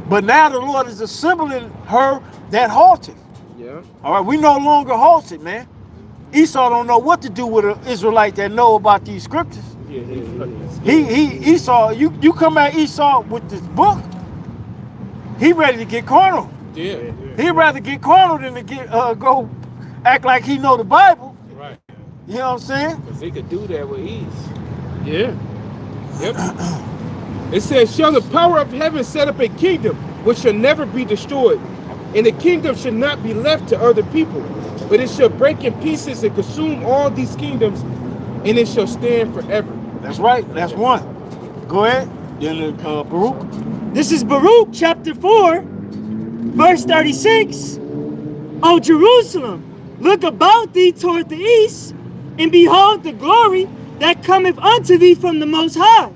But now the Lord is assembling her that halted. Yeah. All right, we no longer halted, man. Esau don't know what to do with an Israelite that know about these scriptures. Yeah. Esau, you come at Esau with this book, he ready to get carnal. Yeah. He'd rather get carnal than to get go act like he know the Bible. Right. You know what I'm saying? Because they could do that with ease. Yeah. Yep. It says, shall the power of heaven set up a kingdom which shall never be destroyed, and the kingdom shall not be left to other people, but it shall break in pieces and consume all these kingdoms, and it shall stand forever. That's right. That's one. Go ahead. Then Baruch. This is Baruch chapter 4, verse 36. O Jerusalem, look about thee toward the east, and behold the glory that cometh unto thee from the Most High.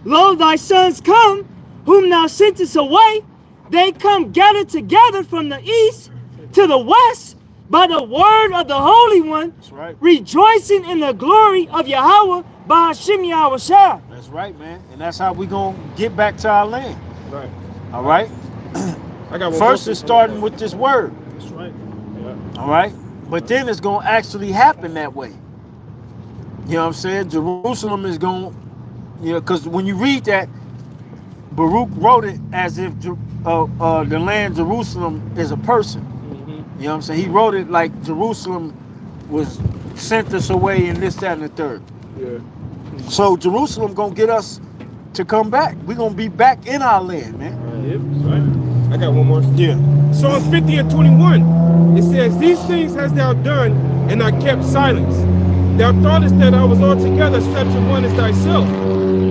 Lo, thy sons come, whom thou sentest away. They come gathered together from the east to the west by the word of the Holy One, That's right. rejoicing in the glory of Yahweh by Hashem Yahushua. That's right, man. And that's how we gonna get back to our land. Right. All right. I got one First, more it's thing. starting with this word. That's right. All right. But then it's gonna actually happen that way. You know what I'm saying? Jerusalem is going, you know, because when you read that, Baruch wrote it as if the land Jerusalem is a person. You know what I'm saying? He wrote it like Jerusalem was sent us away and this, that, and the third. Yeah. So Jerusalem gonna get us to come back. We're gonna be back in our land, man. Yep. Right. I got one more. Yeah. Psalms 50 and 21. It says, "These things hast thou done, and I kept silence. Thou thoughtest that I was altogether such a one as thyself,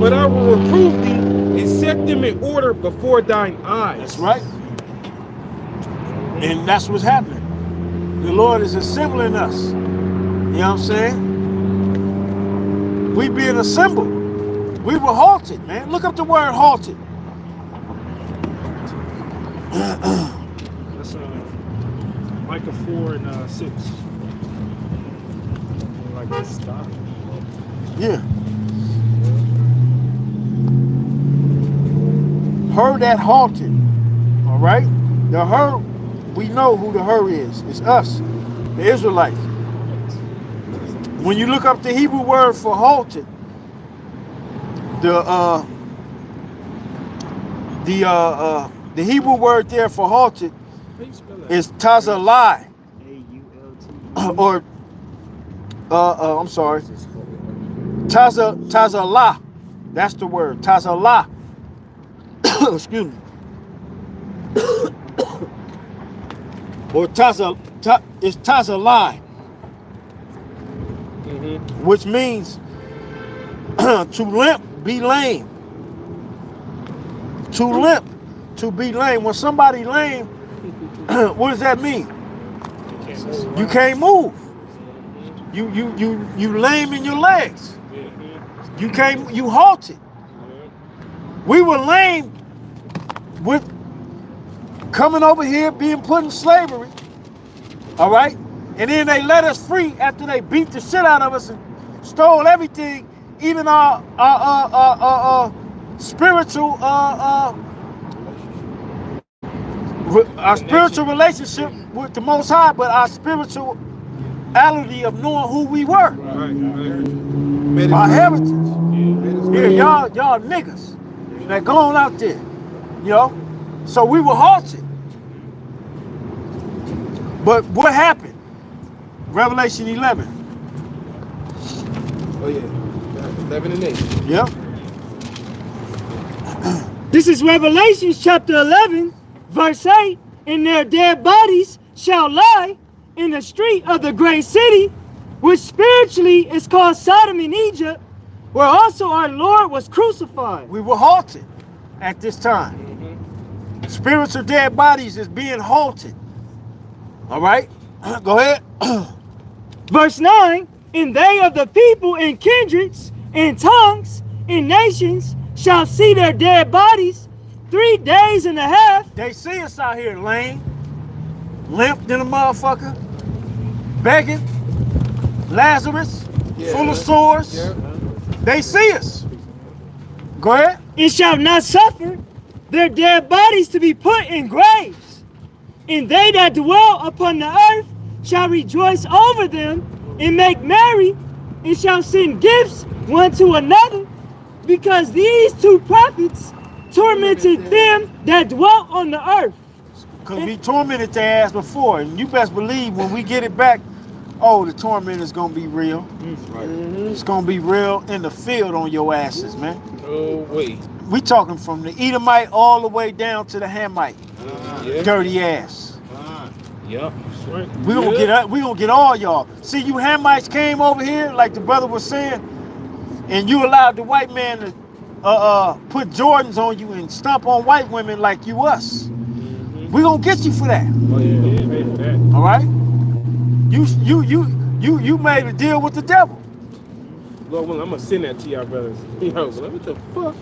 but I will reprove thee and set them in order before thine eyes." That's right. And that's what's happening. The Lord is assembling us. You know what I'm saying? We being assembled. We were halted, man. Look up the word halted. That's Micah 4 and 6. Like that stop. Yeah. Her that halted. All right? The her, we know who the her is. It's us, the Israelites. When you look up the Hebrew word for halted, the Hebrew word there for halted is tazalai, or I'm sorry, tazala. That's the word, tazala. Excuse me. Or it's tazalai, which means to limp, be lame. To limp, to be lame. When somebody lame, what does that mean? You can't move. You lame in your legs. You halted. We were lame with coming over here, being put in slavery. All right? And then they let us free after they beat the shit out of us and stole everything, even our spiritual relationship with the Most High, but our spirituality of knowing who we were. Right. Our heritage. Yeah, y'all niggas that going out there, you know. So we were halted. But what happened? Revelation 11. Oh yeah. 11 and 8. Yep. This is Revelation chapter 11, verse 8. And their dead bodies shall lie in the street of the great city, which spiritually is called Sodom in Egypt, where also our Lord was crucified. We were halted at this time. Spiritual dead bodies is being halted. All right? Go ahead. Verse 9, and they of the people and kindreds and tongues and nations shall see their dead bodies 3 days and a half. They see us out here lame, limped in a motherfucker, begging, Lazarus, full of sores. Yeah. They see us. Go ahead. And shall not suffer their dead bodies to be put in graves. And they that dwell upon the earth shall rejoice over them and make merry, and shall send gifts one to another, because these two prophets tormented them that dwelt on the earth. Because we tormented their ass before, and you best believe when we get it back, oh, the torment is going to be real. Right. It's going to be real in the field on your asses, man. Oh wait. We talking from the Edomite all the way down to the Hamite. Yeah. Dirty ass. Yep. We gonna get all y'all. See, you Hamites came over here, like the brother was saying, and you allowed the white man to put Jordans on you and stomp on white women like you us. We're gonna get you for that. Oh, yeah, pay for that. All right? You made a deal with the devil. Lord willing, I'm gonna send that to y'all brothers. Yo, what the fuck?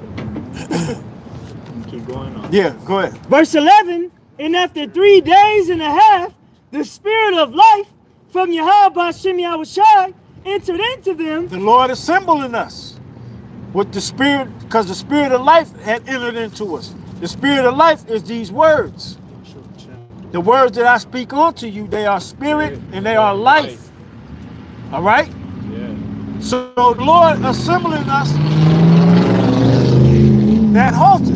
Keep going on. Yeah, go ahead. Verse 11, and after 3 days and a half, the spirit of life from Yahweh B'Shem Yahushai entered into them. The Lord is symboling us with the spirit, because the spirit of life had entered into us. The spirit of life is these words. The words that I speak unto you, they are spirit and they are life. All right? Yeah. So the Lord assembling us that halter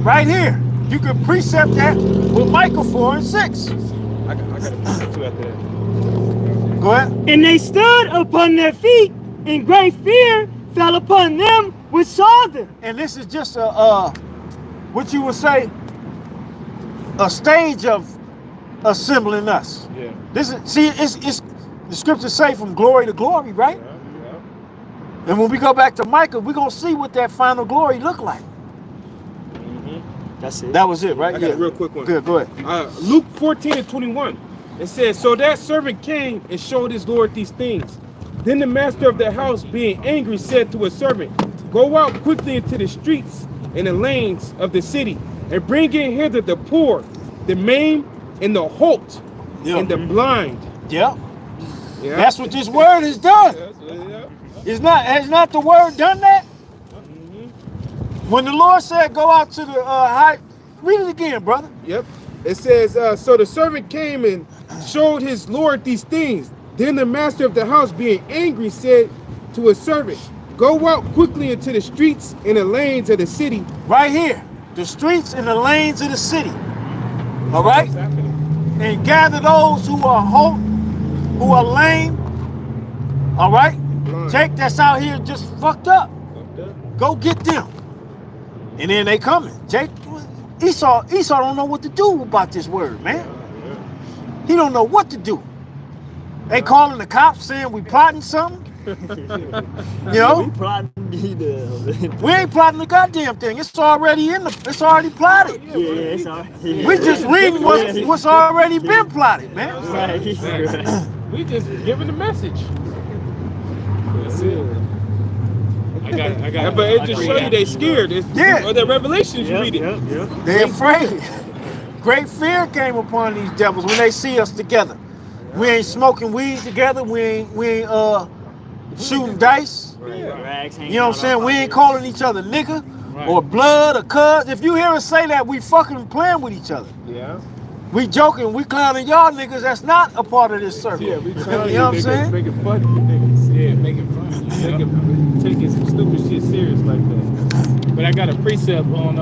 right here. You can precept that with Micah 4 and 6. I gotta put it too after that. Go ahead. And they stood upon their feet, and great fear fell upon them which saw them. And this is just a what you would say, a stage of assembling us. Yeah. This is, see, it's the scriptures say from glory to glory, right? Yeah. And when we go back to Micah, we're gonna see what that final glory look like. That's it. That was it, right? I got a real quick one. Good, go ahead. Luke 14 and 21. It says, so that servant came and showed his Lord these things. Then the master of the house, being angry, said to his servant, go out quickly into the streets and the lanes of the city, and bring in hither the poor, the maimed, and the halt, and the blind. Yeah. Yeah. That's what this word has done. Has not the word done that? When the Lord said, go out to the high, read it again, brother. Yep. It says, so the servant came and showed his Lord these things. Then the master of the house, being angry, said to his servant, go out quickly into the streets and the lanes of the city. Right here, the streets and the lanes of the city. All right? And gather those who are halt, who are lame. All right? Jake that's out here just fucked up. Go get them. And then they coming. Jake, Esau don't know what to do about this word, man. He don't know what to do. They calling the cops saying we plotting something. You know? We plotting either. We ain't plotting the goddamn thing. It's already it's already plotted. Yeah, it's all. Yeah. We just reading what's already been plotted, man. Right. We just giving the message. That's it. I got. But it just show you they scared. Yeah. Or the Revelations you read it. Yep. They afraid. Great fear came upon these devils when they see us together. We ain't smoking weed together. We ain't shooting dice. Rags You hanging know what I'm out saying? our We ain't pockets. calling each other nigga or blood or cuz. If you hear us say that, we fucking playing with each other. Yeah. We joking, we clowning y'all niggas. That's not a part of this circle. Yeah, we You know what I'm niggas, saying? making fun of you niggas. Yeah, making fun. Taking some stupid shit serious like that. But I got a precept on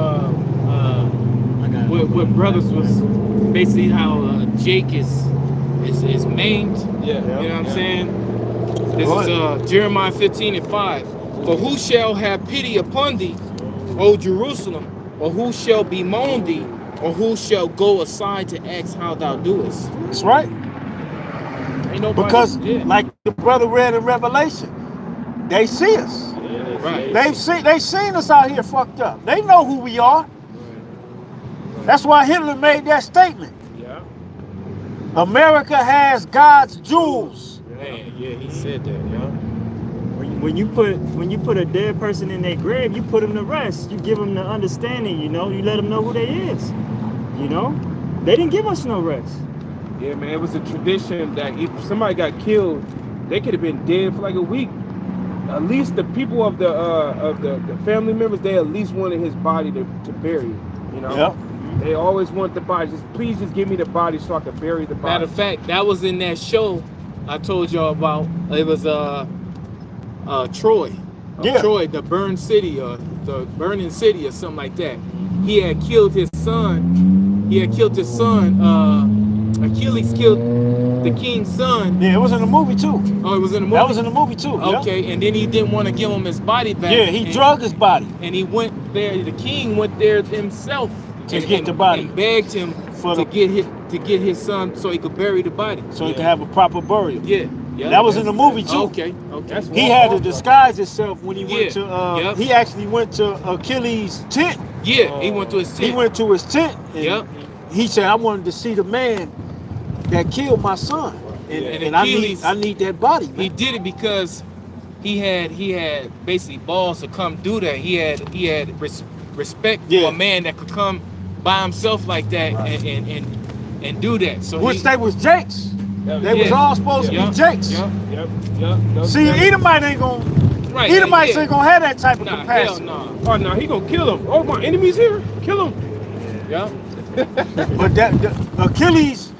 what brothers was basically how Jake is maimed. Yeah. You know what I'm saying? This is Jeremiah 15 and 5. For who shall have pity upon thee, O Jerusalem, or who shall bemoan thee, or who shall go aside to ask how thou doest? That's right. Ain't nobody, Because like the brother read in Revelation, they see us. right. They seen us out here fucked up. They know who we are. That's why Hitler made that statement. Yeah. America has God's jewels. Man, yeah, he said that, yeah. When you put a dead person in their grave, you put them to rest. You give them the understanding, you know. You let them know who they is. You know, they didn't give us no rest. Yeah, man. It was a tradition that if somebody got killed, they could have been dead for like a week. At least the people of the family members, they at least wanted his body to bury it. You know. Yep. They always want the body. Please just give me the body so I can bury the body. Matter of fact, that was in that show I told y'all about. It was Troy. Yeah. Troy, the burned city, or the burning city, or something like that. He had killed his son. Achilles killed the king's son. Yeah, it was in the movie too. Oh, it was in the movie? That was in the movie too. Yeah. Okay, and then he didn't want to give him his body back. Yeah, he drug his body. And he went there, the king went there himself To get the body. and begged him to get his son so he could bury the body. So he could have a proper burial. Yeah. That was in the movie too. Okay. He had to disguise himself when he went to Yep. he actually went to Achilles' tent. Yeah, he went to his tent. He went to his tent. And Yep. he said, I wanted to see the man that killed my son. And Achilles, I need that body, man. he did it because he had basically balls to come do that. He had respect for a man that could come by himself like that and do that. So which they was Jakes. They was all supposed to be Jakes. Yep. See, Edomite ain't gonna. Right, Edomites ain't gonna have that type of hell capacity. no. Oh no, he gonna kill him. Oh, my enemy's here. Kill him. Yeah. But that Achilles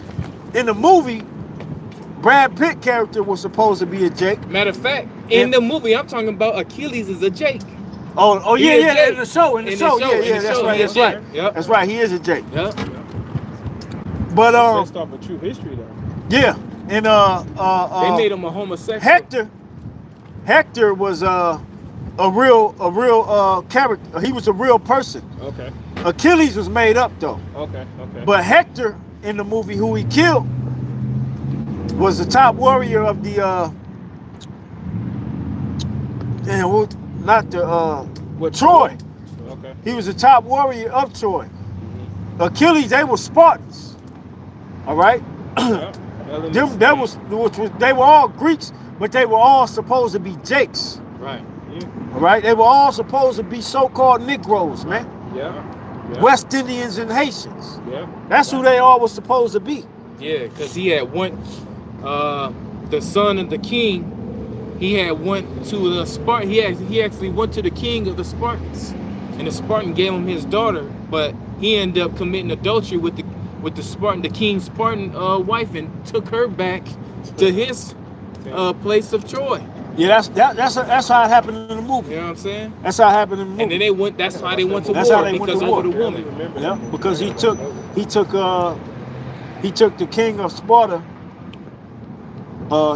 in the movie, Brad Pitt character was supposed to be a Jake. Matter of fact, in the movie I'm talking about, Achilles is a Jake. Oh He yeah, is yeah, Jake. in the show, In the show, that's right, he is that's right. Jake. That's right, he is a Jake. Yeah. But Based off of true history though. yeah, and They made him a homosexual. Hector was a real character. He was a real person. Okay. Achilles was made up though. Okay. But Hector in the movie, who he killed, was the top warrior of the Troy. Okay. He was the top warrior of Troy. Achilles, they were Spartans. All right. They were all Greeks, but they were all supposed to be Jakes. Right. All right. They were all supposed to be so-called Negroes, man. Yeah. West Indians and Haitians. Yeah. That's who they all were supposed to be. Yeah, because he had went the son of the king. He had went to the Spartan. He actually went to the king of the Spartans, and the Spartan gave him his daughter, but he ended up committing adultery with the Spartan, the king's Spartan wife, and took her back to his place of Troy. Yeah, that's how it happened in the movie. You know what I'm saying? That's how it happened in the movie. And then they went. That's how they went to That's how war, they went because to over war. the woman. Yeah, because he took the king of Sparta.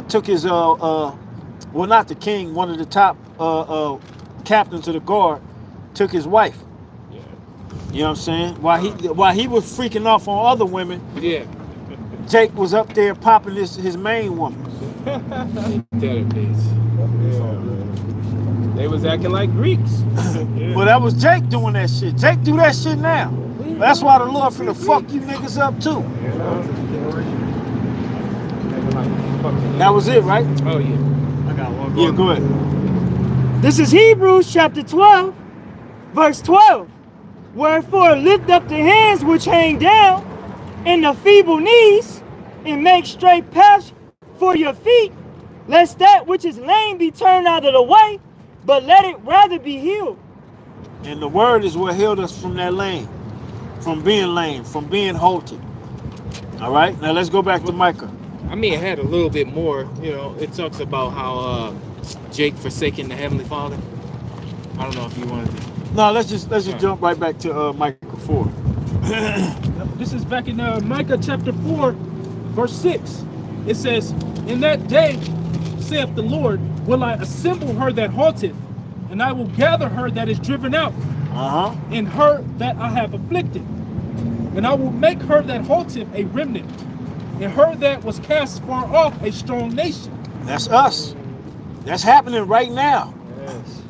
Took his well, not the king, one of the top captains of the guard, took his wife. Yeah. You know what I'm saying? While he was freaking off on other women, Yeah. Jake was up there popping his main woman. That bitch. They was acting like Greeks. Well, that was Jake doing that shit. Jake do that shit now. That's why the Lord finna fuck you niggas up too. That was it, right? Oh yeah. I got one. Yeah, go ahead. This is Hebrews chapter 12, verse 12. Wherefore lift up the hands which hang down, and the feeble knees, and make straight paths for your feet, lest that which is lame be turned out of the way, but let it rather be healed. And the word is what healed us from that lame, from being halted. All right, now let's go back to Micah. I mean, it had a little bit more. You know, it talks about how Jake forsaking the Heavenly Father. I don't know if you wanted to. No, let's just jump right back to Micah 4. This is back in Micah chapter 4, verse 6. It says, in that day, saith the Lord, will I assemble her that halteth, and I will gather her that is driven out, and her that I have afflicted. And I will make her that halteth a remnant, and her that was cast far off a strong nation. That's us. That's happening right now. Yes.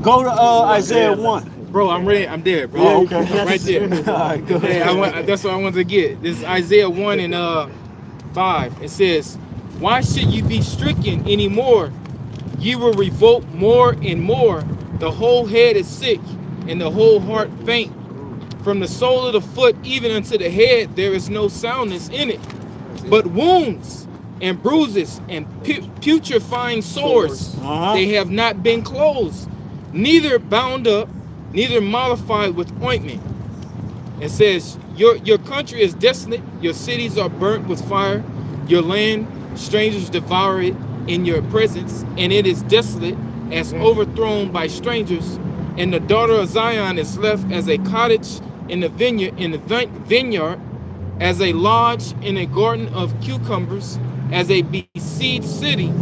Go to Isaiah 1. Bro, I'm ready. I'm there, bro. Oh, okay. Right there. All right, go ahead. That's what I wanted to get. This is Isaiah 1 and 5. It says, why should you be stricken anymore? You will revolt more and more. The whole head is sick, and the whole heart faint. From the sole of the foot even unto the head, there is no soundness in it, but wounds and bruises and putrefying sores. They have not been closed, neither bound up, neither mollified with ointment. It says, your country is desolate, your cities are burnt with fire, your land, strangers devour it in your presence, and it is desolate as overthrown by strangers. And the daughter of Zion is left as a cottage in the vineyard, as a lodge in a garden of cucumbers, as a besieged city,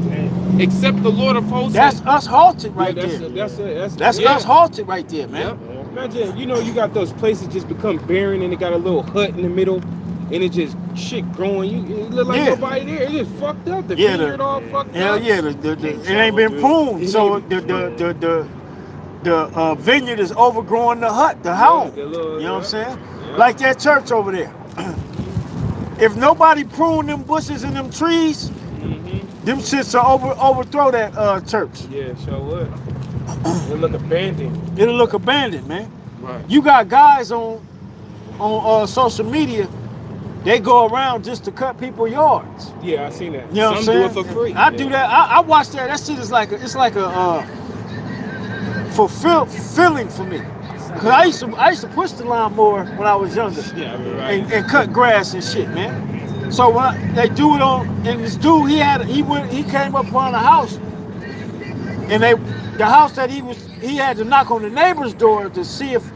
except the Lord of hosts. That's us halted right there. That's us halted right there, man. Yep. Imagine, you got those places just become barren, and it got a little hut in the middle, and it just shit growing. It look like nobody there. It just fucked up. The vineyard all fucked up. Hell yeah, it ain't been pruned, so the vineyard is overgrowing the hut, the home. You know what I'm saying? Like that church over there. If nobody prune them bushes and them trees, them shits will overthrow that church. Yeah, sure would. It look abandoned. It'll look abandoned, man. Right. You got guys on social media, they go around just to cut people's yards. Yeah, I seen that. You know what I'm Some saying? do it for free. I do that. I watch that. That shit is like a fulfilling for me. Cause I used to push the lawnmower when I was younger. Yeah, I mean, right. And cut grass and shit, man. So when they do it on, and this dude he came up on a house, and the house that he had to knock on the neighbor's door to see if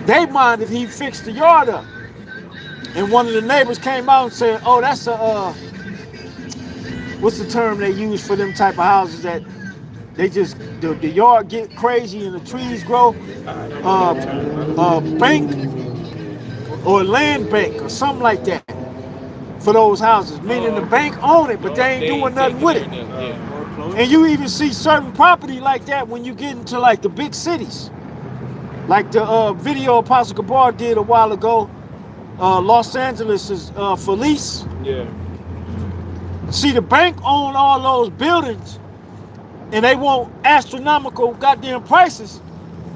they mind if he fixed the yard up. And one of the neighbors came out and said, "Oh, that's a what's the term they use for them type of houses that they just the yard get crazy and the trees grow? Bank or land bank or something like that for those houses. Meaning the bank own it, but they ain't doing nothing with it. And you even see certain property like that when you get into like the big cities, like the video Apostle Gabar did a while ago. Los Angeles is for lease. Yeah. See, the bank own all those buildings, and they want astronomical goddamn prices,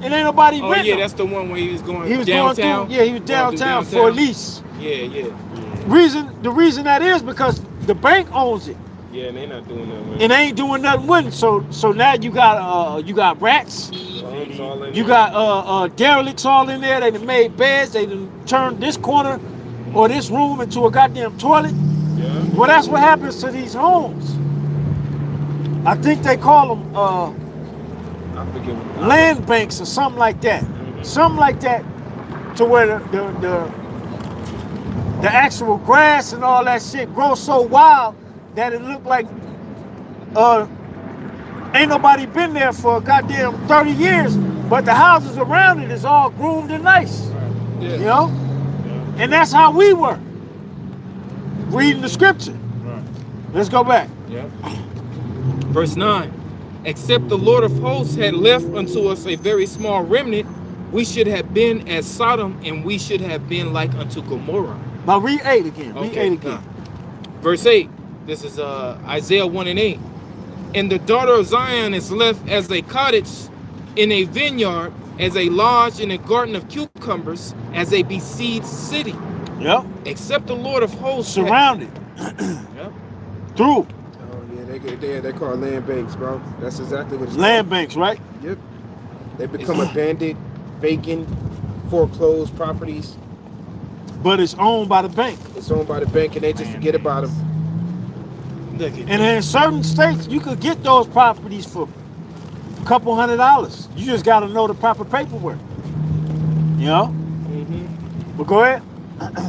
and ain't nobody Oh renting yeah, them. that's the one where he was going He was downtown. going through, yeah, he was downtown for a lease. Yeah. The reason that is because the bank owns it, Yeah, and they not doing that. and they ain't doing nothing with it. So now you got rats, All in you there. got derelicts all in there. They done made beds. They done turned this corner or this room into a goddamn toilet. Yeah. Well, that's what happens to these homes. I think they call them I forget what. land banks or something like that. Something like that, to where the actual grass and all that shit grows so wild that it look like ain't nobody been there for a goddamn 30 years, but the houses around it is all groomed and nice. Yeah. You know? And that's how we were. Reading the scripture. Right. Let's go back. Yeah. Verse 9. Except the Lord of hosts had left unto us a very small remnant, we should have been as Sodom, and we should have been like unto Gomorrah. Now read 8 again. Read Okay, 8 again. Verse 8. This is Isaiah 1 and 8. And the daughter of Zion is left as a cottage in a vineyard, as a lodge in a garden of cucumbers, as a besieged city. Yep. Except the Lord of hosts. Surrounded. Yep. Through. Oh yeah, they call land banks, bro. That's exactly what it's Land banks, right? called. Yep. They become abandoned, vacant, foreclosed properties. But it's owned by the bank. It's owned by the bank, and they just forget about them. Look at And in certain states, you could get those properties for a couple $100. You just got to know the proper paperwork. You know? But go ahead.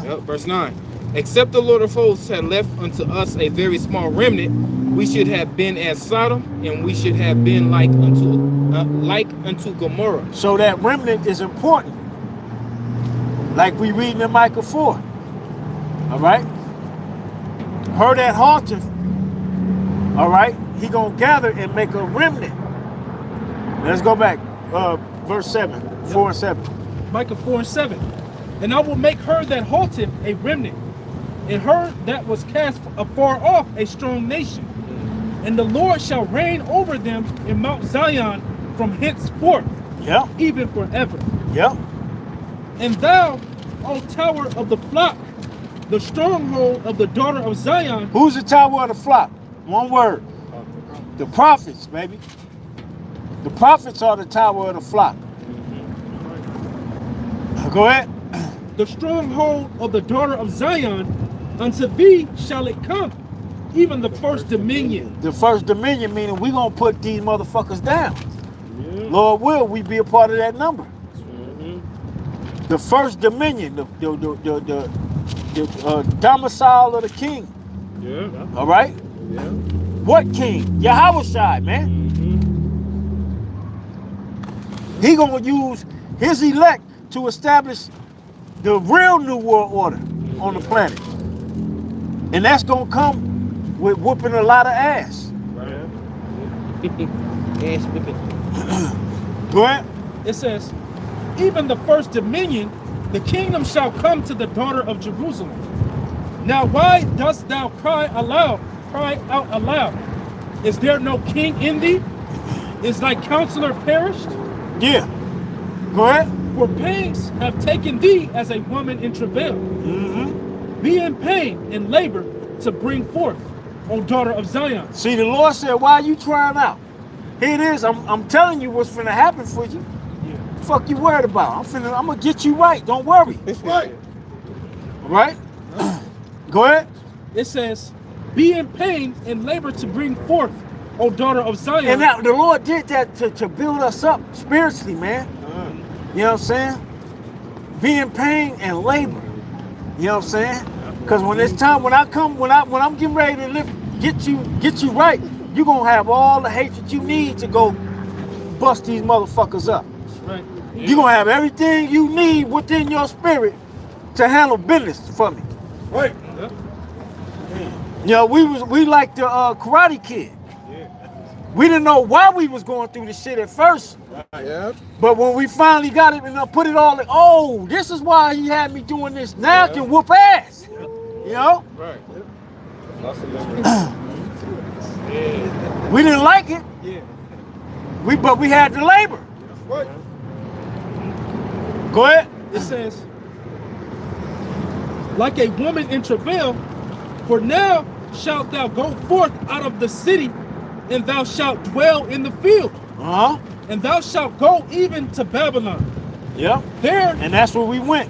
Yep, verse 9. Except the Lord of hosts had left unto us a very small remnant, we should have been as Sodom, and we should have been like unto Gomorrah. So that remnant is important. Like we read in Micah 4. All right? Her that halteth, all right, he gonna gather and make a remnant. Let's go back. Verse 7, 4 and 7. Micah 4 and 7. And I will make her that halteth a remnant, and her that was cast afar off a strong nation. And the Lord shall reign over them in Mount Zion from henceforth, Yep, even forever. yep. And thou, O tower of the flock, the stronghold of the daughter of Zion. Who's the tower of the flock? One word. The prophets, baby. The prophets are the tower of the flock. Go ahead. The stronghold of the daughter of Zion, unto thee shall it come, even the first dominion. The first dominion meaning we gonna put these motherfuckers down. Lord will, we be a part of that number. The first dominion, the domicile of the king. Yeah. All right? Yeah. What king? Yahweh, man. He gonna use his elect to establish the real new world order on the planet. And that's gonna come with whooping a lot of ass. Right. Ass whipping. Go ahead. It says, even the first dominion the kingdom shall come to the daughter of Jerusalem. Now why dost thou cry out aloud? Is there no king in thee? Is thy counselor perished? Yeah. Go ahead. For pains have taken thee as a woman in travail. Be in pain and labor to bring forth, O daughter of Zion. See, the Lord said, why are you crying out? Here it is. I'm telling you what's finna happen for you. Yeah. Fuck you worried about? I'm gonna get you right. Don't worry. That's right. All right? Go ahead. It says, be in pain and labor to bring forth, O daughter of Zion. And now the Lord did that to build us up spiritually, man. You know what I'm saying? Be in pain and labor. You know what I'm saying? Because when it's time, when I'm getting ready to get you right, you're gonna have all the hatred you need to go bust these motherfuckers up. Right. You're gonna have everything you need within your spirit to handle business for me. Right. Yeah. You know, we like the Karate Kid. We didn't know why we was going through this shit at first. Yeah. But when we finally got it and put it all in, oh, this is why he had me doing this. Now I can whoop ass. You know? Right. We didn't like it. Yeah. But we had the labor. Right. Go ahead. It says, like a woman in travail, for now shalt thou go forth out of the city, and thou shalt dwell in the field, Uh-huh. and thou shalt go even to Babylon. Yeah. There, And that's where we went.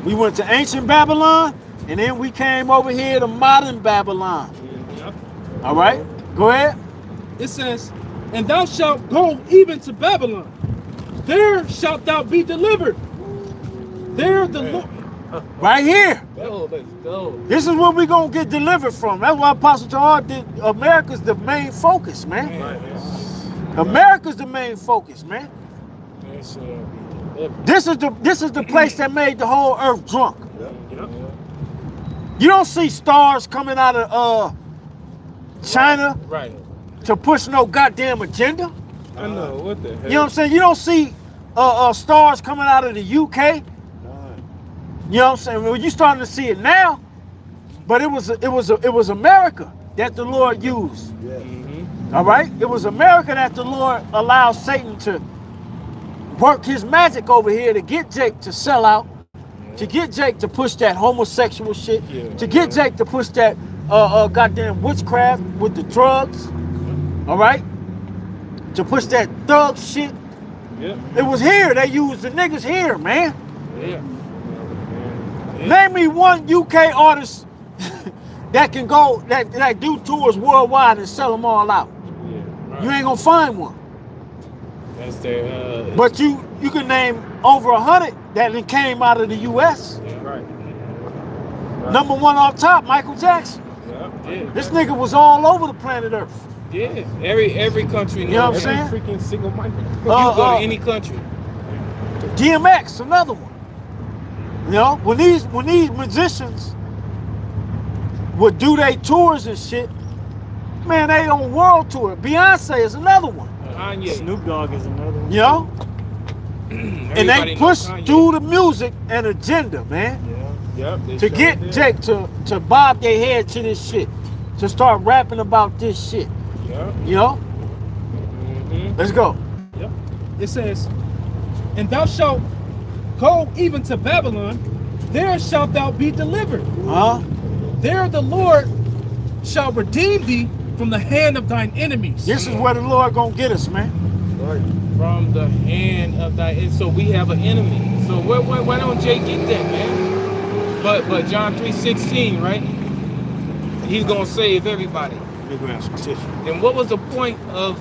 We went to ancient Babylon, and then we came over here to modern Babylon. All right? Go ahead. it says, and thou shalt go even to Babylon. There shalt thou be delivered. There the Lord. Right here. Go, let's go. This is where we're going to get delivered from. That's why Apostle Charles did America's the main focus, man. America's the main focus, man. This is the place that made the whole earth drunk. You don't see stars coming out of China Right. to push no goddamn agenda. I know. What the hell? You know what I'm saying? You don't see stars coming out of the UK. You know what I'm saying? Well, you're starting to see it now, but it was America that the Lord used. All right, it was America that the Lord allowed Satan to work his magic over here to get Jake to sell out, to get Jake to push that homosexual shit, to get Jake to push that goddamn witchcraft with the drugs. All right, to push that thug shit. Yep. It was here. They used the niggas here, man. Yeah. Name me one UK artist that can go that do tours worldwide and sell them all out. You ain't gonna find one. That's their. But you can name over 100 that came out of the US. Right. Number one off top, Michael Jackson. Yeah. This nigga was all over the planet Earth. Yeah. Every country. You know what I'm saying? Every freaking single mic. You go to any country. DMX, another one. You know, when these musicians would do their tours and shit, man, they on world tour. Beyonce is another one. Kanye. Snoop Dogg is another one. You know? And they push through the music and agenda, man. Yep. To get Jake to bob their head to this shit. To start rapping about this shit. Yeah. You know? Let's go. Yep. It says, and thou shalt go even to Babylon, there shalt thou be delivered. Huh? There the Lord shall redeem thee from the hand of thine enemies. This is where the Lord gonna get us, man. Right. From the hand of thy. And so we have an enemy. So why don't Jay get that, man? But John 3:16, right? He's gonna save everybody. Let me grab some tissue. And what was the point of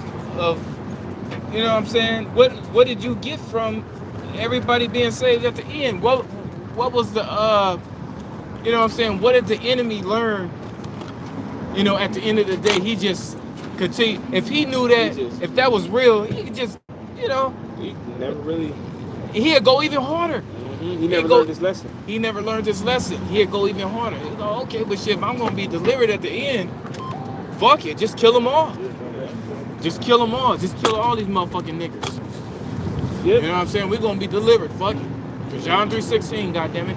you know what I'm saying? What did you get from everybody being saved at the end? What was the you know what I'm saying? What did the enemy learn? You know, at the end of the day, he just continued. If he knew that, if that was real, he could just, you know, He never really. he'd go even harder. He never learned his lesson. He never learned his lesson. He'd go even harder. He'd go, okay, but shit, if I'm gonna be delivered at the end, fuck it, just kill them all. Just kill them all. Just kill all these motherfucking niggas. Yeah. You know what I'm saying? We're gonna be delivered. Fuck it. John 3:16, goddammit.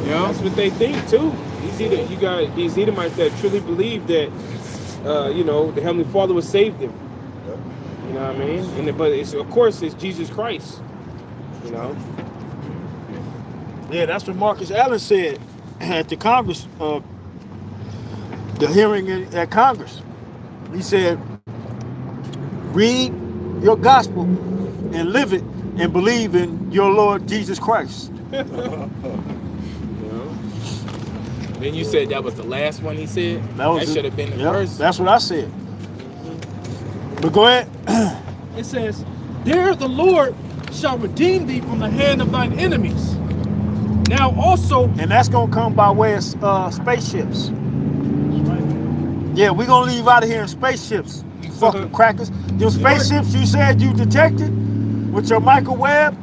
You know? That's what they think too. You got these Edomites that truly believe that, you know, the Heavenly Father would save them. You know what I mean? But of course, it's Jesus Christ. You know. Yeah, that's what Marcus Allen said at the Congress, the hearing at Congress. He said, read your gospel and live it and believe in your Lord Jesus Christ. Then you said that was the last one he said? That should have been the first. That's what I said. But go ahead. It says, there the Lord shall redeem thee from the hand of thine enemies. Now also, and that's gonna come by way of spaceships. Yeah, we're gonna leave out of here in spaceships, you fucking crackers. Them spaceships you said you detected with your microwave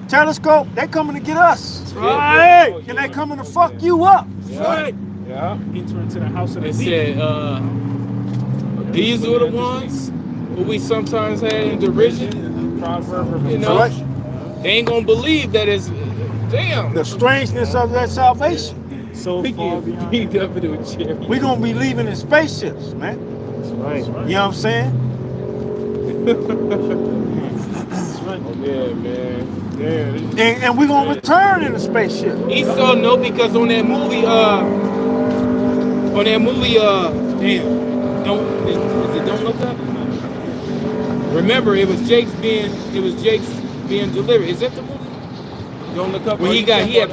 telescope, they coming to get us. That's right. And they coming to fuck you up. That's right. Yeah. Enter into the house of the It deep. said, these were the ones who we sometimes had in derision. You know, Right. they ain't gonna believe that it's, damn. The strangeness of that salvation. So far beyond. We're gonna be leaving in spaceships, man. That's right. You know what I'm saying? That's right. Oh, yeah, man. Yeah. And we're gonna return in a spaceship. Esau no, because on that movie, damn, Don't Look Up? Remember, it was Jake's being delivered. Is that the movie? Don't Look Up. When he had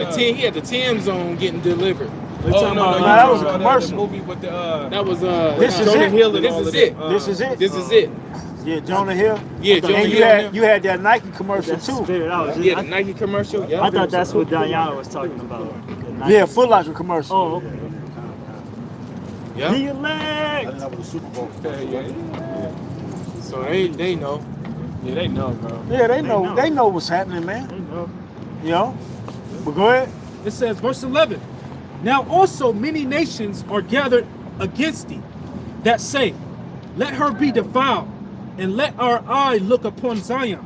the Tim's on getting delivered. Oh no, that was a commercial. The movie with the That was This is Jonah it. Hill and This all is of it. that. This is it. This is it. Yeah, Jonah Hill. Yeah, Jonah And Hill. you had that Nike commercial That's too. spirit out. Yeah, the Nike commercial. Yeah. I thought that's what Diana was talking about. Yeah, Foot Locker commercial. Oh, okay. Yeah. The elect. So they know. Yeah, they know, bro. Yeah, they know what's happening, man. There you go. You know? But go ahead. It says, verse 11, now also many nations are gathered against thee, that say, let her be defiled, and let our eye look upon Zion.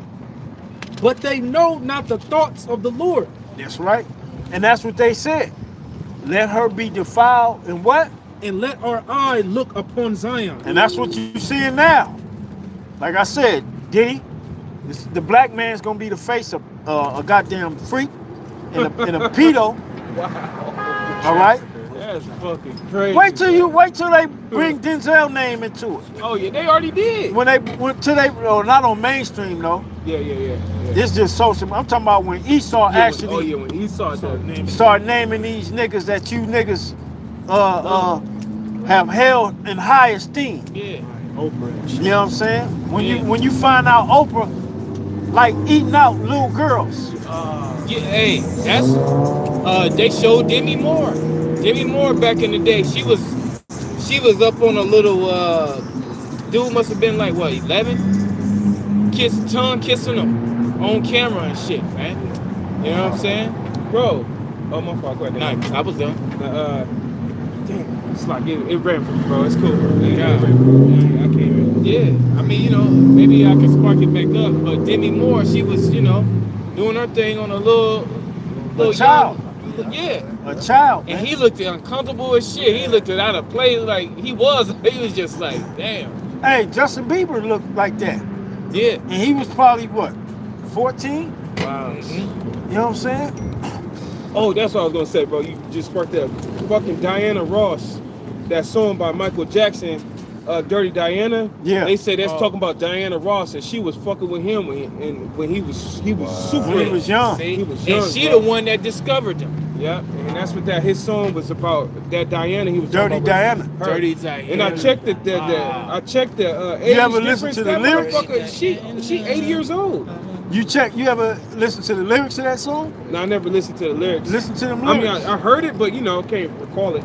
But they know not the thoughts of the Lord. That's right. And that's what they said. Let her be defiled and what? And let our eye look upon Zion. And that's what you seeing now. Like I said, Diddy, the black man's gonna be the face of a goddamn freak and a pedo. Wow. All right. That's fucking crazy. Wait till they bring Denzel name into it. Oh yeah, they already did. When they went to not on mainstream though. Yeah. This just social. I'm talking about when Esau actually when Esau start naming these niggas that you niggas have held in high esteem. Yeah. Oprah. You know what I'm saying? When you find out Oprah like eating out little girls. Yeah, hey, that's they showed Demi Moore. Demi Moore back in the day, she was up on a little dude must have been like what, 11? Tongue kissing him on camera and shit, man. You know what I'm saying? bro. Oh my fault. Go ahead. Nice, I was done. Damn, it's like it ran from me, bro. It's cool, bro. Yeah. I can't even. Yeah, I mean, you know, maybe I can spark it back up. But Demi Moore, she was, you know, doing her thing on a little child. Yeah. A child. And Man. he looked uncomfortable as shit. He looked out of place, like he was just like, damn. Hey, Justin Bieber looked like that. Yeah. And he was probably what, 14? Wow. You know what I'm saying? Oh, that's what I was gonna say, bro. You just sparked that. Fucking Diana Ross, that song by Michael Jackson, Dirty Diana. Yeah. They say that's talking about Diana Ross, and she was fucking with him when he was super. When he was young. See? He was young, and she bro. the one that discovered him. Yeah, and that's what his song was about. That Diana, he was Dirty talking about Diana. her. Dirty Diana. And I checked the age ever listened difference. to the That lyrics? motherfucker, she 80 years old. You ever listen to the lyrics of that song? No, I never listened to the lyrics. Listen to them I mean, lyrics. I heard it, but can't recall it.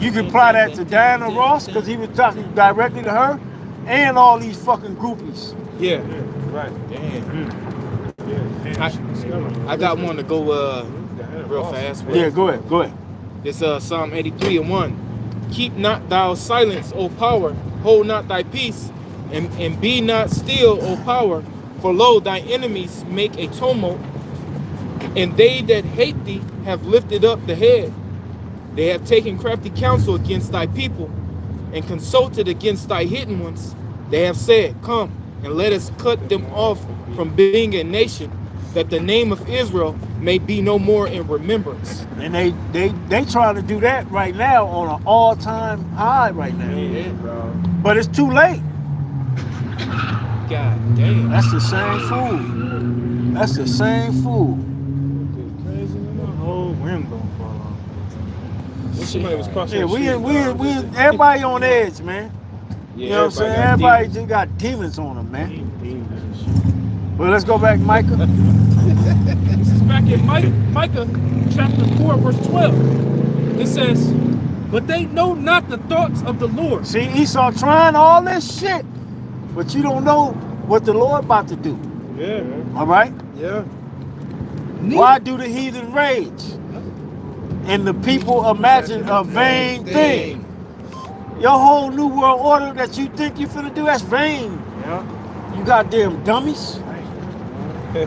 You can apply that to Diana Ross because he was talking directly to her and all these fucking groupies. Yeah, right. Damn. I got one to go real fast with. Yeah, go ahead. It's Psalm 83:1. Keep not thou silence, O power, hold not thy peace, and be not still, O power, for lo, thy enemies make a tumult, And they that hate thee have lifted up the head. They have taken crafty counsel against thy people, and consulted against thy hidden ones. They have said, come, and let us cut them off from being a nation, that the name of Israel may be no more in remembrance. And they trying to do that right now on an all-time high right now. Yeah, bro. But it's too late. God damn. That's the same fool. That's the same fool. The whole rim gonna fall off. Somebody was crossing Yeah, the we street. everybody on edge, man. Yeah, You know what I'm saying? got Everybody demons. just got demons on them, man. But let's go back, Micah. This is back in Micah chapter 4, verse 12. It says, but they know not the thoughts of the Lord. See, Esau trying all this shit, but you don't know what the Lord about to do. Yeah. All right? Yeah. Why do the heathen rage? And the people imagine a vain thing. Your whole new world order that you think you finna do, that's vain. Yeah. You goddamn dummies. You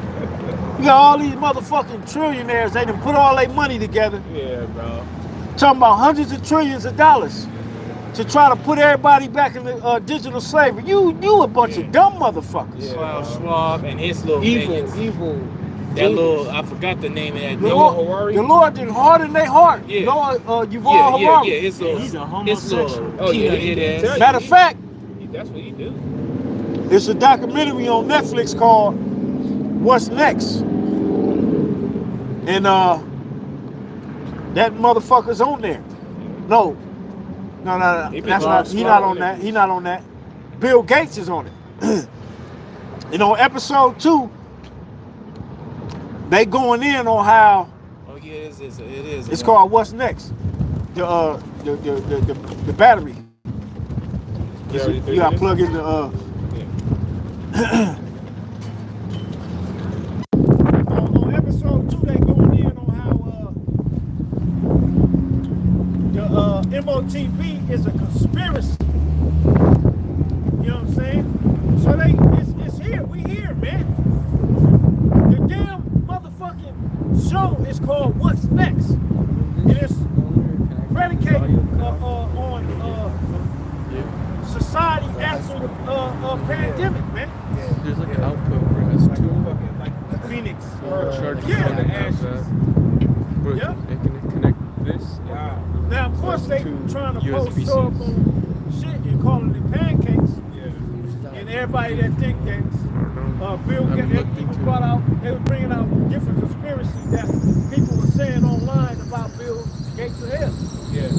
got all these motherfucking trillionaires, they done put all their money together, Yeah, bro. talking about hundreds of trillions of dollars to try to put everybody back in the digital slavery. You a bunch of dumb motherfuckers. Yeah. Klaus Schwab and his little minions. Evil. That little, I forgot the name of that. The Harari? Lord didn't harden their heart. Yeah. Lord, Yuval Yeah, Harari. his little, He's a his little homosexual. Oh, yeah, peanut he head can ass. tell you. Matter of fact, That's what he do. it's a documentary on Netflix called What's Next? And that motherfucker's on there. No. He been That's not, he not on it. that. He not on that. Bill Gates is on it. And on episode 2, they going in on how Oh yeah, it is. it's called What's Next? The battery. Yeah, You gotta plug in the on episode 2, they going in on how the MOTB is a conspiracy. You know what I'm saying? So it's here. We here, man. The damn motherfucking show is called What's Next? And it's predicated on society after the pandemic, man. There's like an output where it's two Fucking like Phoenix. charging Yeah. on the ashes. But Yeah. it can connect this. Wow. Now, of course, they Two trying to USB-Cs. post show up on shit and calling it pancakes. Yeah. And everybody that think that Bill I've Gates, looked people into brought out, they were bringing out different conspiracies that people were saying online about Bill Gates' head. Yeah.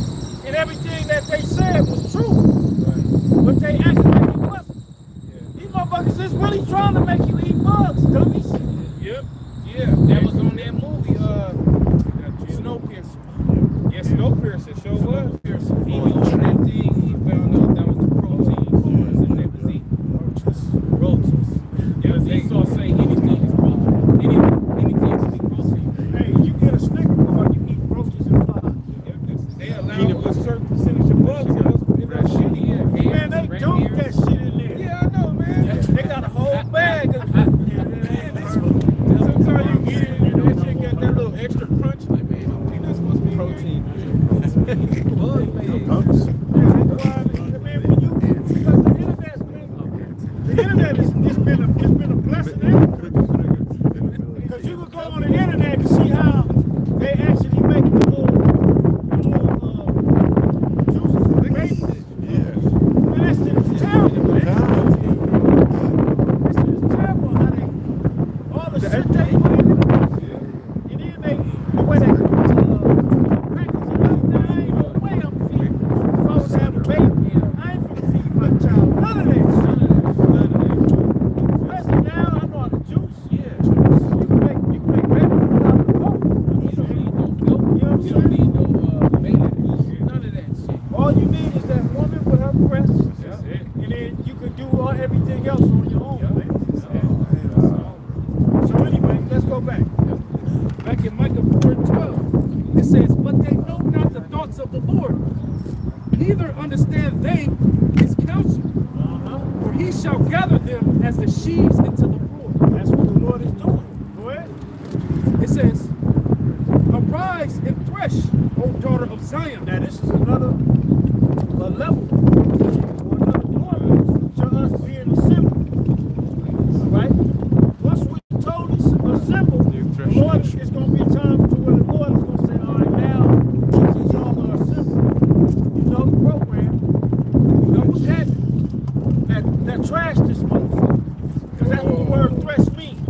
And everything that they said was true, Right. but they acted like it wasn't. Yeah. These motherfuckers is really trying to make you eat bugs, dummies. Yep. Yeah. That was on that movie, Snowpiercer. Yeah, Snowpiercer sure was. He knew on that thing, he found out that was the protein bars and they was eating roaches. Yeah, they saw say anything is protein. Anything can be protein. Hey, you get a Snicker bar, you eat roaches and flies. They allow a certain percentage of bugs in that shit. Yeah. Man, they dump that shit in there. Yeah, I know, man. They got a whole bag of Sometimes you get it, and that shit got that little extra crunch. Like, man, don't think that's supposed to be protein. Bug, the internet it's been a blessing because you can go on the internet and see how they actually make the little juices for the baby. Man, that shit is terrible, man. That shit is terrible how they all the shit they put in it. And then the way they package it up. Now I ain't no way I'm feeding. If I was having a baby, I ain't gonna feed my child none of that shit. Especially now, I know how to juice. Yeah, you can make baby food out of the milk. You don't need no milk. You know what I'm You don't saying? need no baby food. None of that shit. All you need is that woman with her breasts, That's it. and then you can do everything else on your own, man. So anyway, let's go back. Back in Micah 4:12, it says, but they know not the thoughts of the Lord, neither understand they his counsel. For he shall gather them as the sheaves into the floor. That's what the Lord is doing. Go ahead. It says, Zion. Now this is another level or another glory to us being assembled. All right. Once we totally assembled, the Lord is going to be a time to where the Lord is going to say, all right, now since y'all are assembled, you know the program, you know what's happening. That trash this motherfucker, because that's what the word thresh means.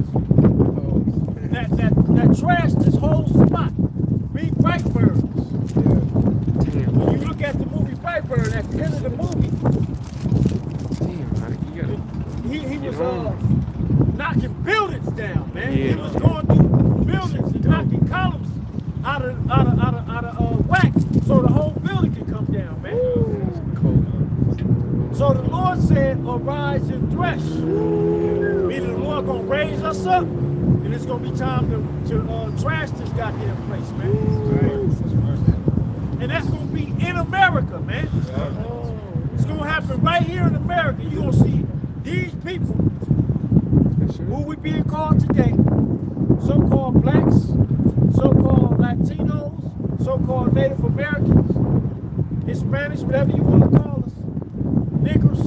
That trash this whole spot. Be Brightburn. When you look at the movie Brightburn, at the end of the movie, he was knocking buildings down, man. He was going through buildings and knocking columns out of whack, so the whole building can come down, man. So the Lord said, arise and thresh. Meaning the Lord gonna raise us up, and it's gonna be time to trash this goddamn place, man. And that's gonna be in America, man. It's gonna happen right here in America. You're gonna see these people who we being called today, so-called blacks, so-called Latinos, so-called Native Americans, Hispanics, whatever you want to call us, niggers.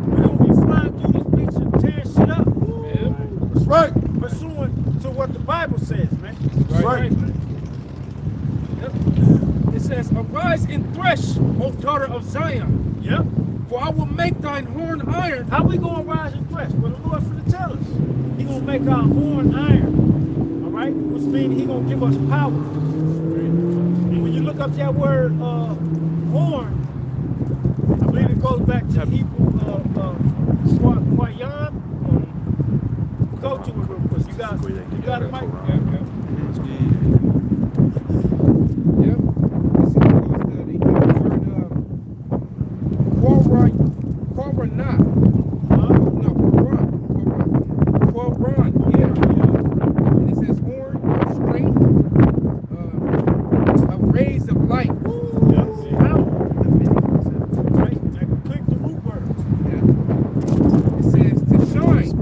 We're gonna be flying through this bitch and tearing shit up. That's right. Pursuant to what the Bible says, man. That's right. Yep. It says, arise and thresh, O daughter of Zion. Yep. For I will make thine horn iron. How we gonna rise and thresh? Well, the Lord finna tell us. He gonna make our horn iron. All right? Which means he gonna give us power. And when you look up that word horn, I believe it goes back to Hebrew Kwayan. Go to it real quick. You got it, Mike? Yep. This is the word Quaranah. Quaran, yeah. And it says horn of strength, of rays of light. Click the root word. Yeah. It says to shine,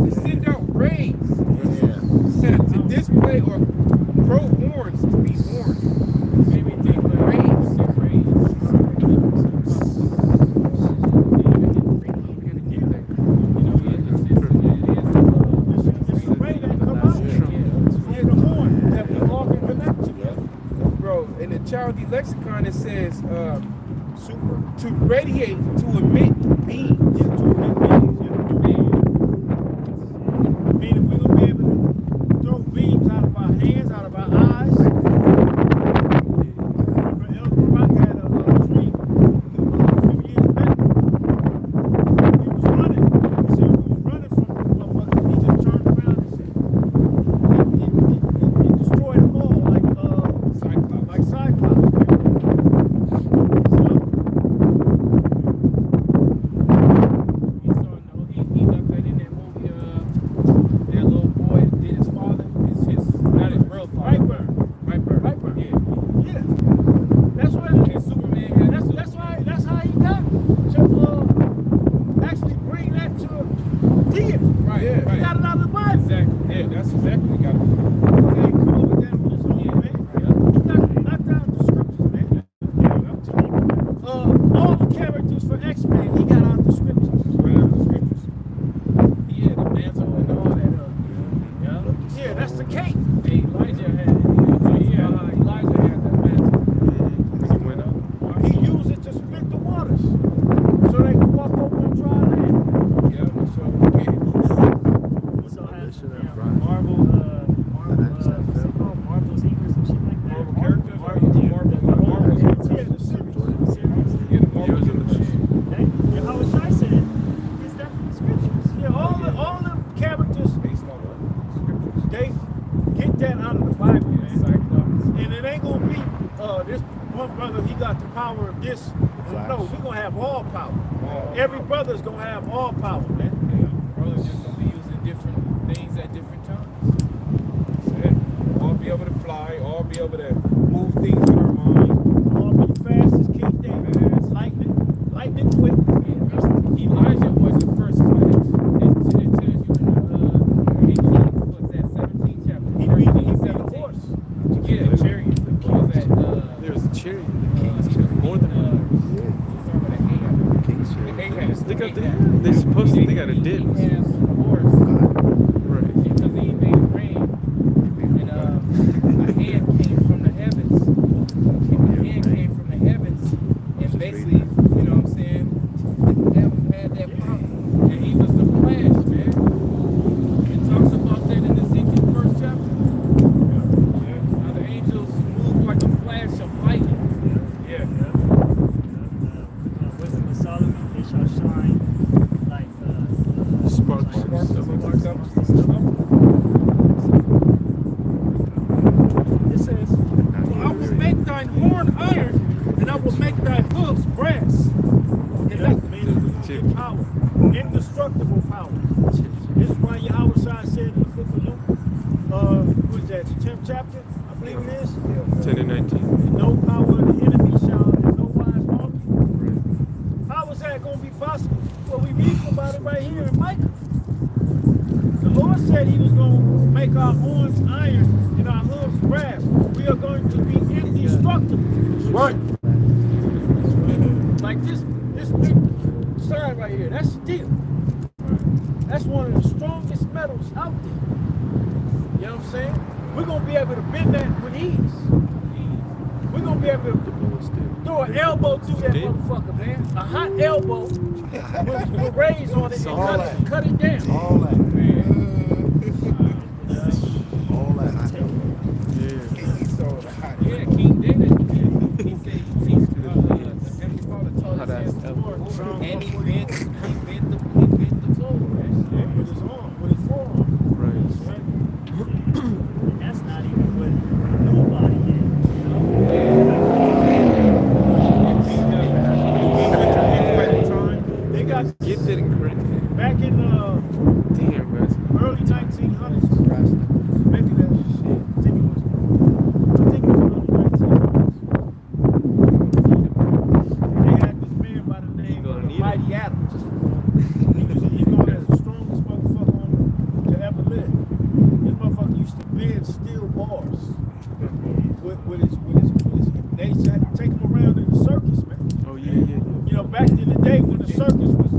to send out rays, to display or grow horns, to be horns. Maybe think rays. In the Chaldee lexicon, it says to radiate, to emit beams. Meaning we're gonna be able to throw beams out of our hands, out of our eyes. Remember, Elder Rock had a dream a few years back. He was running. He said he was running from motherfuckers. He just turned around and said he destroyed them all like Cyclops. Every brother's gonna have all power, man. Yeah. Brothers just gonna be using different things at different times. That's it. All be able to fly, all be able to move things with our mind. All be fast as King David. Lightning quick. Yeah. Elijah was the first flash. It tells you in what's that, 17th chapter. He beat the horse. Yeah, the chariot. What was that? chapter, I believe it is. 10 and 19. No power of the enemy shall in no wise harm you. How is that going to be possible? Well, we read about it right here in Micah. The Lord said he was going to make our horns iron and our hooves brass. We are going to be indestructible. Right. Like this big side right here, that's steel. That's one of the strongest metals out there. You know what I'm saying? We're going to be able to bend that with ease. We're going to be able to throw an elbow through that motherfucker, man. A hot elbow with rays on it and cut it down. All that, all that. Yeah, King David, he said the Heavenly Father told How that's us and he bent the floor. With his arm, with his forearm. Right. And that's not even what nobody did. They got Get it in credit. back in Damn, man. early 1900s. Maybe that shit. I think it was early 1900s. They had this man by the name of the Mighty Adams. He's known as the strongest motherfucker to ever live. This motherfucker used to bend steel bars with his. They had to take him around in the circus, man. Oh, yeah. You know, back in the day when the circus was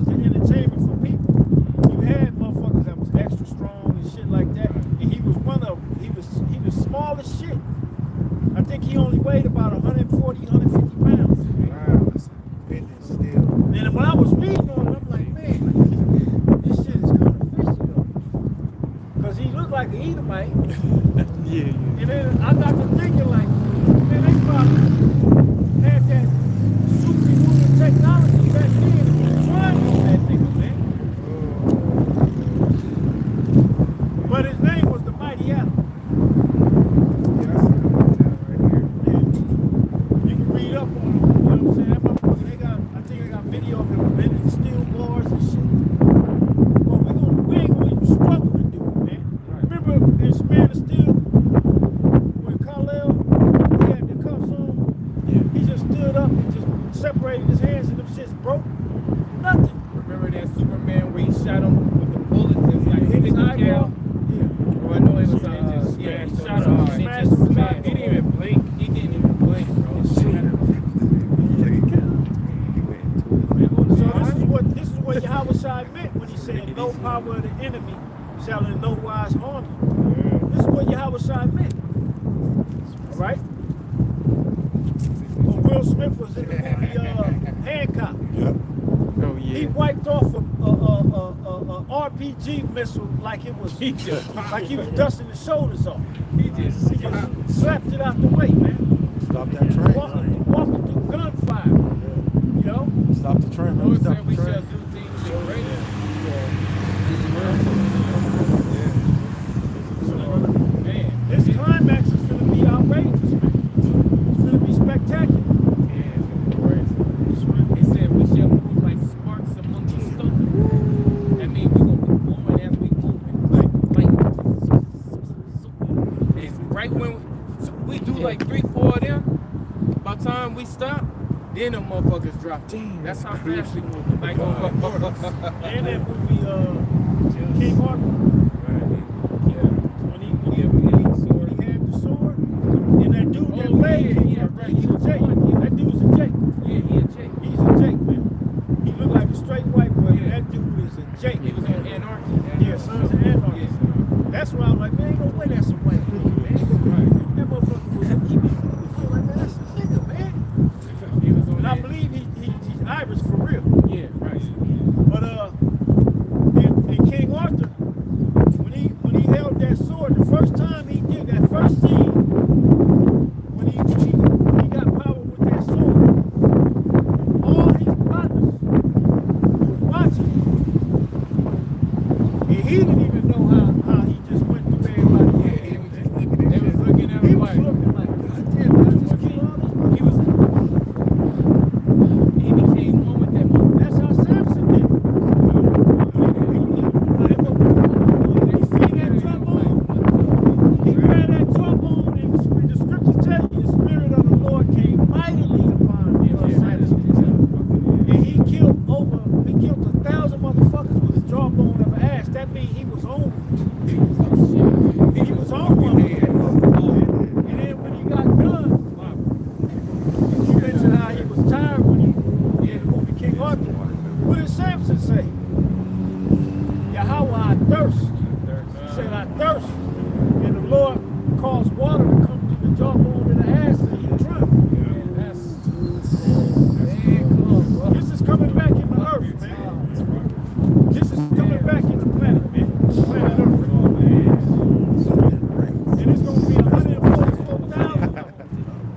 the entertainment for people. You had motherfuckers that was extra strong and shit like that. And he was one of them. He was small as shit. I think he only weighed about 140, 150 pounds. And when I was reading on it, I'm like, man, this shit is kind of fishy though. Because he looked like an Edomite. Yeah. And then I got to thinking like, man, they probably had that superhuman technology back then and trying to do that nigga, man. But his name was the Mighty Adam. You can read up on him, you know what I'm saying? That motherfucker, I think they got video of him bending steel bars and shit. Well, we ain't gonna even struggle to do it, man. Remember in Man of Steel, when Kal-El, he had the cuffs on, he just stood up and just separated his hands and them shits broke? Nothing. Remember that Superman where he shot him with the bullet that was like Hit his 50 eyeball? cal? Yeah. Oh, I know it was yeah, he shot him and it just smashed. He didn't even blink. He didn't even blink, bro. So this is what Yahweh Shai meant when he said, no power of the enemy shall in no wise harm you. This is what Yahweh Shai meant. All right? When Will Smith was in the movie Hancock, Oh, yeah. he wiped off a RPG missile like it was like he was dusting his shoulders off. He just Slapped it out the way, man. Stop that train. Walking through gunfire. You know? Stop the train. Lord Stop said we the shall train. do things in greater. Man, This climax is going to be outrageous, man. It's going to be spectacular. He said we shall move like sparks among the stone. That means we're gonna be blowing as we moving. Like it's right when we do like 3-4 of them, by the time we stop, then them motherfuckers drop. Damn, that's how fast we moving. Like on And that movie, King Arthur, when he had the sword, and that dude that played King Arthur, he's a Jake. That dude's a Jake. Yeah, he a chick. He's a Jake, man. He looked like a straight white boy, but that dude is a Jake. He was on Anarchy. Yeah, Sons of Anarchy. That's why I'm like, man, ain't no way that's a white nigga, man. That motherfucker was, he was like, man, that's a nigga, man. He was on And I that. believe he's Irish for real. Yeah, right. But in King Arthur, when he held that sword, the first time he did that first scene, when he got power with that sword, all his partners was watching, and he didn't even know how he just went through everybody. Yeah, they was looking at He him was like looking like, God damn, did I just kill all these? he became one with that motherfucker. That's how Samson did it. He seen that trombone. He grabbed that was on. He was on one. And then when he got done, you mentioned how he was tired when he in the movie King Arthur. What did Samson say? Yahweh, I thirst. He said, I thirst. And the Lord caused water to come through the jawbone of the ass and he drowned. This is coming back in the earth, man. This is coming back in the planet, man. Planet Earth. And it's going to be 144,000 of them.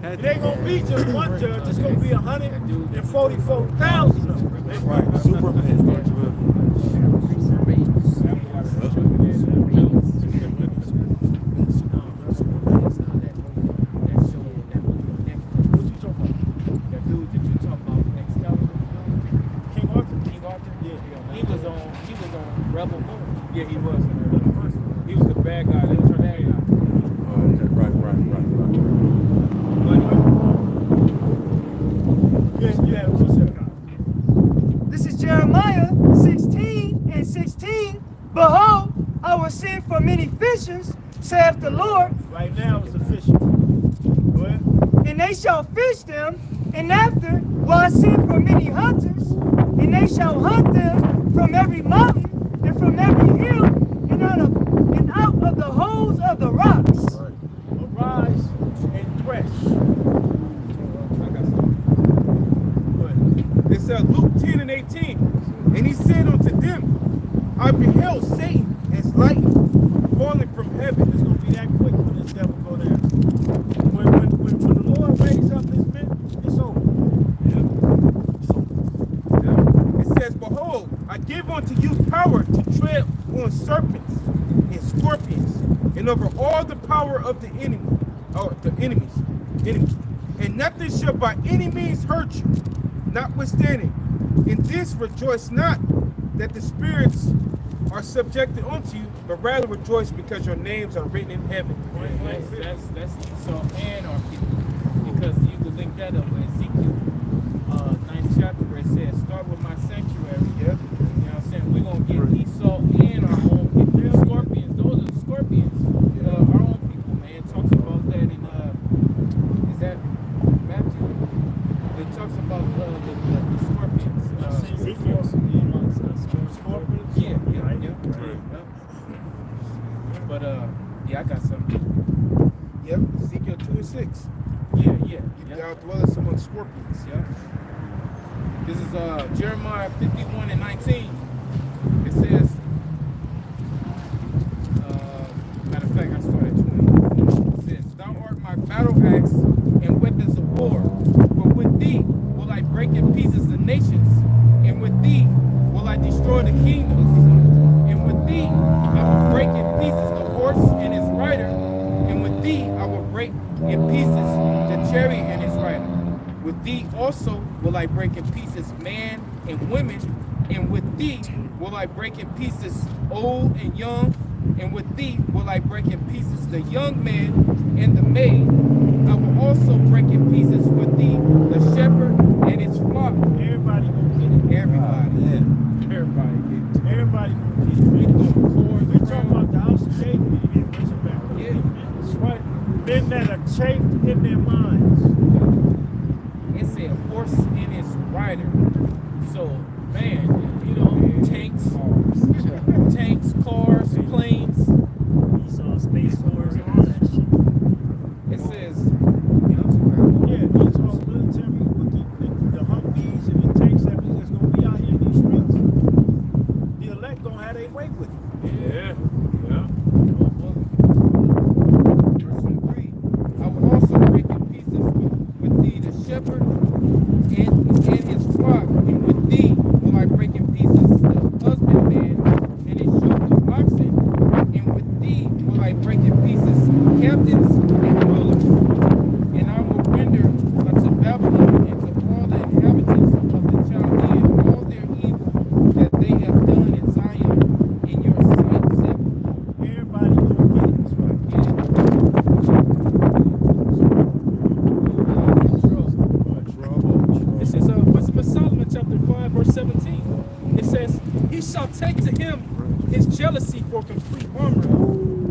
It ain't going to be just one judge. It's going to be 144,000 of them. That's right. Superman. Rebel Moon. Yeah, he was. He was the bad guy. They turned that guy. Oh, okay. Right. This is Jeremiah 16:16. Behold, I will send for many fishers, saith the Lord. Right now it's a fishing. Go ahead. And they shall fish them, and after will I send for many hunters, and they shall hunt them from every mountain and from every hill, and out of the holes of the rocks. Arise and thresh. It says Luke 10:18. And he said unto them, I beheld Satan as lightning falling from heaven. It's going to be that quick when this devil go down. When the Lord raised up his men, it's over. It says, behold, I give unto you power to tread on serpents and scorpions, and over all the power of the enemy, or the enemies. And nothing shall by any means hurt you. Notwithstanding, in this rejoice not that the spirits are subjected unto you, but rather rejoice because your names are written in heaven. That's Esau and our people. Because you could link that up with Ezekiel 9th chapter where it says, start with my sanctuary. Yep. You know what I'm saying? We're going to get Esau and our own people. The scorpions, those are the scorpions. Our own people, man. It talks about that in, is that Matthew? It talks about the scorpions. Scorpions? Yeah. But, yeah, I got something. Yep, Ezekiel 2:6. Yeah. Thou dwellest among scorpions. Yeah. This is Jeremiah 51:19. It says, matter of fact, I started at 20. It says, thou art my battle axe and weapons of war. For with thee will I break in pieces the nations, and with thee will I destroy the kingdoms. And with thee I will break in pieces the horse and his rider, and with thee I will break in pieces the chariot and his rider. With thee also will I break in pieces man and women, and with thee will I break in pieces old and young, and with thee will I break in pieces the young man and the maid. I will also break in pieces with thee the shepherd and his flock. Everybody gonna get it. Everybody. Everybody get it. Everybody gonna get it. We talking about the house of David. Yeah. That's right. Men that are chafed in their minds. It said horse and his rider. So, man, you know, tanks, cars, planes. You saw Space Force and all that shit. It says, Yeah, these all military with the Humvees and the tanks that's gonna be out here in these streets. The elect gonna have their way with it. Yeah. Verse 3, I will also break in pieces with thee the shepherd and his flock, and with thee will I break in pieces the husbandman and his yoke of oxen, and with thee will I break in pieces captains and rulers. And I will render unto Babylon and to all the inhabitants of the Chaldeans all their evil that they have done in Zion in your sight, said Everybody gonna get it. That's right. This is Wisdom of Solomon, chapter 5, verse 17. It says, he shall take to him his jealousy for for complete armor,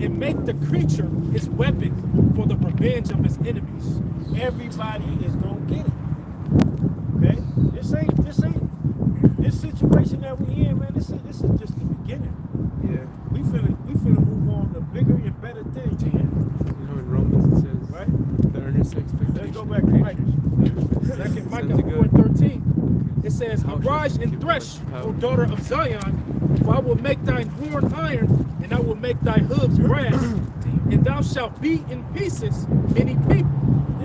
and make the creature his weapon for the revenge of his enemies. Everybody is gonna get it. Okay? This situation that we in, man, this is just the beginning. Yeah. We finna move on to bigger and better things. You know, in Romans it says, Right? the earnest expectation. Let's go back to Micah. Second Micah 4:13. It says, "Arise and thresh, O daughter of Zion, for I will make thine horn iron, and I will make thy hooves brass, and thou shalt beat in pieces many people."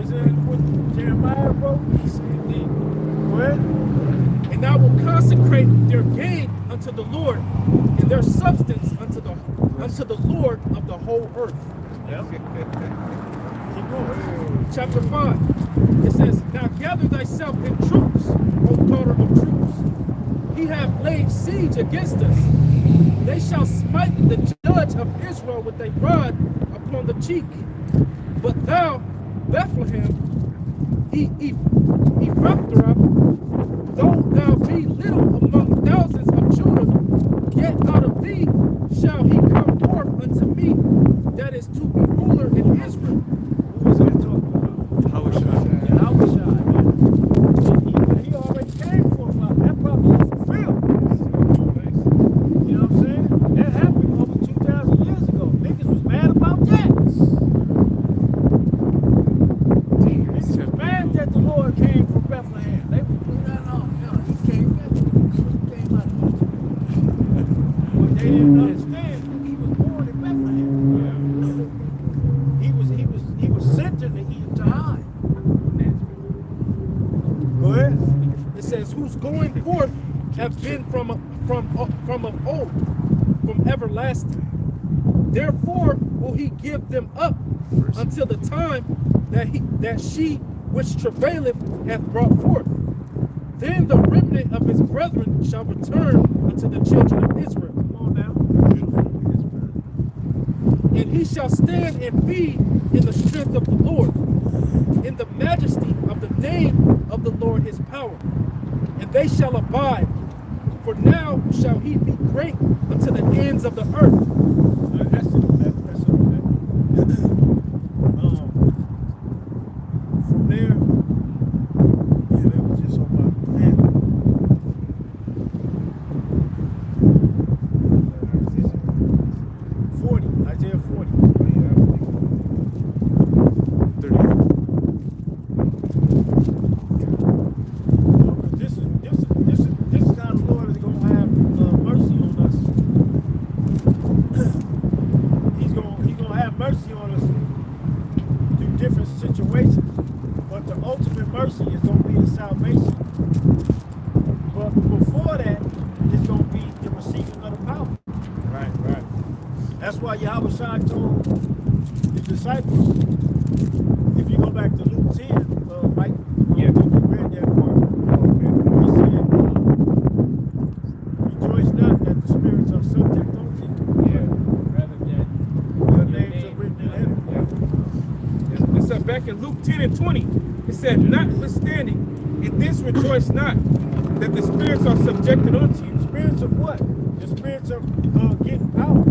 Isn't that what Jeremiah wrote? Same thing. Go ahead. "And I will consecrate their gain unto the Lord, and their substance unto the Lord of the whole earth." Yep. Keep going. Chapter 5. It says, "Now gather thyself in troops, O daughter of troops. He hath laid siege against us. They shall smite the judge of Israel with a rod upon the cheek. But thou, Bethlehem, Ephrathah, though thou be little among thousands of Judah, yet out of thee shall he come forth unto me, that is to be ruler in Israel." Who is that talking about? How should I? And how was he already came for that probably is fulfilled. You know what I'm saying? That happened over 2,000 years ago. Niggas was mad about that. Niggas was mad that the Lord came from Bethlehem. They were no, he came out of Egypt. But they didn't understand that he was born in Bethlehem. He was sent to Egypt to hide. Go ahead. It says, "Whose going forth have been from of old, from everlasting. Therefore will he give them up until the time that she which travaileth hath brought forth. Then the remnant of his brethren shall return unto the children of Israel. Come on now. And he shall stand and feed in the strength of the Lord, in the majesty of the name of the Lord his power. And they shall abide, for now shall he be great unto the ends of the earth." That's it. From there, yeah, that was just on my man. Isaiah 40. 30. This is how the Lord is going to have mercy on us. He's going to have mercy on us through different situations. But the ultimate mercy is going to be the salvation. But before that, it's going to be the receiving of the power. Right. That's why Yahweh Shai told his disciples, if you go back to Luke 10, Mike, I think you read that part. He said, rejoice not that the spirits are subject unto you. Yeah. Rather that Your names are written in heaven. It said back in Luke 10 and 20, it said, "Notwithstanding, in this rejoice not, that the spirits are subjected unto you." Spirits of what? The spirits of getting power.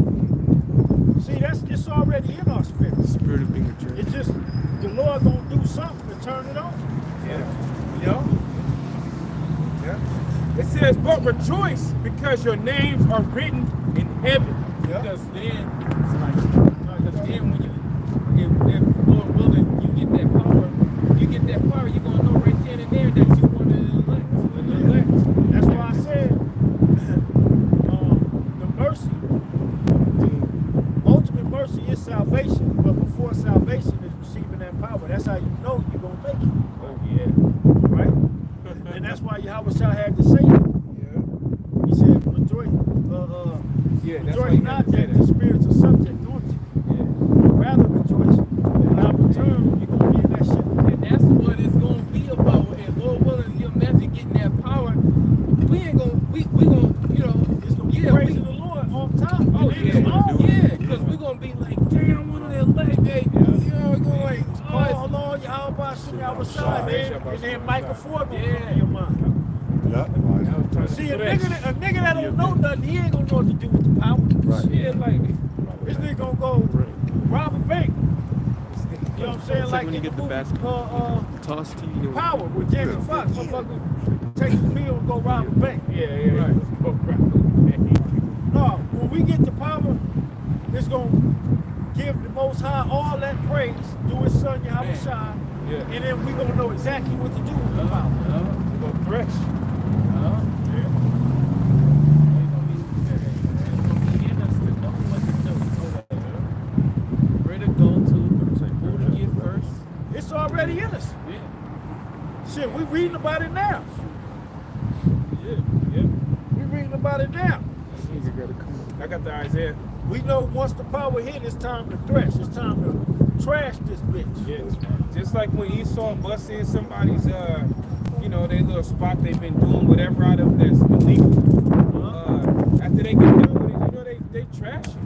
See, it's already in our spirits. Spirit of being a church. It's just the Lord gonna do something to turn it on. Yeah. It says, "But rejoice, because your names are written in heaven." Because then, it's like, because then when if Lord willing, you get that power, you're going to know right then and there that you want to elect. That's why I said the mercy, the ultimate mercy is salvation. But before salvation is receiving that power. That's how you know you're gonna make it. Oh, yeah. Right? And that's why Yahweh Shai had to say it. He said, rejoice, that's why rejoice he not had to say that that. the spirits are subject unto you. But rather rejoice. When I return, you're gonna be in that shit. And that's what it's going to be about. And Lord willing, you imagine getting that power. We ain't going to, we going to, you know, It's gonna be praising the Lord on top. Oh, And then it's on. yeah, because we're going to be like, damn, one of their legs, hey, you know, we're going like, Oh, Lord, Yahweh Shai, man. And then Micah 4 gonna come in your mind. Yeah. See, a nigga that don't know nothing, he ain't gonna know what to do with the power. Right. Shit, like, this nigga gonna go rob a bank. You know what I'm saying? It's like when you get the basketball toss to you. Power with Jamie Foxx. Motherfucker takes the meal and go rob a bank. Yeah. Right. No, when we get the power, it's gonna give the Most High all that praise, do his son Yahweh Shai, and then we gonna know exactly what to do with the power. We go thresh. Where to go to, who to get first. It's already in us. Yeah. Shit, we reading about it now. Yeah. We reading about it now. I got the Isaiah. We know once the power hit, it's time to thresh. It's time to trash this bitch. Yes. Just like when Esau busts in somebody's, you know, their little spot they've been doing whatever out of that's illegal. After they get done with it, you know, they trash it.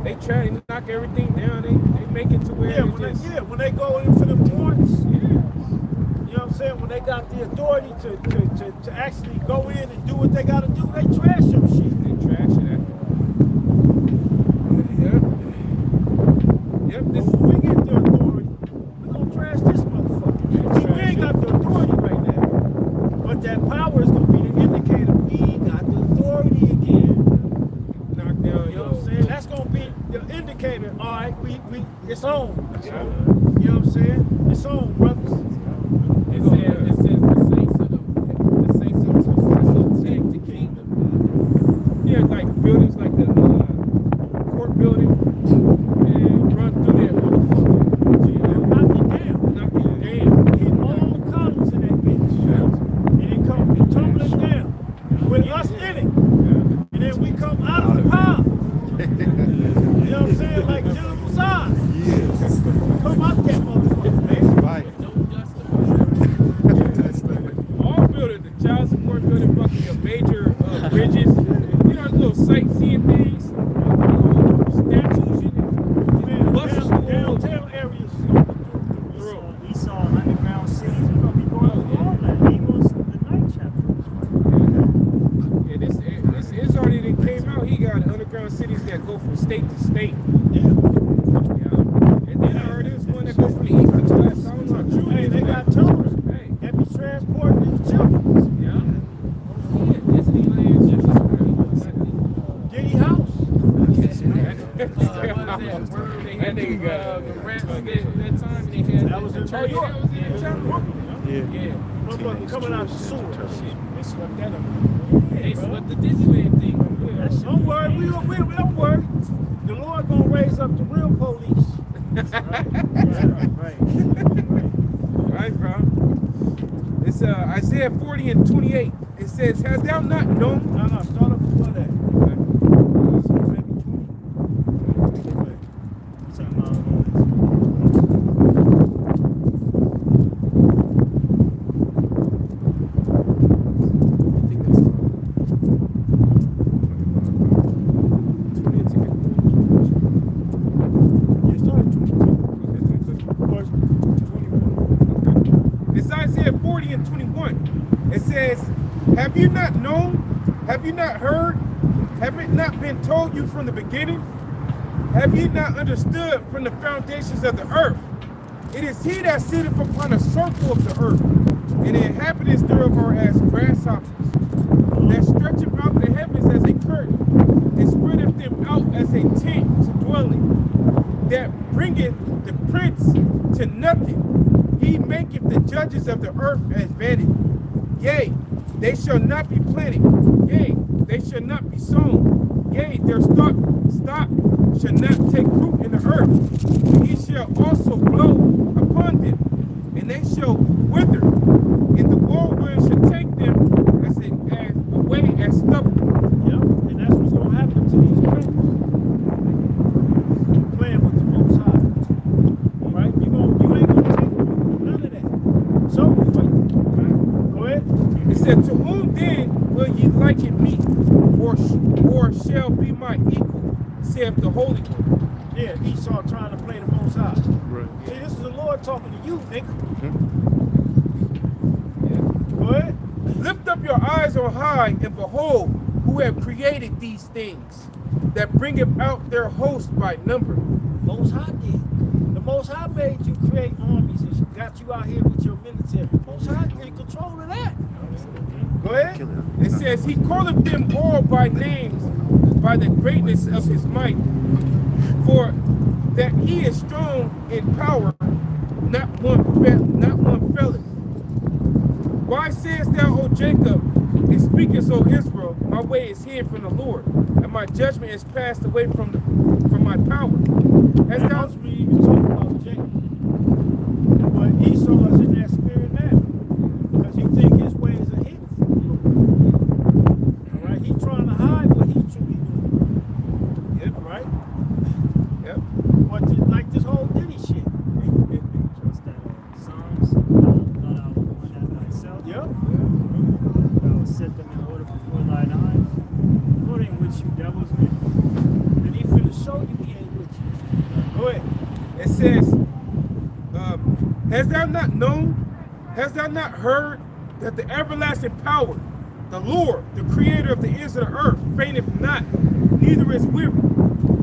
They try to knock everything down. They make it to where When they go in for the warrants, yeah. you know what I'm saying? When they got the authority to actually go in and do what they got to do, they trash your shit. They trash it. Yep. But when we get the authority, we're going to trash this motherfucker. See, we ain't got the authority right now. But that power is going to be the indicator we got the authority again. Knock down, You know what I'm saying? That's going to be the indicator. All right, it's on. You know what I'm saying? It's on, brothers. It says the saints of the take the kingdom. Yeah, like buildings like the court building, and run through that motherfucker. Knock it down. Knock it down. Hit all the columns in that bitch. And it come tumbling down with us in it. And then we come out of the pile. You know what I'm saying? Like General's eyes. Yes. Come out that motherfucker, man. Right. All buildings, the child support building, fucking your major bridges, you know, little sightseeing things, statues, Man, buses, downtown areas. Esau underground cities. We're gonna be going through all that. Amos, the 9th chapter. Yeah, this already that came out. He got underground cities that go from state to state. Yeah. And then I heard this one that goes from the east to the west. I don't know. Hey, they got tunnels Hey, that be transporting these children. yeah. Disneyland's just Diddy House. what is that word they had the rats that time they had That was in New York. Yeah. Motherfucker coming out the sewer. They swept that up. They swept the Disneyland thing. Don't worry, we don't worry. The Lord gonna raise up the real police. Right, bro. It's Isaiah 40 and 28. It says, "Has thou not known?" No, start up before that. It's Isaiah 40 and 21. It says, "Have you not known? Have you not heard? Have it not been told you from the beginning? Have you not understood from the foundations of the earth? It is he that sitteth upon a circle of the earth, and the inhabitants thereof are as grasshoppers, that stretcheth out the heavens as a curtain, and spreadeth them out as a tent to dwell in, that bringeth the prince to nothing. He maketh the judges of the earth as vanity. Yea, they shall not be planted. Yea, they shall not be sown. Yea, their stock shall not take root in the earth. He shall also blow upon them, and they shall wither, and the whirlwind shall take them as away as stubble." Yep, and that's what's gonna happen to these criminals. Playing with the Most High. Right? You ain't gonna take none of that. It's over for you. Go ahead. It said, "To whom then will ye liken me, or shall be my equal, saith the Holy One?" Yeah, Esau trying to play the Most High. Right. See, this is the Lord talking to you, nigga. Yeah. Go ahead. "Lift up your rise on high, and behold, who have created these things, that bringeth out their host by number. Most High did. The Most High made you create armies and got you out here with your military. Most High in control of that. Go ahead. It says, he calleth them all by names, by the greatness of his might. For that he is strong in power, not one felleth. Why sayest thou, O Jacob, and speakest, O Israel, my way is hid from the Lord, and my judgment is passed away from my power? As thou You talk about Jacob. But Esau is in that spirit now. Because he think his ways are hidden from the Lord. All right? He's trying to hide what he's truly doing. Yep. All right? Yep. But like this whole Diddy shit. Just that Psalms, I will not outrun at thyself. Yep. I will set them in order before thine eyes, according which you devils make. And he finna show you he ain't with you. Go ahead. It says, hast thou not known, hast thou not heard, that the everlasting power, the Lord, the creator of the ends of the earth, fainteth not, neither is weary.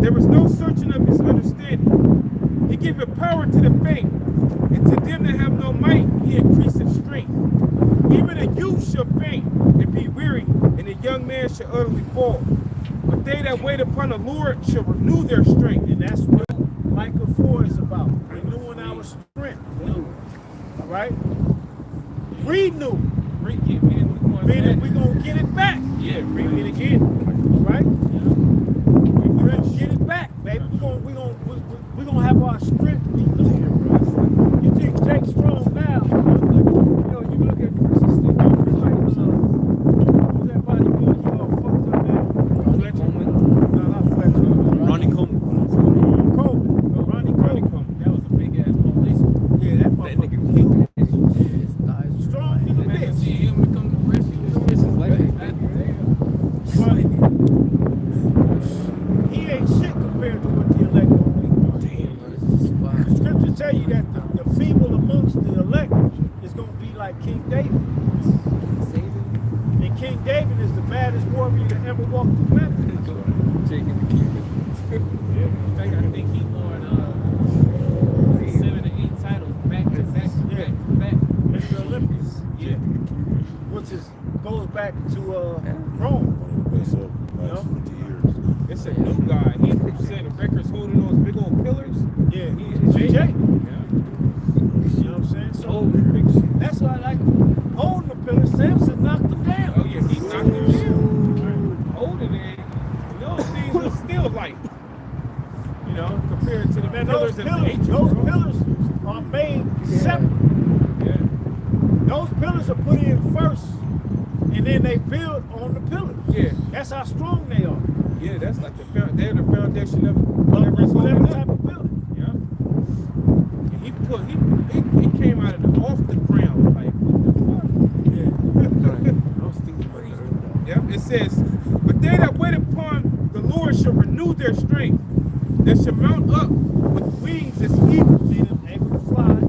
There is no searching of his understanding. He giveth power to the faint, and to them that have no might, he increaseth strength. Even a youth shall faint and be weary, and a young man shall utterly fall. But they that wait upon the Lord shall renew their strength. And that's what Micah 4 is about. Renewing our strength. All right? Renew. Meaning we're going to get it back. Yeah, read it again. All right? We're going to get it back, baby. We're gonna have our strength renewed. You think Jake Strong now? You look at who's that bodybuilder? You all fucked up now. Fletcher? No, not Fletcher. Ronnie Coleman. Coleman. Ronnie Coleman. That was a big ass policeman. Yeah, that motherfucker huge. Strong in the bitch. See him become the rescue. This is like He ain't shit compared to what the elect gonna be. The scriptures tell you that the feeble amongst the elect is gonna be like King David. And King David is the baddest warrior that ever walked the planet. In fact, I think he won 7 or 8 titles back to back. Mr. Olympics. Yeah. Which goes back to Rome. So, last 50 years. It's a new guy. He setting the records holding those big old pillars. Yeah, He is Jay. Jay. You know what I'm saying? So that's why I like holding the pillar. Samson knocked them down. Oh yeah, he knocked him down. Holding it. Those things are still light. You know, compared to the Man, those pillars of nature. pillars are made separate. Yeah. Those pillars are put in first, and then they build on the pillars. Yeah. That's how strong they are. Yeah, that's like they're the foundation of whatever is Whatever holding type up. of building. Yeah. And he came out of the off the ground like what the fuck? I was thinking about that earlier. Yeah. It says, but they that wait upon the Lord shall renew their strength. They shall mount up with wings as eagles. Meaning able to fly.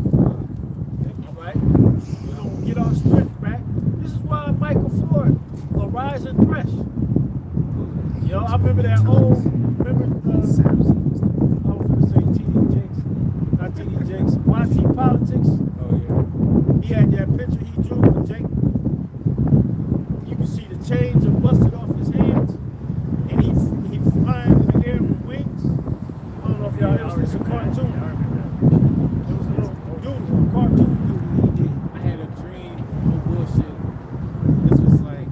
All right. We're gonna get our strength back. This is why Michael Ford, arise and thresh. You know, I remember that old. I was gonna say TD Jakes, not TD Jakes. YT Politics. Oh yeah. He had that picture he drew with Jake. You can see the chains are busted off his hands, and he flying in the air with wings. I don't know if y'all ever seen some cartoon. It was a little dude, a cartoon dude he did. I had a dream, no bullshit. This was like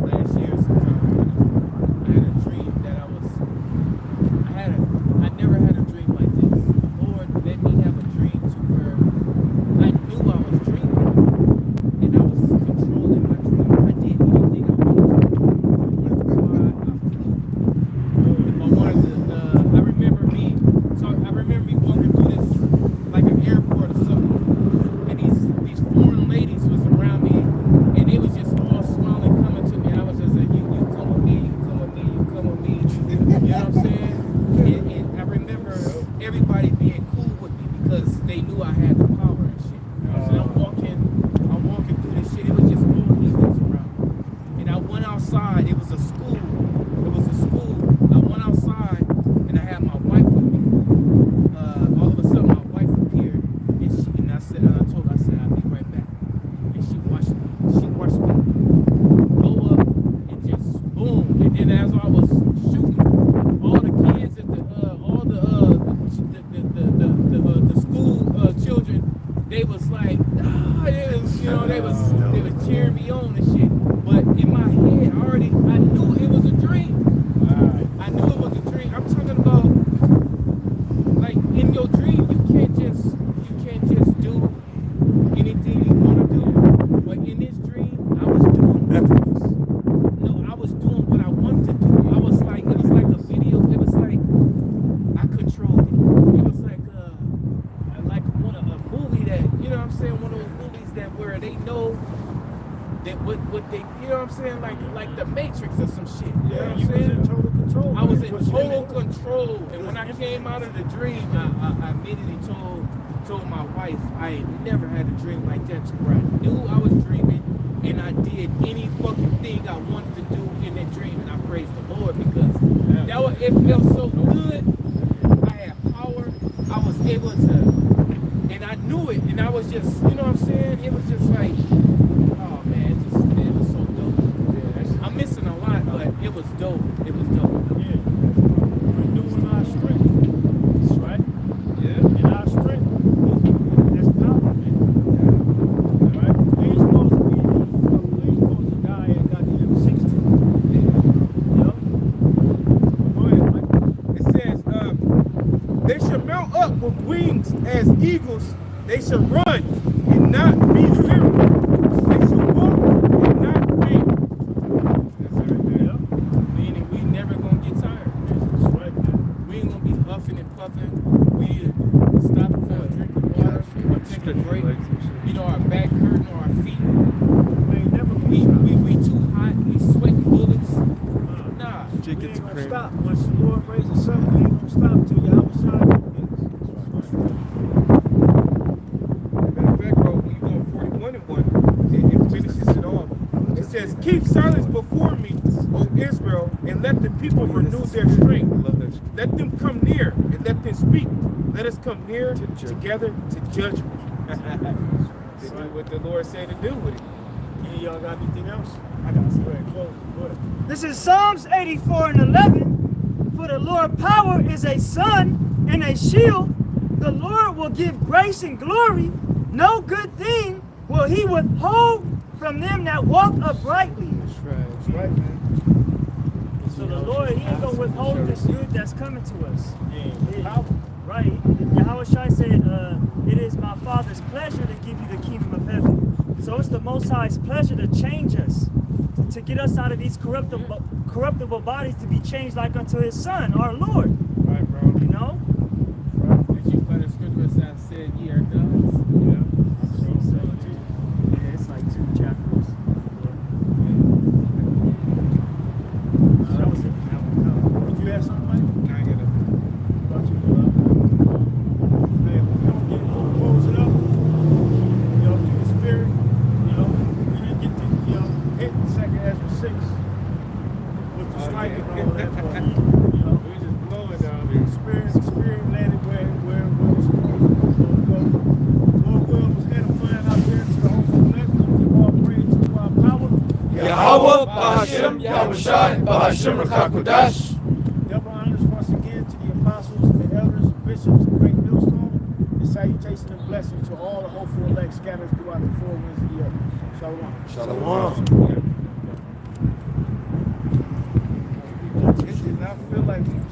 last year sometime. I had a dream that I never had a dream like this. The Lord let me have a dream to where I knew I was dreaming and I was controlling my dream. I did anything I wanted to. If I wanted to, I remember me walking through this like an airport or something, and these foreign ladies was around me, and they was just all smiling, coming to me. I was just like, you come with me, you come with me, you come with me. You know what I'm saying? And I remember everybody being cool with me because they knew I had the power and shit. You know what I'm saying? I'm walking through this shit. It was just all eagles around me, and they was like, ah, it was, you know, they was cheering me on and shit. But in my head, I knew it was a dream. I knew it was a dream. I'm talking about, like, in your dream, you can't just do anything you want to do. But in this dream, I was doing I was doing what I wanted to do. It was like a video. It was like I controlled it. It was like one of a movie that, you know what I'm saying, one of those movies that where they know that what they, you know what I'm saying, like the Matrix or some shit. You know what I'm saying? in total control. I was in total control, and when I came out of the dream, I immediately told my wife I had never had a dream like that to where I knew I was dreaming, and I did any fucking thing I wanted to do in that dream, and I praised the Lord because it felt so good. I had power. I was able to, and I knew it, and I was just, you know what I'm saying? It was just like, oh man, it was so dope. I'm missing a lot, but it was dope. It was dope. Yeah. We're doing our strength. That's right. Yeah. In our strength, there's power, man. All right? We ain't supposed to die at goddamn 60. You know? Go ahead, Mike. It says, they shall mount up with wings as eagles. They shall run and not be weary. They shall walk and not faint. Meaning we never gonna get tired. That's right, man. We ain't gonna be huffing and puffing. We stopping for a drink of water or take a break. You know, our back hurting or our feet. We ain't never gonna We too hot. We sweating bullets. Nah. we ain't gonna stop. Once the Lord raises up, we ain't gonna stop till y'all side. Matter of fact, bro, when you go 41-1, it finishes it off. It says, keep silence before me, O Israel, and let the people renew their strength. Let them come near and let them speak. Let us come near together to judgment. To do what the Lord said to do with it. Any of y'all got anything else? I got some. Go ahead, close. Go ahead. This is Psalms 84:11. For the Lord power is a sun and a shield. The Lord will give grace and glory. No good thing will he withhold from them that walk uprightly. That's right, man. So the Lord, he ain't gonna withhold this good that's coming to us. Yeah, power. Right. Yahweh Shai said, it is my Father's pleasure to give you the kingdom of heaven. So it's the Most High's pleasure to change us, to get us out of these corruptible bodies to be changed like unto his Son, our Lord. Right, bro. You know? Did you play the scripture that said ye are gods? Yeah, it's like 2 chapters. That was it. Did you have something, Mike? Now I get it. Thought you were up. Man, we'll close it up. You know, through the spirit. You know, we didn't get to, hit the second Ezra 6 with the strike and all that. But, you know, We just blowing down here. the spirit landed where it was supposed to go. Lord will was edifying out there to the whole neck. We give all praise to our power. Yahweh, Bahashem, Yahushai, Bahashem, Rakakudash. Double honors once again to the apostles, the elders, the bishops, the great millstone, and salutation and blessings to all the hopeful elect scattered throughout the 4 winds of the earth. Shalom. Shalom. It did not feel like we was